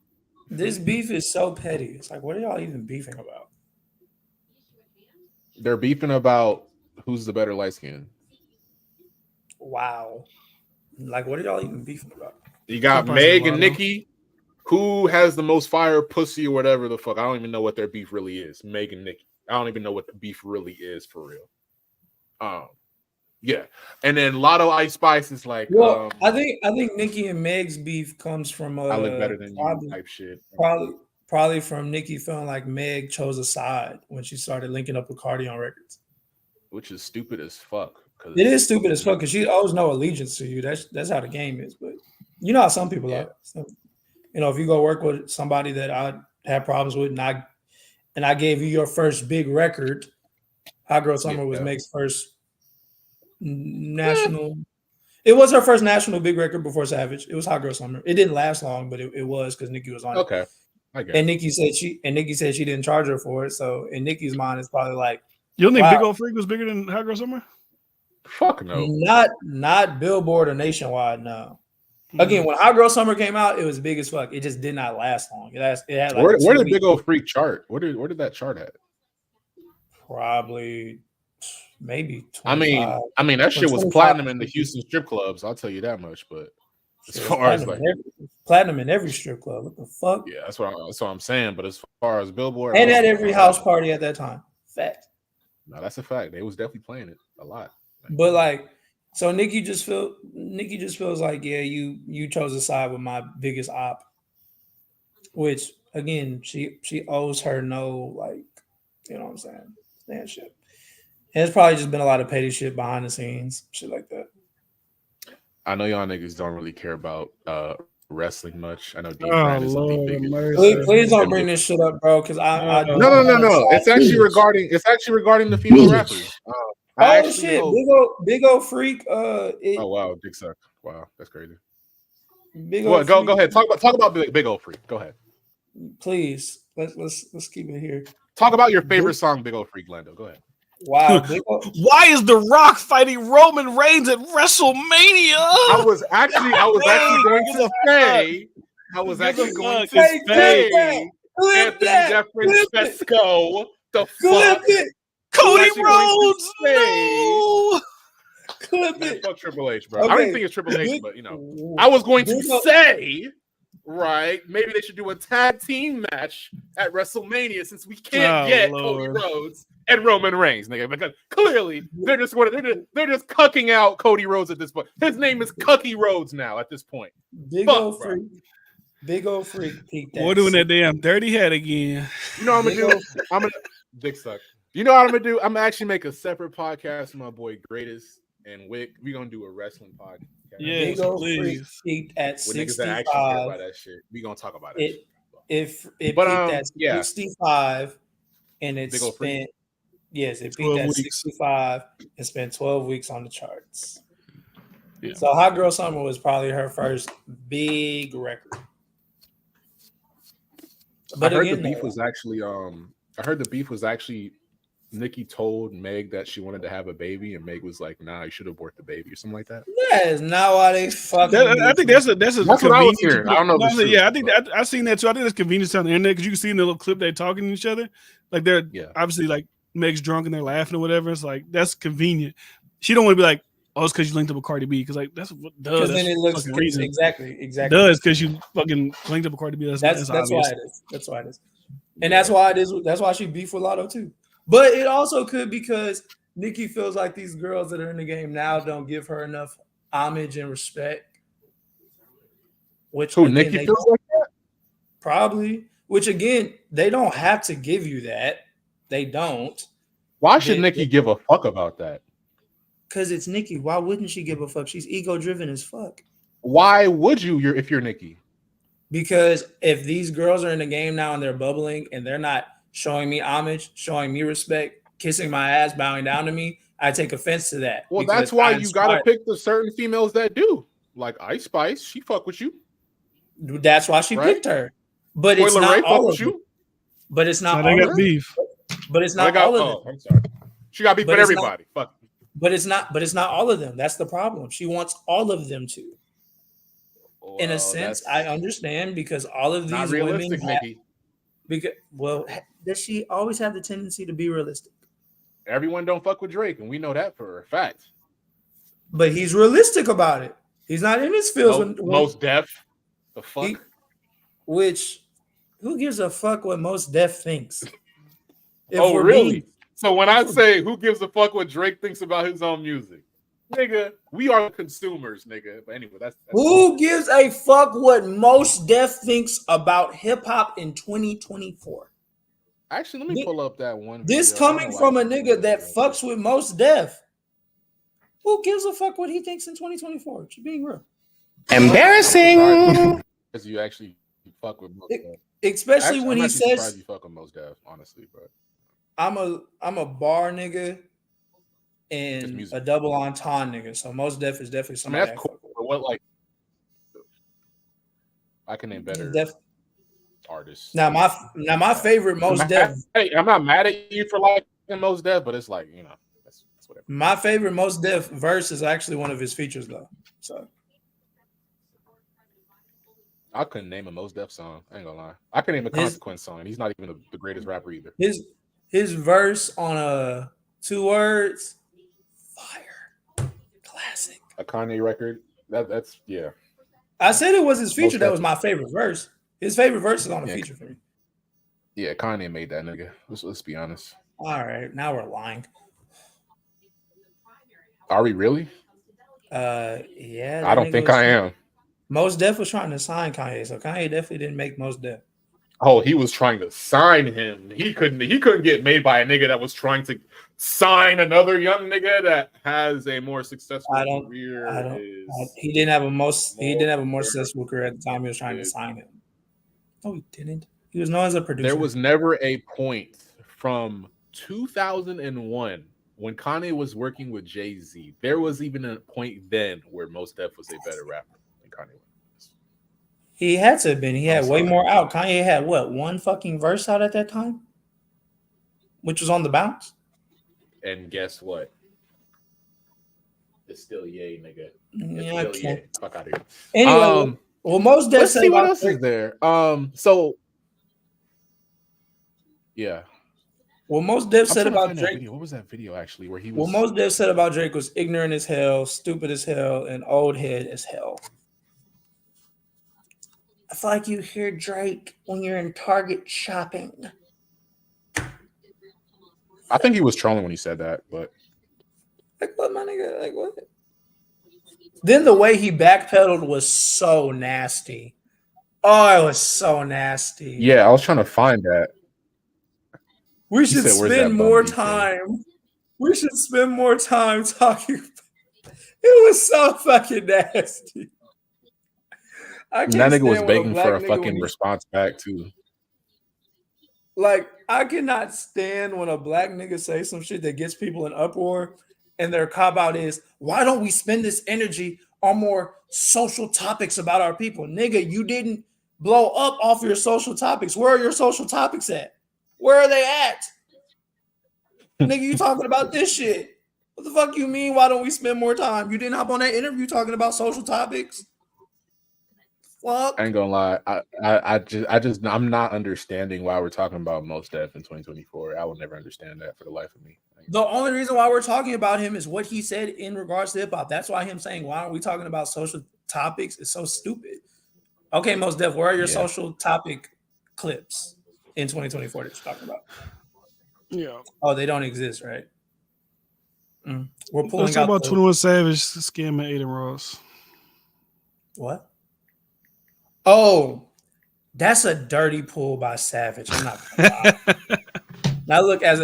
This beef is so petty. It's like, what are y'all even beefing about? They're beefing about who's the better light skin. Wow. Like, what are y'all even beefing about? You got Meg and Nicki. Who has the most fire pussy or whatever the fuck? I don't even know what their beef really is. Meg and Nicki. I don't even know what the beef really is for real. Yeah. And then Latto Ice Spice is like. Well, I think Nicki and Meg's beef comes from I look better than you type shit. Probably from Nicki feeling like Meg chose a side when she started linking up with Cardi on records. Which is stupid as fuck. It is stupid as fuck because she owes no allegiance to you. That's how the game is. But you know how some people are. So, you know, if you go work with somebody that I had problems with, and I gave you your first big record, Hot Girl Summer was Meg's first national. It was her first national big record before Savage. It was Hot Girl Summer. It didn't last long, but it was because Nicki was on it. Okay, I get and Nicki said she didn't charge her for it. So in Nicki's mind, it's probably like, you don't think Big Old Freak was bigger than Hot Girl Summer? Fuck no. Not Billboard or nationwide, no. Again, when Hot Girl Summer came out, it was big as fuck. It just did not last long. It had like where did Big Old Freak chart? Where did that chart at? Probably maybe 25. I mean that shit was platinum in the Houston strip clubs, I'll tell you that much, but as far as like platinum in every strip club. What the fuck? Yeah, that's what I'm saying. But as far as Billboard and at every house party at that time. Fact. No, that's a fact. They was definitely playing it a lot. But like, so Nicki just feels like, yeah, you chose a side with my biggest op, which again, she owes her no, like, you know what I'm saying? That shit. And it's probably just been a lot of petty shit behind the scenes, shit like that. I know y'all niggas don't really care about wrestling much. I know Dean please don't bring this shit up, bro, because I no. It's actually regarding the female rappers. Oh shit, big old freak. Oh wow, dick suck. Wow, that's crazy. Big Well, old go freak. ahead. Talk about big old freak. Go ahead. Please, let's keep it here. Talk about your favorite song, Big Old Freak, Lando. Go ahead. Wow. Why is The Rock fighting Roman Reigns at WrestleMania? I was actually going to say Anthony DeFrancesco. The fuck? Cody Rhodes. No. Clip it. Fuck Triple H, bro. Okay. I don't even think it's Triple H, but I was going to say, right? Maybe they should do a tag team match at WrestleMania since we can't get Cody Rhodes and Roman Reigns, nigga. Because clearly they're just cucking out Cody Rhodes at this point. His name is Cucky Rhodes now at this point. Big old freak. We're doing that damn dirty head again. You know what I'm gonna do? I'm gonna dick suck. You know what I'm gonna do? I'm gonna actually make a separate podcast with my boy Greatest and Wick. We're gonna do a wrestling podcast. Yes, please. At 65, that shit. We gonna talk about it. If it peaked at 65 and it spent, it peaked at 65 and spent 12 weeks on the charts. Yeah. So Hot Girl Summer was probably her first big record. But I heard the beef was actually Nikki told Meg that she wanted to have a baby, and Meg was like, "Nah, you should abort the baby," or something like that. That is not why they fucking. I think that's what I was hearing. I don't know. I think I've seen that too. I think that's convenience on the internet because you can see in the little clip they're talking to each other. Like they're obviously like Meg's drunk and they're laughing or whatever. It's like that's convenient. She don't want to be like, "Oh, it's because you linked up with Cardi B," because like that's what does. Because then it looks exactly. Does because you fucking linked up with Cardi B. That's why it is. That's why it is. And that's why it is. That's why she beef with Latto too. But it also could because Nikki feels like these girls that are in the game now don't give her enough homage and respect. Which Nikki feels like that? Probably. Which again, they don't have to give you that. They don't. Why should Nikki give a fuck about that? Because it's Nikki. Why wouldn't she give a fuck? She's ego driven as fuck. Why would you? If you're Nikki? Because if these girls are in the game now and they're bubbling and they're not showing me homage, showing me respect, kissing my ass, bowing down to me, I take offense to that. Well, that's why you gotta pick the certain females that do. Like Ice Spice, she fuck with you. That's why she picked her. But it's not all of you. But it's not all of them. But it's not all of them. I'm sorry. She got beef with everybody. Fuck. But it's not all of them. That's the problem. She wants all of them to. Well, in a sense, I understand because all of these women does she always have the tendency to be realistic? Everyone don't fuck with Drake, and we know that for a fact. But he's realistic about it. He's not in his feels. Most Def. The fuck? Who gives a fuck what Most Def thinks? Really? So when I say who gives a fuck what Drake thinks about his own music? Nigga, we are consumers, nigga. But anyway, that's who gives a fuck what Most Def thinks about hip hop in 2024? Actually, let me pull up that one. This coming from a nigga that fucks with Most Def. Who gives a fuck what he thinks in 2024? You're being real. Embarrassing. Because you actually fuck with Most Def. Especially when he says you fuck with Most Def, honestly, bro. I'm a bar nigga and a double entendre nigga. So Most Def is definitely somebody. That's cool. But what I can name better artists. Now my favorite Most Def. Hey, I'm not mad at you for liking Most Def, but it's like, that's whatever. My favorite Most Def verse is actually one of his features though. So I couldn't name a Most Def song. I ain't gonna lie. I can name a Consequence song. He's not even the greatest rapper either. His verse on 2 words, fire, classic. A Kanye record. That's yeah. I said it was his feature. That was my favorite verse. His favorite verse is on a feature for me. Yeah, Kanye made that nigga. Let's be honest. All right, now we're lying. Are we really? Yeah. I don't think I am. Most Def was trying to sign Kanye, so Kanye definitely didn't make Most Def. Oh, he was trying to sign him. He couldn't get made by a nigga that was trying to sign another young nigga that has a more successful career. He didn't have a more successful career at the time he was trying to sign him. No, he didn't. He was known as a producer. There was never a point from 2001 when Kanye was working with Jay-Z, there was even a point then where Mos Def was a better rapper than Kanye was. He had to have been. He had way more out. Kanye had what, one fucking verse out at that time, which was on the bounce. And guess what? It's still yay, nigga. It's Yeah, still yay. Fuck out of here. Anyway, well, Mos Def let's said see what about else is there. So yeah. Well, Mos Def said about Drake. What was that video actually where he was? Well, Mos Def said about Drake was ignorant as hell, stupid as hell, and old head as hell. I feel like you hear Drake when you're in Target shopping. I think he was trolling when he said that, but like what, my nigga? Like what? Then the way he backpedaled was so nasty. Oh, it was so nasty. Yeah, I was trying to find that. We should spend more time. We should spend more time talking. It was so fucking nasty. That nigga was begging for a fucking response back too. Like, I cannot stand when a black nigga say some shit that gets people in uproar, and their cop out is, why don't we spend this energy on more social topics about our people? Nigga, you didn't blow up off your social topics. Where are your social topics at? Where are they at? Nigga, you talking about this shit. What the fuck you mean, why don't we spend more time? You didn't hop on that interview talking about social topics? Fuck. I ain't gonna lie. I'm not understanding why we're talking about Mos Def in 2024. I will never understand that for the life of me. The only reason why we're talking about him is what he said in regards to hip-hop. That's why him saying, why aren't we talking about social topics is so stupid. Okay, Mos Def, where are your social topic clips in 2024 that you're talking about? Yeah. Oh, they don't exist, right? We're pulling Let's talk about 21 Savage scamming Aiden Ross. What? Oh, that's a dirty pull by Savage. I'm not gonna lie. Now look, as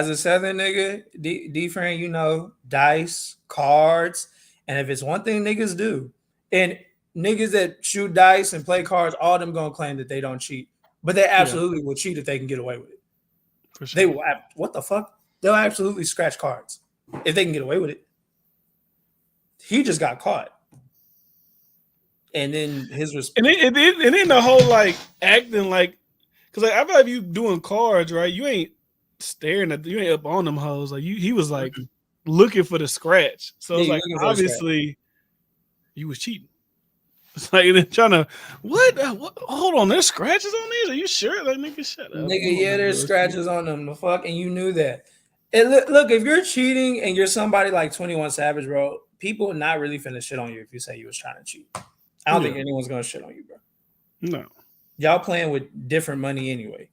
a Southern nigga, D-Friend, you know, dice, cards, and if it's one thing niggas do, and niggas that shoot dice and play cards, all of them gonna claim that they don't cheat, but they absolutely will cheat if they can get away with it. For sure. They will. What the fuck? They'll absolutely scratch cards if they can get away with it. He just got caught. And then his response. And then the whole like acting like, because like I feel like you doing cards, right? You ain't staring at, you ain't up on them hoes. Like he was like looking for the scratch. So it's like obviously you was cheating. It's like they're trying to what? Hold on, there's scratches on these. Are you sure? Like nigga, shut up. Nigga, yeah, there's scratches on them. The fuck, and you knew that. And look, if you're cheating and you're somebody like 21 Savage, bro, people not really finna shit on you if you say you was trying to cheat. I don't think anyone's gonna shit on you, bro. No. Y'all playing with different money anyway.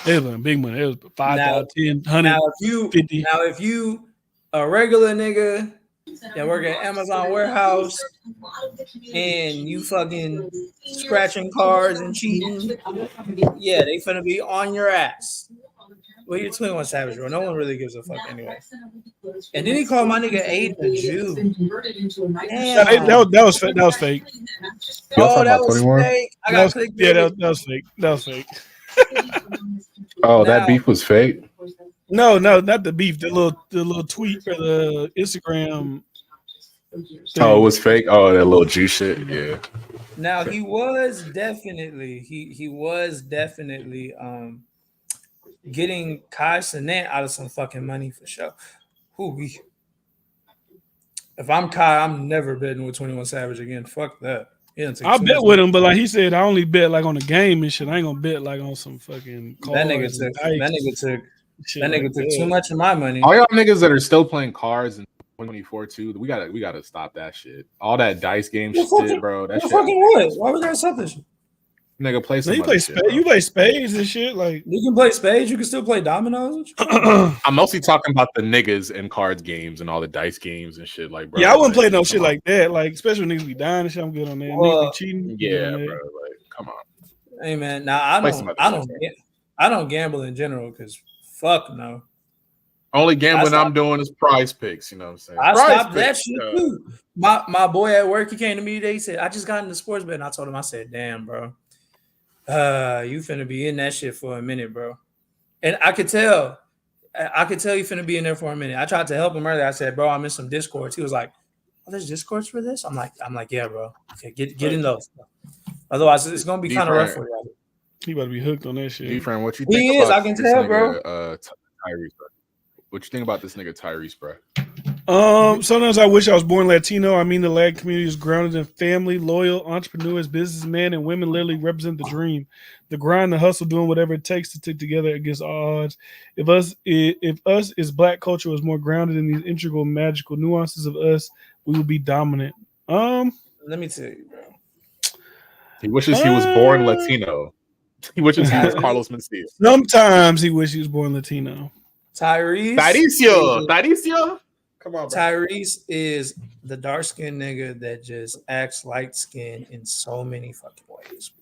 It was big money. It was 5,000, 10, 100, now if you a regular nigga that work at Amazon warehouse and you fucking scratching cards and cheating, yeah, they finna be on your ass. Well, you're 21 Savage, bro. No one really gives a fuck anyway. And then he called my nigga Aiden a Jew. Damn. That was fake. That was fake. Oh, that was fake. I got clicked. Yeah, that was fake. That was fake. Oh, that beef was fake? No, not the beef. The little tweet or the Instagram thing. Oh, it was fake. Oh, that little Jew shit. Yeah. Now he was definitely getting Kai Cenat out of some fucking money for sure. If I'm Kai, I'm never betting with 21 Savage again. Fuck that. I bet with him, but like he said, I only bet like on the game and shit. I ain't gonna bet like on some fucking cards. That nigga took too much of my money. All y'all niggas that are still playing cards in 2024 too, we gotta stop that shit. All that dice game shit, bro. That shit. Fucking what? Why we gotta stop this shit? Nigga, play some. You play spades and shit. Like you can play spades. You can still play dominoes. I'm mostly talking about the niggas and cards games and all the dice games and shit. Like, bro, yeah, I wouldn't play no shit like that. Like, especially when niggas be dying and shit. I'm good on that. Niggas be cheating. Yeah, bro. Like, come on. Hey man, now I don't gamble in general because fuck no. Only gambling I'm doing is prize picks. You know what I'm saying? I stopped that shit too. My boy at work, he came to me today. He said, "I just got into sports betting." I told him, I said, "Damn, bro. You finna be in that shit for a minute, bro." And I could tell I could tell you finna be in there for a minute. I tried to help him earlier. I said, bro, I'm in some discords. He was like, oh, there's discords for this? I'm like, yeah, bro. Okay, get in those. Otherwise, it's gonna be kind of rough for you. He about to be hooked on that shit. D-Friend, what you think He about is, I can this tell, nigga, bro. Tyrese, bro? What you think about this nigga Tyrese, bro? Sometimes I wish I was born Latino. I mean, the Latin community is grounded in family, loyal entrepreneurs, businessmen, and women literally represent the dream, the grind, the hustle, doing whatever it takes to stick together against all odds. If us as Black culture was more grounded in these integral, magical nuances of us, we would be dominant. Let me tell you, bro. He wishes he was born Latino. He wishes he was Carlos Mencia. Sometimes he wishes he was born Latino. Tyrese. Come on, bro. Tyrese is the dark skinned nigga that just acts light skinned in so many fucking ways.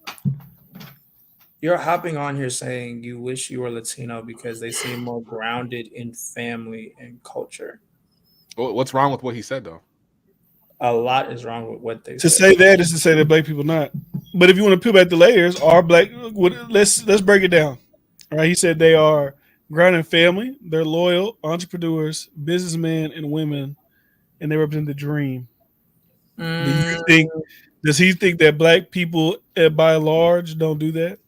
You're hopping on here saying you wish you were Latino because they seem more grounded in family and culture. What's wrong with what he said, though? A lot is wrong with what they To said. say that is to say that Black people not. But if you want to peel back the layers, are Black? Let's break it down. All right, he said they are grounded in family. They're loyal entrepreneurs, businessmen, and women, and they represent the dream. Does he think that Black people, by and large, don't do that?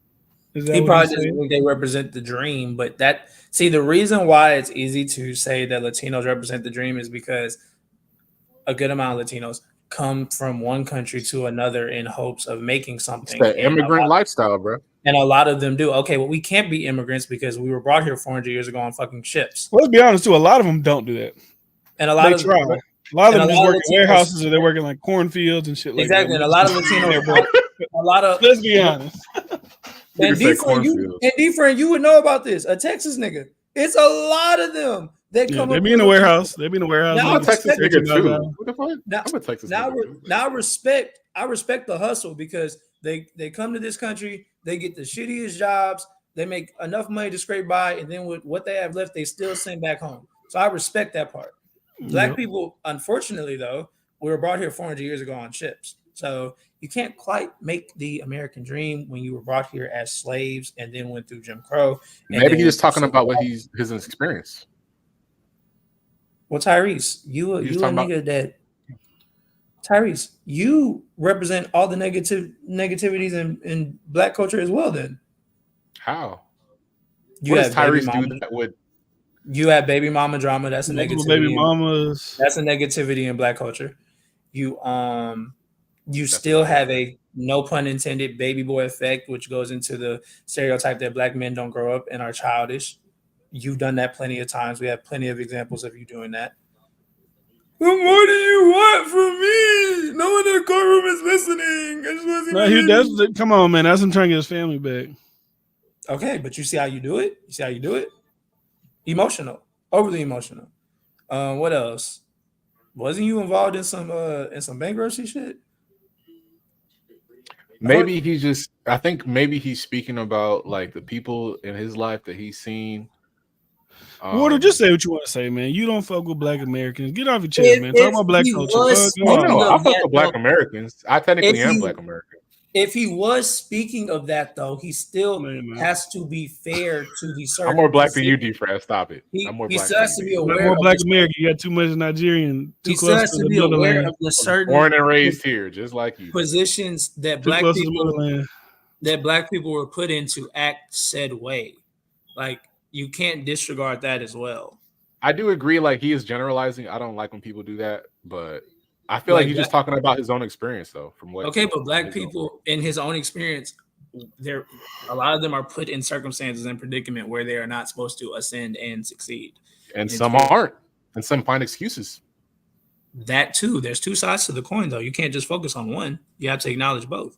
Is that he what probably doesn't think they represent the dream, but the reason why it's easy to say that Latinos represent the dream is because a good amount of Latinos come from one country to another in hopes of making something. It's the immigrant lifestyle, bro. And a lot of them do. Okay, well, we can't be immigrants because we were brought here 400 years ago on fucking ships. Well, let's be honest, too. A lot of them don't do that. And a lot of try. A lot of them just work in warehouses or they're working like cornfields and shit like that. Exactly. And a lot of Latinos let's be honest. And D-Friend, you would know about this. A Texas nigga. It's a lot of them. They come they be in the warehouse. They be in the warehouse. I'm a Texas nigga too. What the fuck? I'm a Texas nigga. Now I respect the hustle because they come to this country, they get the shittiest jobs, they make enough money to scrape by, and then with what they have left, they still send back home. So I respect that part. Black people, unfortunately, though, we were brought here 400 years ago on ships. So you can't quite make the American dream when you were brought here as slaves and then went through Jim Crow. Maybe he's just talking about what his experience. Well, Tyrese, you a nigga that Tyrese, you represent all the negativities in Black culture as well. Then how? What does Tyrese do that would? You have baby mama drama. That's a negativity. Baby mamas. That's a negativity in Black culture. You still have a, no pun intended, baby boy effect, which goes into the stereotype that Black men don't grow up and are childish. You've done that plenty of times. We have plenty of examples of you doing that. Well, what do you want from me? No one in the courtroom is listening. Come on, man. That's him trying to get his family back. Okay, but you see how you do it? Emotional. Overly emotional. What else? Wasn't you involved in some bankruptcy shit? Maybe I think maybe he's speaking about like the people in his life that he's seen. Water, just say what you want to say, man. You don't fuck with Black Americans. Get off your chest, man. Talk about Black culture. I fuck with Black Americans. I technically am Black American. If he was speaking of that, though, he still has to be fair to the certain. I'm more Black than you, D-Fred. Stop it. I'm more Black. He still has to be aware. More Black American. You got too much Nigerian. He still has to be aware of the certain. Born and raised here, just like you. Positions that Black people were put in to act said way. Like, you can't disregard that as well. I do agree. Like, he is generalizing. I don't like when people do that, but I feel like he's just talking about his own experience, though. From what? Okay, but Black people in his own experience, a lot of them are put in circumstances and predicament where they are not supposed to ascend and succeed, and some aren't, and some find excuses. That too. There's two sides to the coin, though. You can't just focus on one. You have to acknowledge both.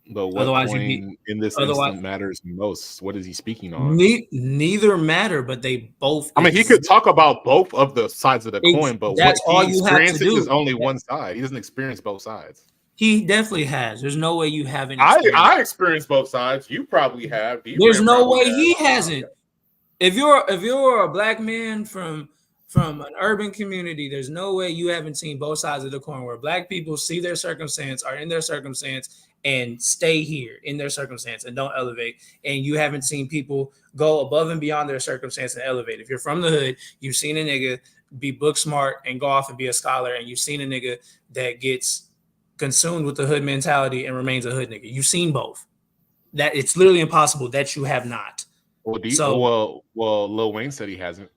But what coin in this instant matters most? What is he speaking on? Neither matter, but they both. I mean, he could talk about both of the sides of the coin, but that's what all he you have to do. Is only one side. He doesn't experience both sides. He definitely has. There's no way you haven't. I experienced both sides. You probably have. There's no way he hasn't. If you're a Black man from from an urban community, there's no way you haven't seen both sides of the coin where black people see their circumstance, are in their circumstance, and stay here in their circumstance and don't elevate. And you haven't seen people go above and beyond their circumstance and elevate. If you're from the hood, you've seen a nigga be book smart and go off and be a scholar, and you've seen a nigga that gets consumed with the hood mentality and remains a hood nigga. You've seen both. That it's literally impossible that you have not. Well, Lil Wayne said he hasn't.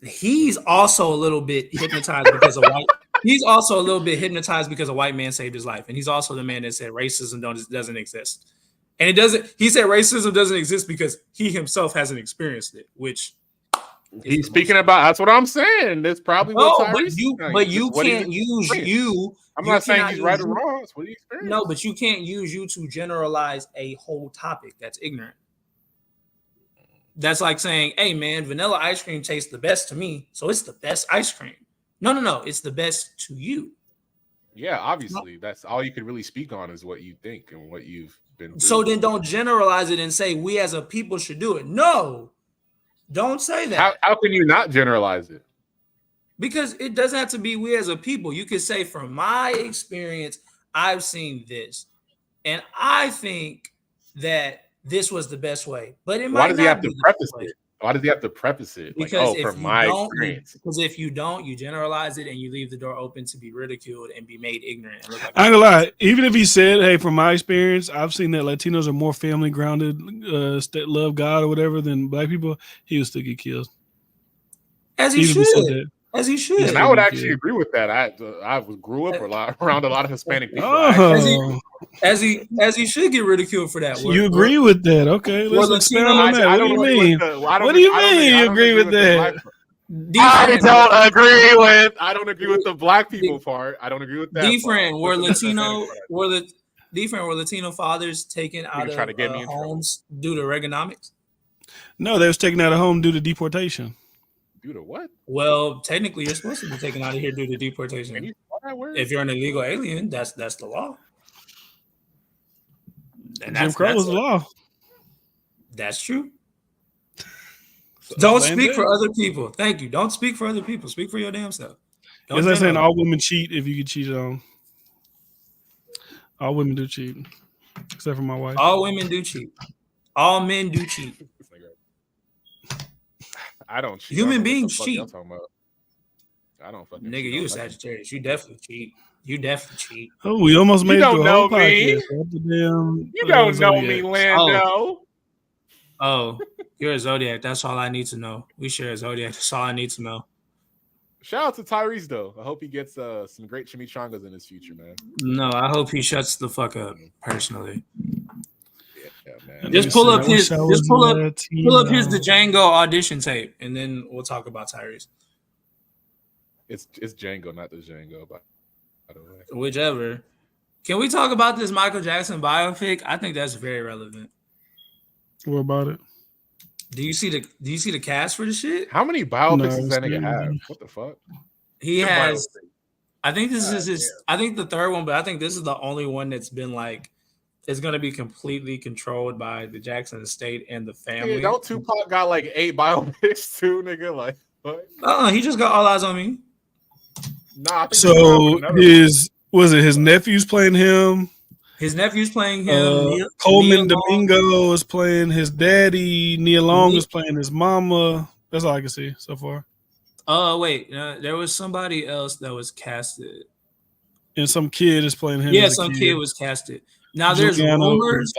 He's also a little bit hypnotized because of white. He's also a little bit hypnotized because a white man saved his life, and he's also the man that said racism doesn't exist, and it doesn't. He said racism doesn't exist because he himself hasn't experienced it, which he's speaking about. That's what I'm saying. That's probably what Tyrese but you can't use you. I'm not saying he's right or wrong. That's what he experienced. No, but you can't use you to generalize a whole topic. That's ignorant. That's like saying, hey, man, vanilla ice cream tastes the best to me, so it's the best ice cream. No. It's the best to you. Yeah, obviously. That's all you can really speak on is what you think and what you've been through. So then don't generalize it and say we as a people should do it. No, don't say that. How can you not generalize it? Because it doesn't have to be we as a people. You could say, from my experience, I've seen this. And I think that this was the best way. But it might Why does he have not to be preface the best way. it? Why does he have to preface it? Because Like, from my experience. Because if you don't, you generalize it and you leave the door open to be ridiculed and be made ignorant. And look like I ain't gonna lie. Even if he said, "Hey, from my experience, I've seen that Latinos are more family grounded, that love God or whatever than black people," he would still get killed. As he should. As he should. And I would actually agree with that. I grew up around a lot of Hispanic people. As he should get ridiculed for that. You agree with that? Okay, let's experiment on that. What do you mean? What do you mean you agree with that? I don't agree with the black people part. I don't agree with that. Different. Were Latino fathers taken out of homes due to Reaganomics? No, they was taken out of home due to deportation. Due to what? Well, technically, you're supposed to be taken out of here due to deportation. If you're an illegal alien, that's the law. And Jim Crow was the law. That's true. Don't speak for other people. Thank you. Don't speak for other people. Speak for your damn self. It's like saying all women cheat if you get cheated on. All women do cheat, except for my wife. All women do cheat. All men do cheat. I don't cheat. Human beings cheat. I don't fucking nigga, you a Sagittarius. You definitely cheat. Oh, we almost made it to a whole podcast. You don't know me, Lando. Oh, you're a Zodiac. That's all I need to know. We share a Zodiac. That's all I need to know. Shout out to Tyrese, though. I hope he gets some great chimichangas in his future, man. No, I hope he shuts the fuck up, personally. Yeah, man. Just pull up his Django audition tape, and then we'll talk about Tyrese. It's Django, not the Django, by the way. Whichever. Can we talk about this Michael Jackson biopic? I think that's very relevant. What about it? Do you see the cast for the shit? How many biopics does that nigga have? What the fuck? He has. I think this is his. I think the third one, but I think this is the only one that's been like. It's gonna be completely controlled by the Jackson estate and the family. Yeah, don't Tupac got like 8 biopics too, nigga? Like what? He just got All Eyes on Me. Nah. So his nephew's playing him. His nephew's playing him. Coleman Domingo is playing his daddy. Nia Long is playing his mama. That's all I can see so far. Wait. There was somebody else that was casted. And some kid is playing him. Yeah, some kid was casted. Now there's rumors.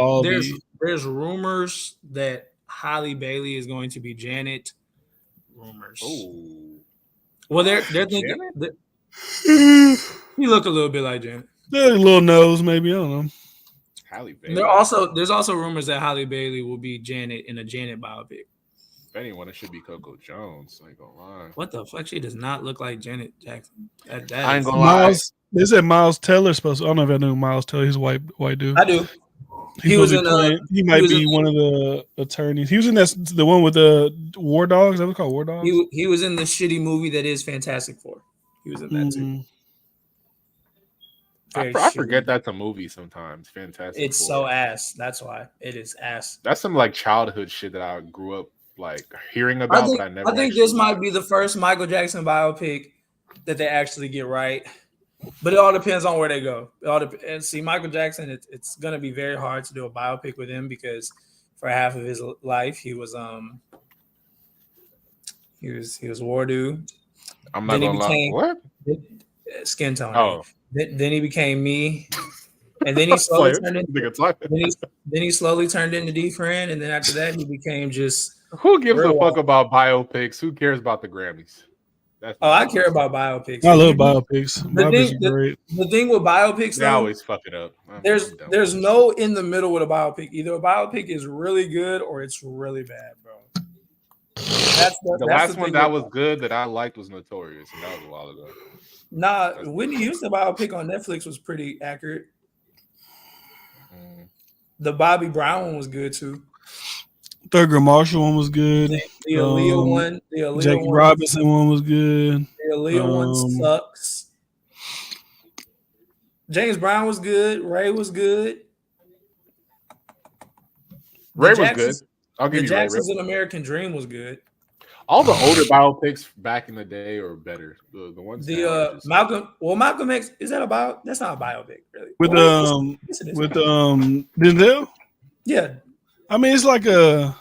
There's rumors that Halle Bailey is going to be Janet. Rumors. Oh. Well, they're thinking. He look a little bit like Janet. A little nose, maybe. I don't know. Halle Bailey. There's also rumors that Halle Bailey will be Janet in a Janet biopic. If anyone, it should be Coco Jones. I ain't gonna lie. What the fuck? She does not look like Janet Jackson. I ain't gonna lie. They said Miles Teller's supposed to. I don't know if I knew Miles Teller. He's a white dude. I do. He might be one of the attorneys. He was in the one with the War Dogs. That was called War Dogs. He was in the shitty movie that is Fantastic Four. He was in that too. I forget that's a movie sometimes. Fantastic. It's so ass. That's why it is ass. That's some like childhood shit that I grew up like hearing about, but I never. I think this might be the first Michael Jackson biopic that they actually get right. But it all depends on where they go. And see, Michael Jackson, it's going to be very hard to do a biopic with him because for half of his life he was war dude. I'm not gonna lie. What? Skin tone. Oh. Then he became me, and then he slowly turned into. Then he slowly turned into D-Friend, and then after that he became just. Who gives a fuck about biopics? Who cares about the Grammys? I care about biopics. I love biopics. The thing with biopics, they always fuck it up. There's no in the middle with a biopic. Either a biopic is really good or it's really bad, bro. The last one that was good that I liked was Notorious, and that was a while ago. Nah, Whitney Houston biopic on Netflix was pretty accurate. The Bobby Brown one was good too. Thurgood Marshall one was good. The Aaliyah one. The Aaliyah Jackie Robinson one was good. The Aaliyah one sucks. James Brown was good. Ray was good. Ray was good. I'll give you Ray. Jackson's An American Dream was good. All the older biopics back in the day are better. The ones Malcolm X, is that about? That's not a biopic, really. With Denzel? Yeah. I mean, it's like that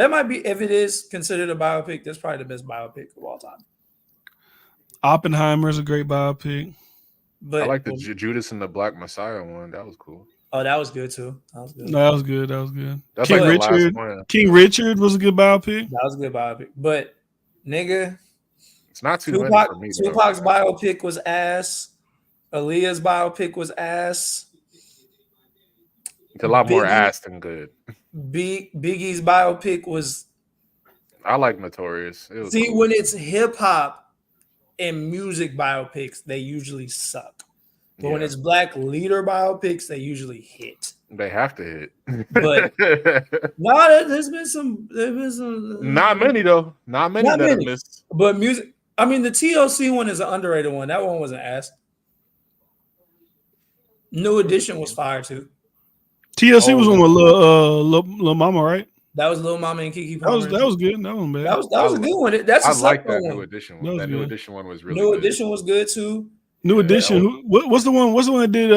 might be, if it is considered a biopic, that's probably the best biopic of all time. Oppenheimer is a great biopic. But I like the Judas and the Black Messiah one. That was cool. Oh, that was good too. That was good. No, that was good. That was good. That's King like Richard. King Richard was a good biopic. That was a good biopic. But nigga, it's not too Tupac, many for me. Tupac's biopic was ass. Aaliyah's biopic was ass. It's a lot more ass than good. Biggie's biopic was. I like Notorious. See, cool. When it's hip hop and music biopics, they usually suck. But when it's black leader biopics, they usually hit. They have to hit. But no, there's been some. Not many though. Not many that have missed. But music. I mean, the TLC one is an underrated one. That one wasn't ass. New Edition was fire too. TLC was one with Lil Mama, right? That was Lil Mama and Keke Palmer. That was good. That one bad. That was a good one. I like that New Edition one. That New Edition one was really good. New Edition was good too. New Edition. What's the one? What's the one that did?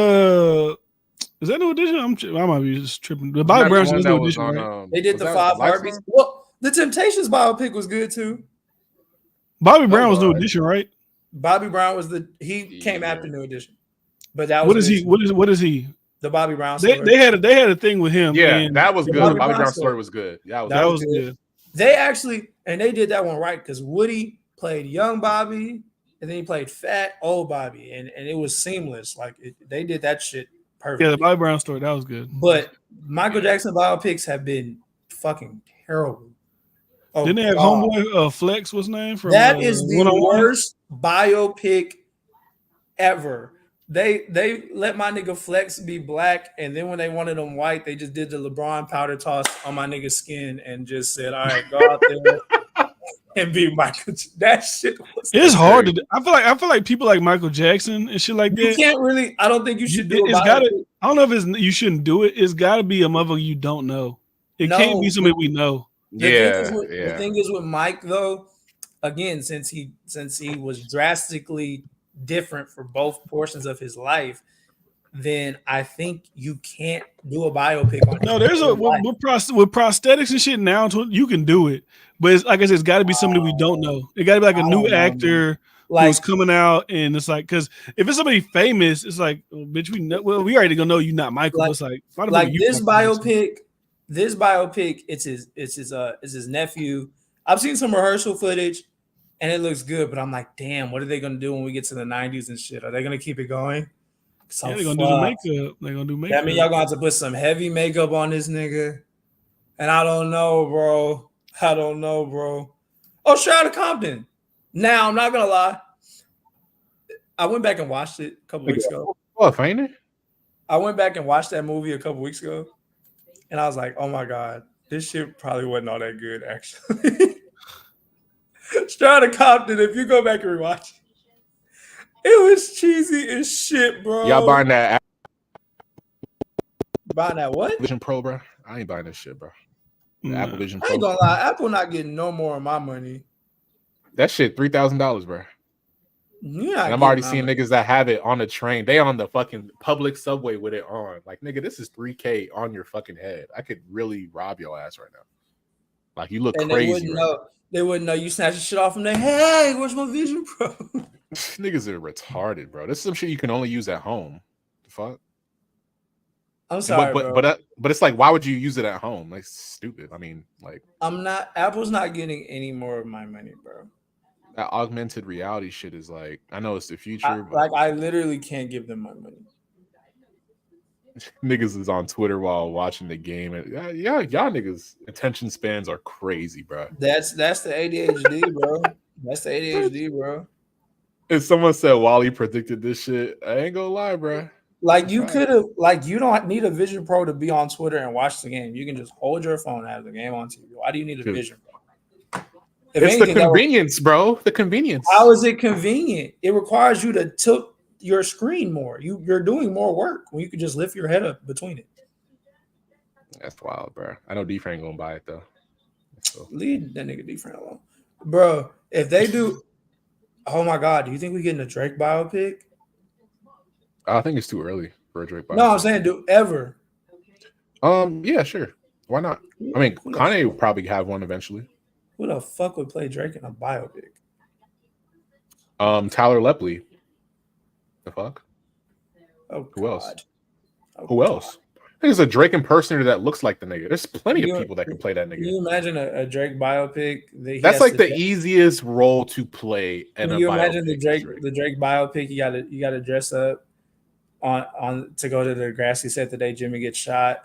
Is that New Edition? I might be just tripping. The Bobby Brown was New Edition. Right? They did the 5 Harveys. Well, the Temptations biopic was good too. Bobby Brown was New Edition, right? Bobby Brown was he came after New Edition, but that was what is he? What is he? The Bobby Brown story. They had a thing with him. Yeah, that was good. The Bobby Brown story was good. That was good. They actually they did that one right because Woody played young Bobby. And then he played fat old Bobby, and it was seamless. Like they did that shit perfect. Yeah, the Bobby Brown story, that was good. But Michael Jackson biopics have been fucking terrible. Oh, didn't they have homeboy Flex? What's his name? From that is the worst biopic ever. They let my nigga Flex be black, and then when they wanted him white, they just did the LeBron powder toss on my nigga's skin and just said, "All right, go out there." And be Michael. That shit was. It's hard to do. I feel like people like Michael Jackson and shit like that. You can't really. I don't think you should do it. I don't know if you shouldn't do it. It's got to be a motherfucker you don't know. It can't be somebody we know. The thing is with Mike though, again, since he was drastically different for both portions of his life, then I think you can't do a biopic on him. No, there's with prosthetics and shit now. You can do it. But it's, like I said, it's got to be somebody we don't know. It got to be like a new actor who's coming out, and it's like, because if it's somebody famous, it's like, oh, bitch, we already gonna know you're not Michael. It's like this biopic, it's his nephew. I've seen some rehearsal footage, and it looks good. But I'm like, damn, what are they gonna do when we get to the 90s and shit? Are they gonna keep it going? So they're gonna do the makeup. They're gonna do makeup. That means y'all gonna have to put some heavy makeup on this nigga, and I don't know, bro. Oh, shout out to Compton. Now, I'm not gonna lie. I went back and watched it a couple weeks ago. What, ain't it? I went back and watched that movie a couple weeks ago, and I was like, oh my God, this shit probably wasn't all that good, actually. Shout out to Compton. If you go back and rewatch it was cheesy as shit, bro. Y'all buying that? Buying that what? Vision Pro, bro. I ain't buying this shit, bro. The Apple Vision I Pro. ain't gonna lie, Apple not getting no more of my money. That shit $3,000, bro. And I'm already seeing niggas that have it on the train. They on the fucking public subway with it on. Like, nigga, this is $3K on your fucking head. I could really rob your ass right now. Like, you look crazy. They wouldn't know you snatching shit off from there. Hey, where's my Vision Pro? Niggas are retarded, bro. This is some shit you can only use at home. The fuck? I'm sorry, but it's like, why would you use it at home? Like, stupid. I mean, like, Apple's not getting any more of my money, bro. That augmented reality shit is like, I know it's the future, but I literally can't give them my money. Niggas is on Twitter while watching the game, and y'all niggas attention spans are crazy, bro. That's the ADHD, bro. That's the ADHD, bro. If someone said Wally predicted this shit, I ain't gonna lie, bro. Like, you could have, like, you don't need a Vision Pro to be on Twitter and watch the game. You can just hold your phone and have the game on TV. Why do you need a Vision Pro? It's the convenience, bro. The convenience. How is it convenient? It requires you to tilt your screen more. You're doing more work when you could just lift your head up between it. That's wild, bro. I know D-Frank gonna buy it though. So. Leave that nigga D-Frank alone, bro. If they do, oh my god, do you think we getting a Drake biopic? I think it's too early for a Drake biopic. No, I'm saying do ever. Yeah, sure. Why not? I mean, Kanye will probably have one eventually. Who the fuck would play Drake in a biopic? Tyler Lepley. The fuck? Oh, who else? Who else? I think it's a Drake impersonator that looks like the nigga. There's plenty of people that can play that nigga. Can you imagine a Drake biopic? That's like the easiest role to play. Can you imagine the Drake biopic? You gotta dress up on to go to the grassy set the day Jimmy gets shot.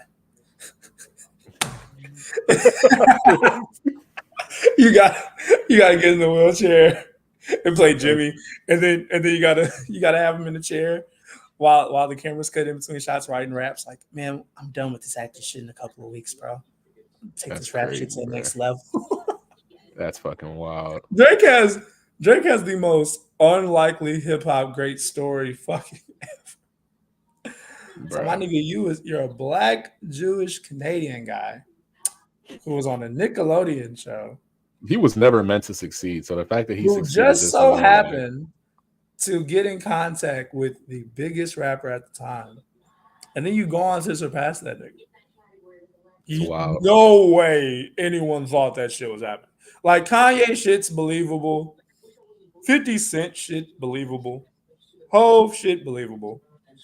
You got to get in the wheelchair and play Jimmy, and then you gotta have him in the chair while the camera's cut in between shots, writing raps. Like, man, I'm done with this acting shit in a couple of weeks, bro. Take this rap shit to the next level. That's fucking wild. Drake has the most unlikely hip hop great story fucking ever. So my nigga, you're a black Jewish Canadian guy who was on a Nickelodeon show. He was never meant to succeed. So the fact that he succeeded just so happened to get in contact with the biggest rapper at the time, and then you go on to surpass that nigga. Wow. No way anyone thought that shit was happening. Like, Kanye shit's believable. 50 Cent shit believable. Hove shit believable.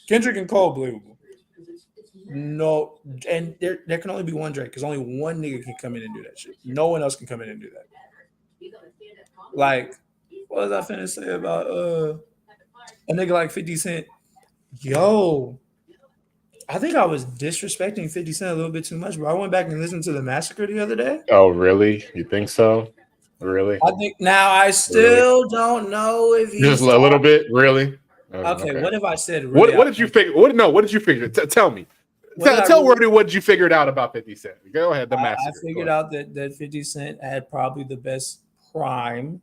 Kendrick and Cole believable. No, and there can only be one Drake because only one nigga can come in and do that shit. No one else can come in and do that. Like, what was I finna say about a nigga like 50 Cent? Yo, I think I was disrespecting 50 Cent a little bit too much, but I went back and listened to the Massacre the other day. Oh, really? You think so? Really? I think now I still don't know if he's just a little bit. Really? Okay. What if I said? Really What did you figure? What did you figure? Tell me. Tell Wordy what you figured out about 50 Cent. Go ahead. The Massacre. I figured out that 50 Cent had probably the best prime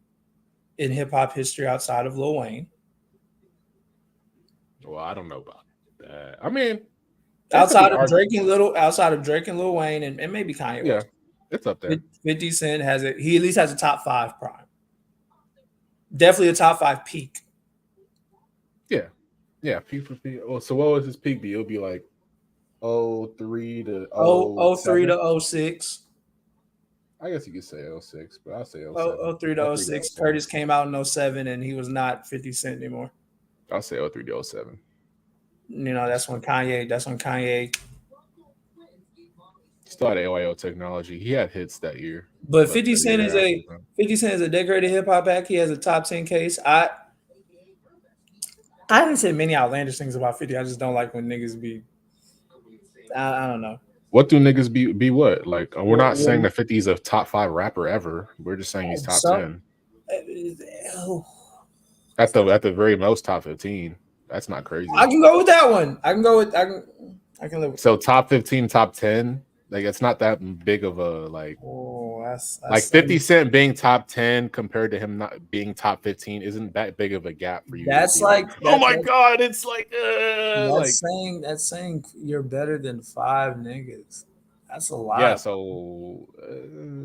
in hip hop history outside of Lil Wayne. Well, I don't know about that. I mean, outside of Drake and Lil Wayne and maybe Kanye. Yeah, it's up there. 50 Cent has it. He at least has a top 5 prime. Definitely a top 5 peak. Yeah, peak for peak. Oh, so what was his peak be? It'll be like 03 to 03 to 06. I guess you could say 06, but I'll say 07. 03 to 06. Curtis came out in 07 and he was not 50 Cent anymore. I'll say 03 to 07. You know, that's when Kanye still had AYO technology. He had hits that year. But 50 Cent is a decorated hip hop act. He has a top 10 case. I haven't said many outlandish things about 50. I just don't like when niggas be I don't know. What do niggas be what? Like, we're not saying that 50 is a top 5 rapper ever. We're just saying he's top 10. At the very most, top 15. That's not crazy. I can go with that one. I can live with. So top 15, top 10. Like, it's not that big of a like. Oh, that's like 50 Cent being top 10 compared to him not being top 15 isn't that big of a gap for you. That's like, oh my god, it's like that's saying you're better than 5 niggas. That's a lot. Yeah, so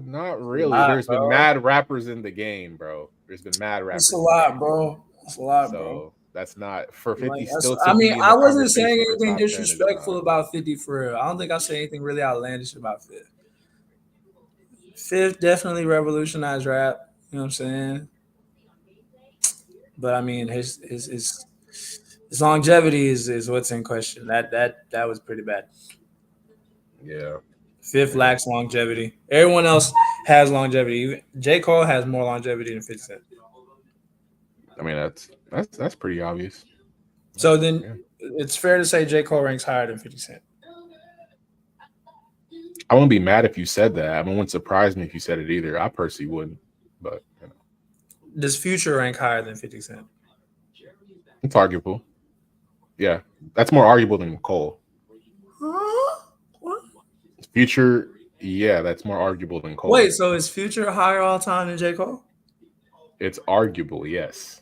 not really. There's been mad rappers in the game, bro. There's been mad rappers. That's a lot, bro. That's a lot, bro. So that's not for 50 Like, still. I mean, I wasn't saying for anything top 10 disrespectful about 50 for real. I don't think I said anything really outlandish about Fifth. Fifth definitely revolutionized rap. You know what I'm saying? But I mean, his longevity is what's in question. That was pretty bad. Yeah. Fifth lacks longevity. Everyone else has longevity. Even J. Cole has more longevity than 50 Cent. I mean, that's pretty obvious. So then it's fair to say J. Cole ranks higher than 50 Cent. I wouldn't be mad if you said that. I mean, it wouldn't surprise me if you said it either. I personally wouldn't. But you know. Does Future rank higher than 50 Cent? It's arguable. Yeah, that's more arguable than Cole. What? Future, yeah, that's more arguable than Cole. Wait, so is Future higher all time than J. Cole? It's arguable, yes.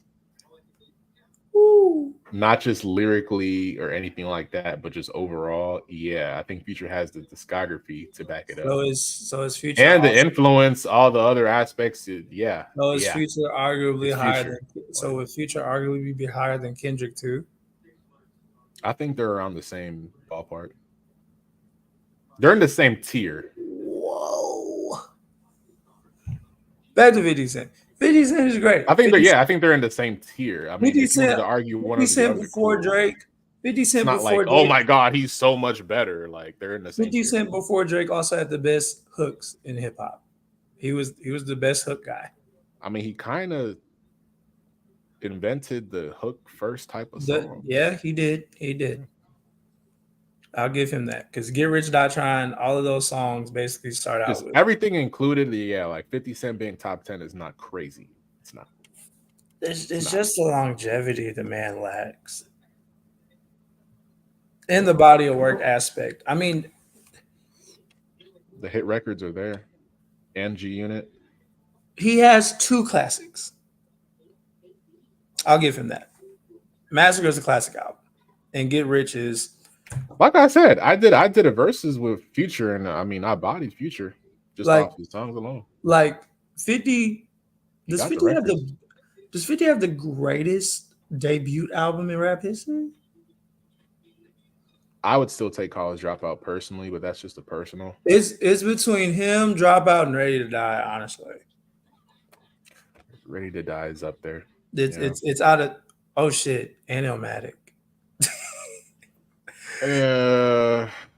Ooh. Not just lyrically or anything like that, but just overall, yeah. I think Future has the discography to back it up. So is Future and the influence, all the other aspects, yeah. So is Future arguably higher Future. So would Future arguably be higher than Kendrick too? I think they're around the same ballpark. They're in the same tier. Whoa. Back to 50 Cent. 50 Cent is great. I think they're in the same tier. I mean, 50 if you were Cent, to argue one 50 of the Cent other before Drake. 50 Cent it's not before like, Drake. oh my God, he's so much better. Like they're in the same 50 Cent before Drake also had the best hooks in hip hop. He was the best hook guy. I mean, he kind of invented the hook first type of song. Yeah, he did. He did. I'll give him that because Get Rich Die Trying, all of those songs basically start out with everything included. Like 50 Cent being top 10 is not crazy. It's not. It's just the longevity the man lacks. In the body of work aspect. I mean, the hit records are there. And G Unit. He has 2 classics. I'll give him that. Massacre is a classic album. And Get Rich is, like I said, I did a verses with Future, and I mean I bodied Future just off his songs alone. Like 50 does 50 have the greatest debut album in rap history? I would still take College Dropout personally, but that's just a personal. It's between him, Dropout, and Ready to Die, honestly. Ready to Die is up there. It's out of shit, and Illmatic.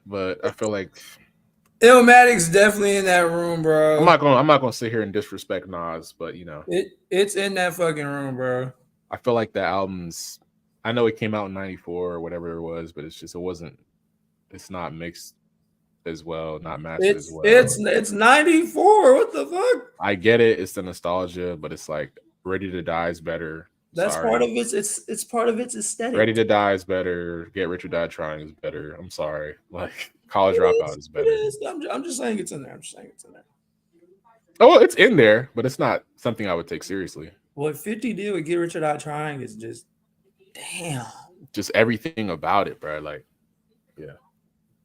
But I feel like Illmatic's definitely in that room, bro. I'm not gonna sit here and disrespect Nas, but you know it's in that fucking room, bro. I feel like the album's. I know it came out in '94 or whatever it was, but it's not mixed as well, not mastered as well. It's 94. What the fuck? I get it. It's the nostalgia, but it's like Ready to Die is better. That's part of it's part of its aesthetic. Ready to Die is better. Get Rich or Die Trying is better. I'm sorry. Like College Dropout is better. I'm just saying it's in there. Oh, well, it's in there, but it's not something I would take seriously. What 50 did with Get Rich or Die Trying is just damn. Just everything about it, bro. Like, yeah.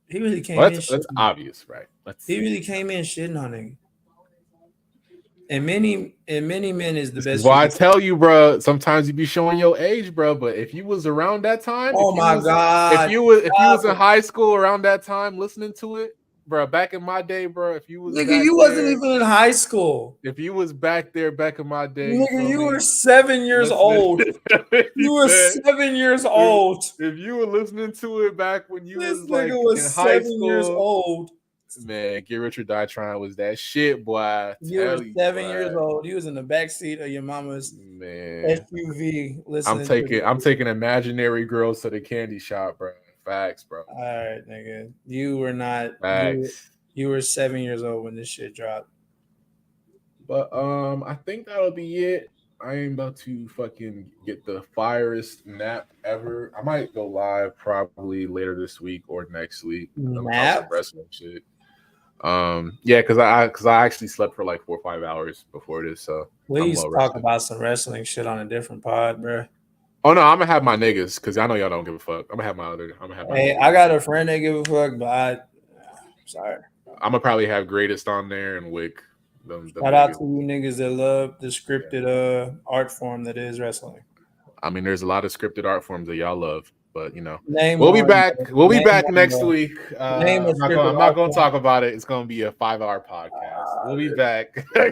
He really came in. That's obvious, right? He really came in shitting on him. And many men is the best. Well, I tell you, bro. Sometimes you be showing your age, bro. But if you was around that time, oh my God, if you was in high school around that time listening to it, bro. Back in my day, bro. If you was nigga, you wasn't even in high school. If you was back there back in my day, nigga, you were 7 years old. You were 7 years old. If you were listening to it back when you was like in high 7 school, years old. Man, Get Rich or Die Trying was that shit, boy. You were 7 years old. He was in the backseat of your mama's SUV listening. I'm taking imaginary girls to the candy shop, bro. Facts, bro. All right, nigga. You were not. Facts. You were 7 years old when this shit dropped. But I think that'll be it. I am about to fucking get the firest nap ever. I might go live probably later this week or next week. Nap? Wrestling shit. Yeah, because I actually slept for like 4 or 5 hours before this. So we used to talk about some wrestling shit on a different pod, bro. Oh no, I'm gonna have my niggas because I know y'all don't give a fuck. I'm gonna have my. Hey, I got a friend that give a fuck, but sorry. I'm gonna probably have Greatest on there and Wick. Shout out to you niggas that love the scripted art form that is wrestling. I mean, there's a lot of scripted art forms that y'all love, but you know, Name we'll be one, back. bro. We'll be Name back one, next bro. week. Name a I'm not scripted going to art talk form. about it. It's going to be a 5-hour podcast. We'll be back.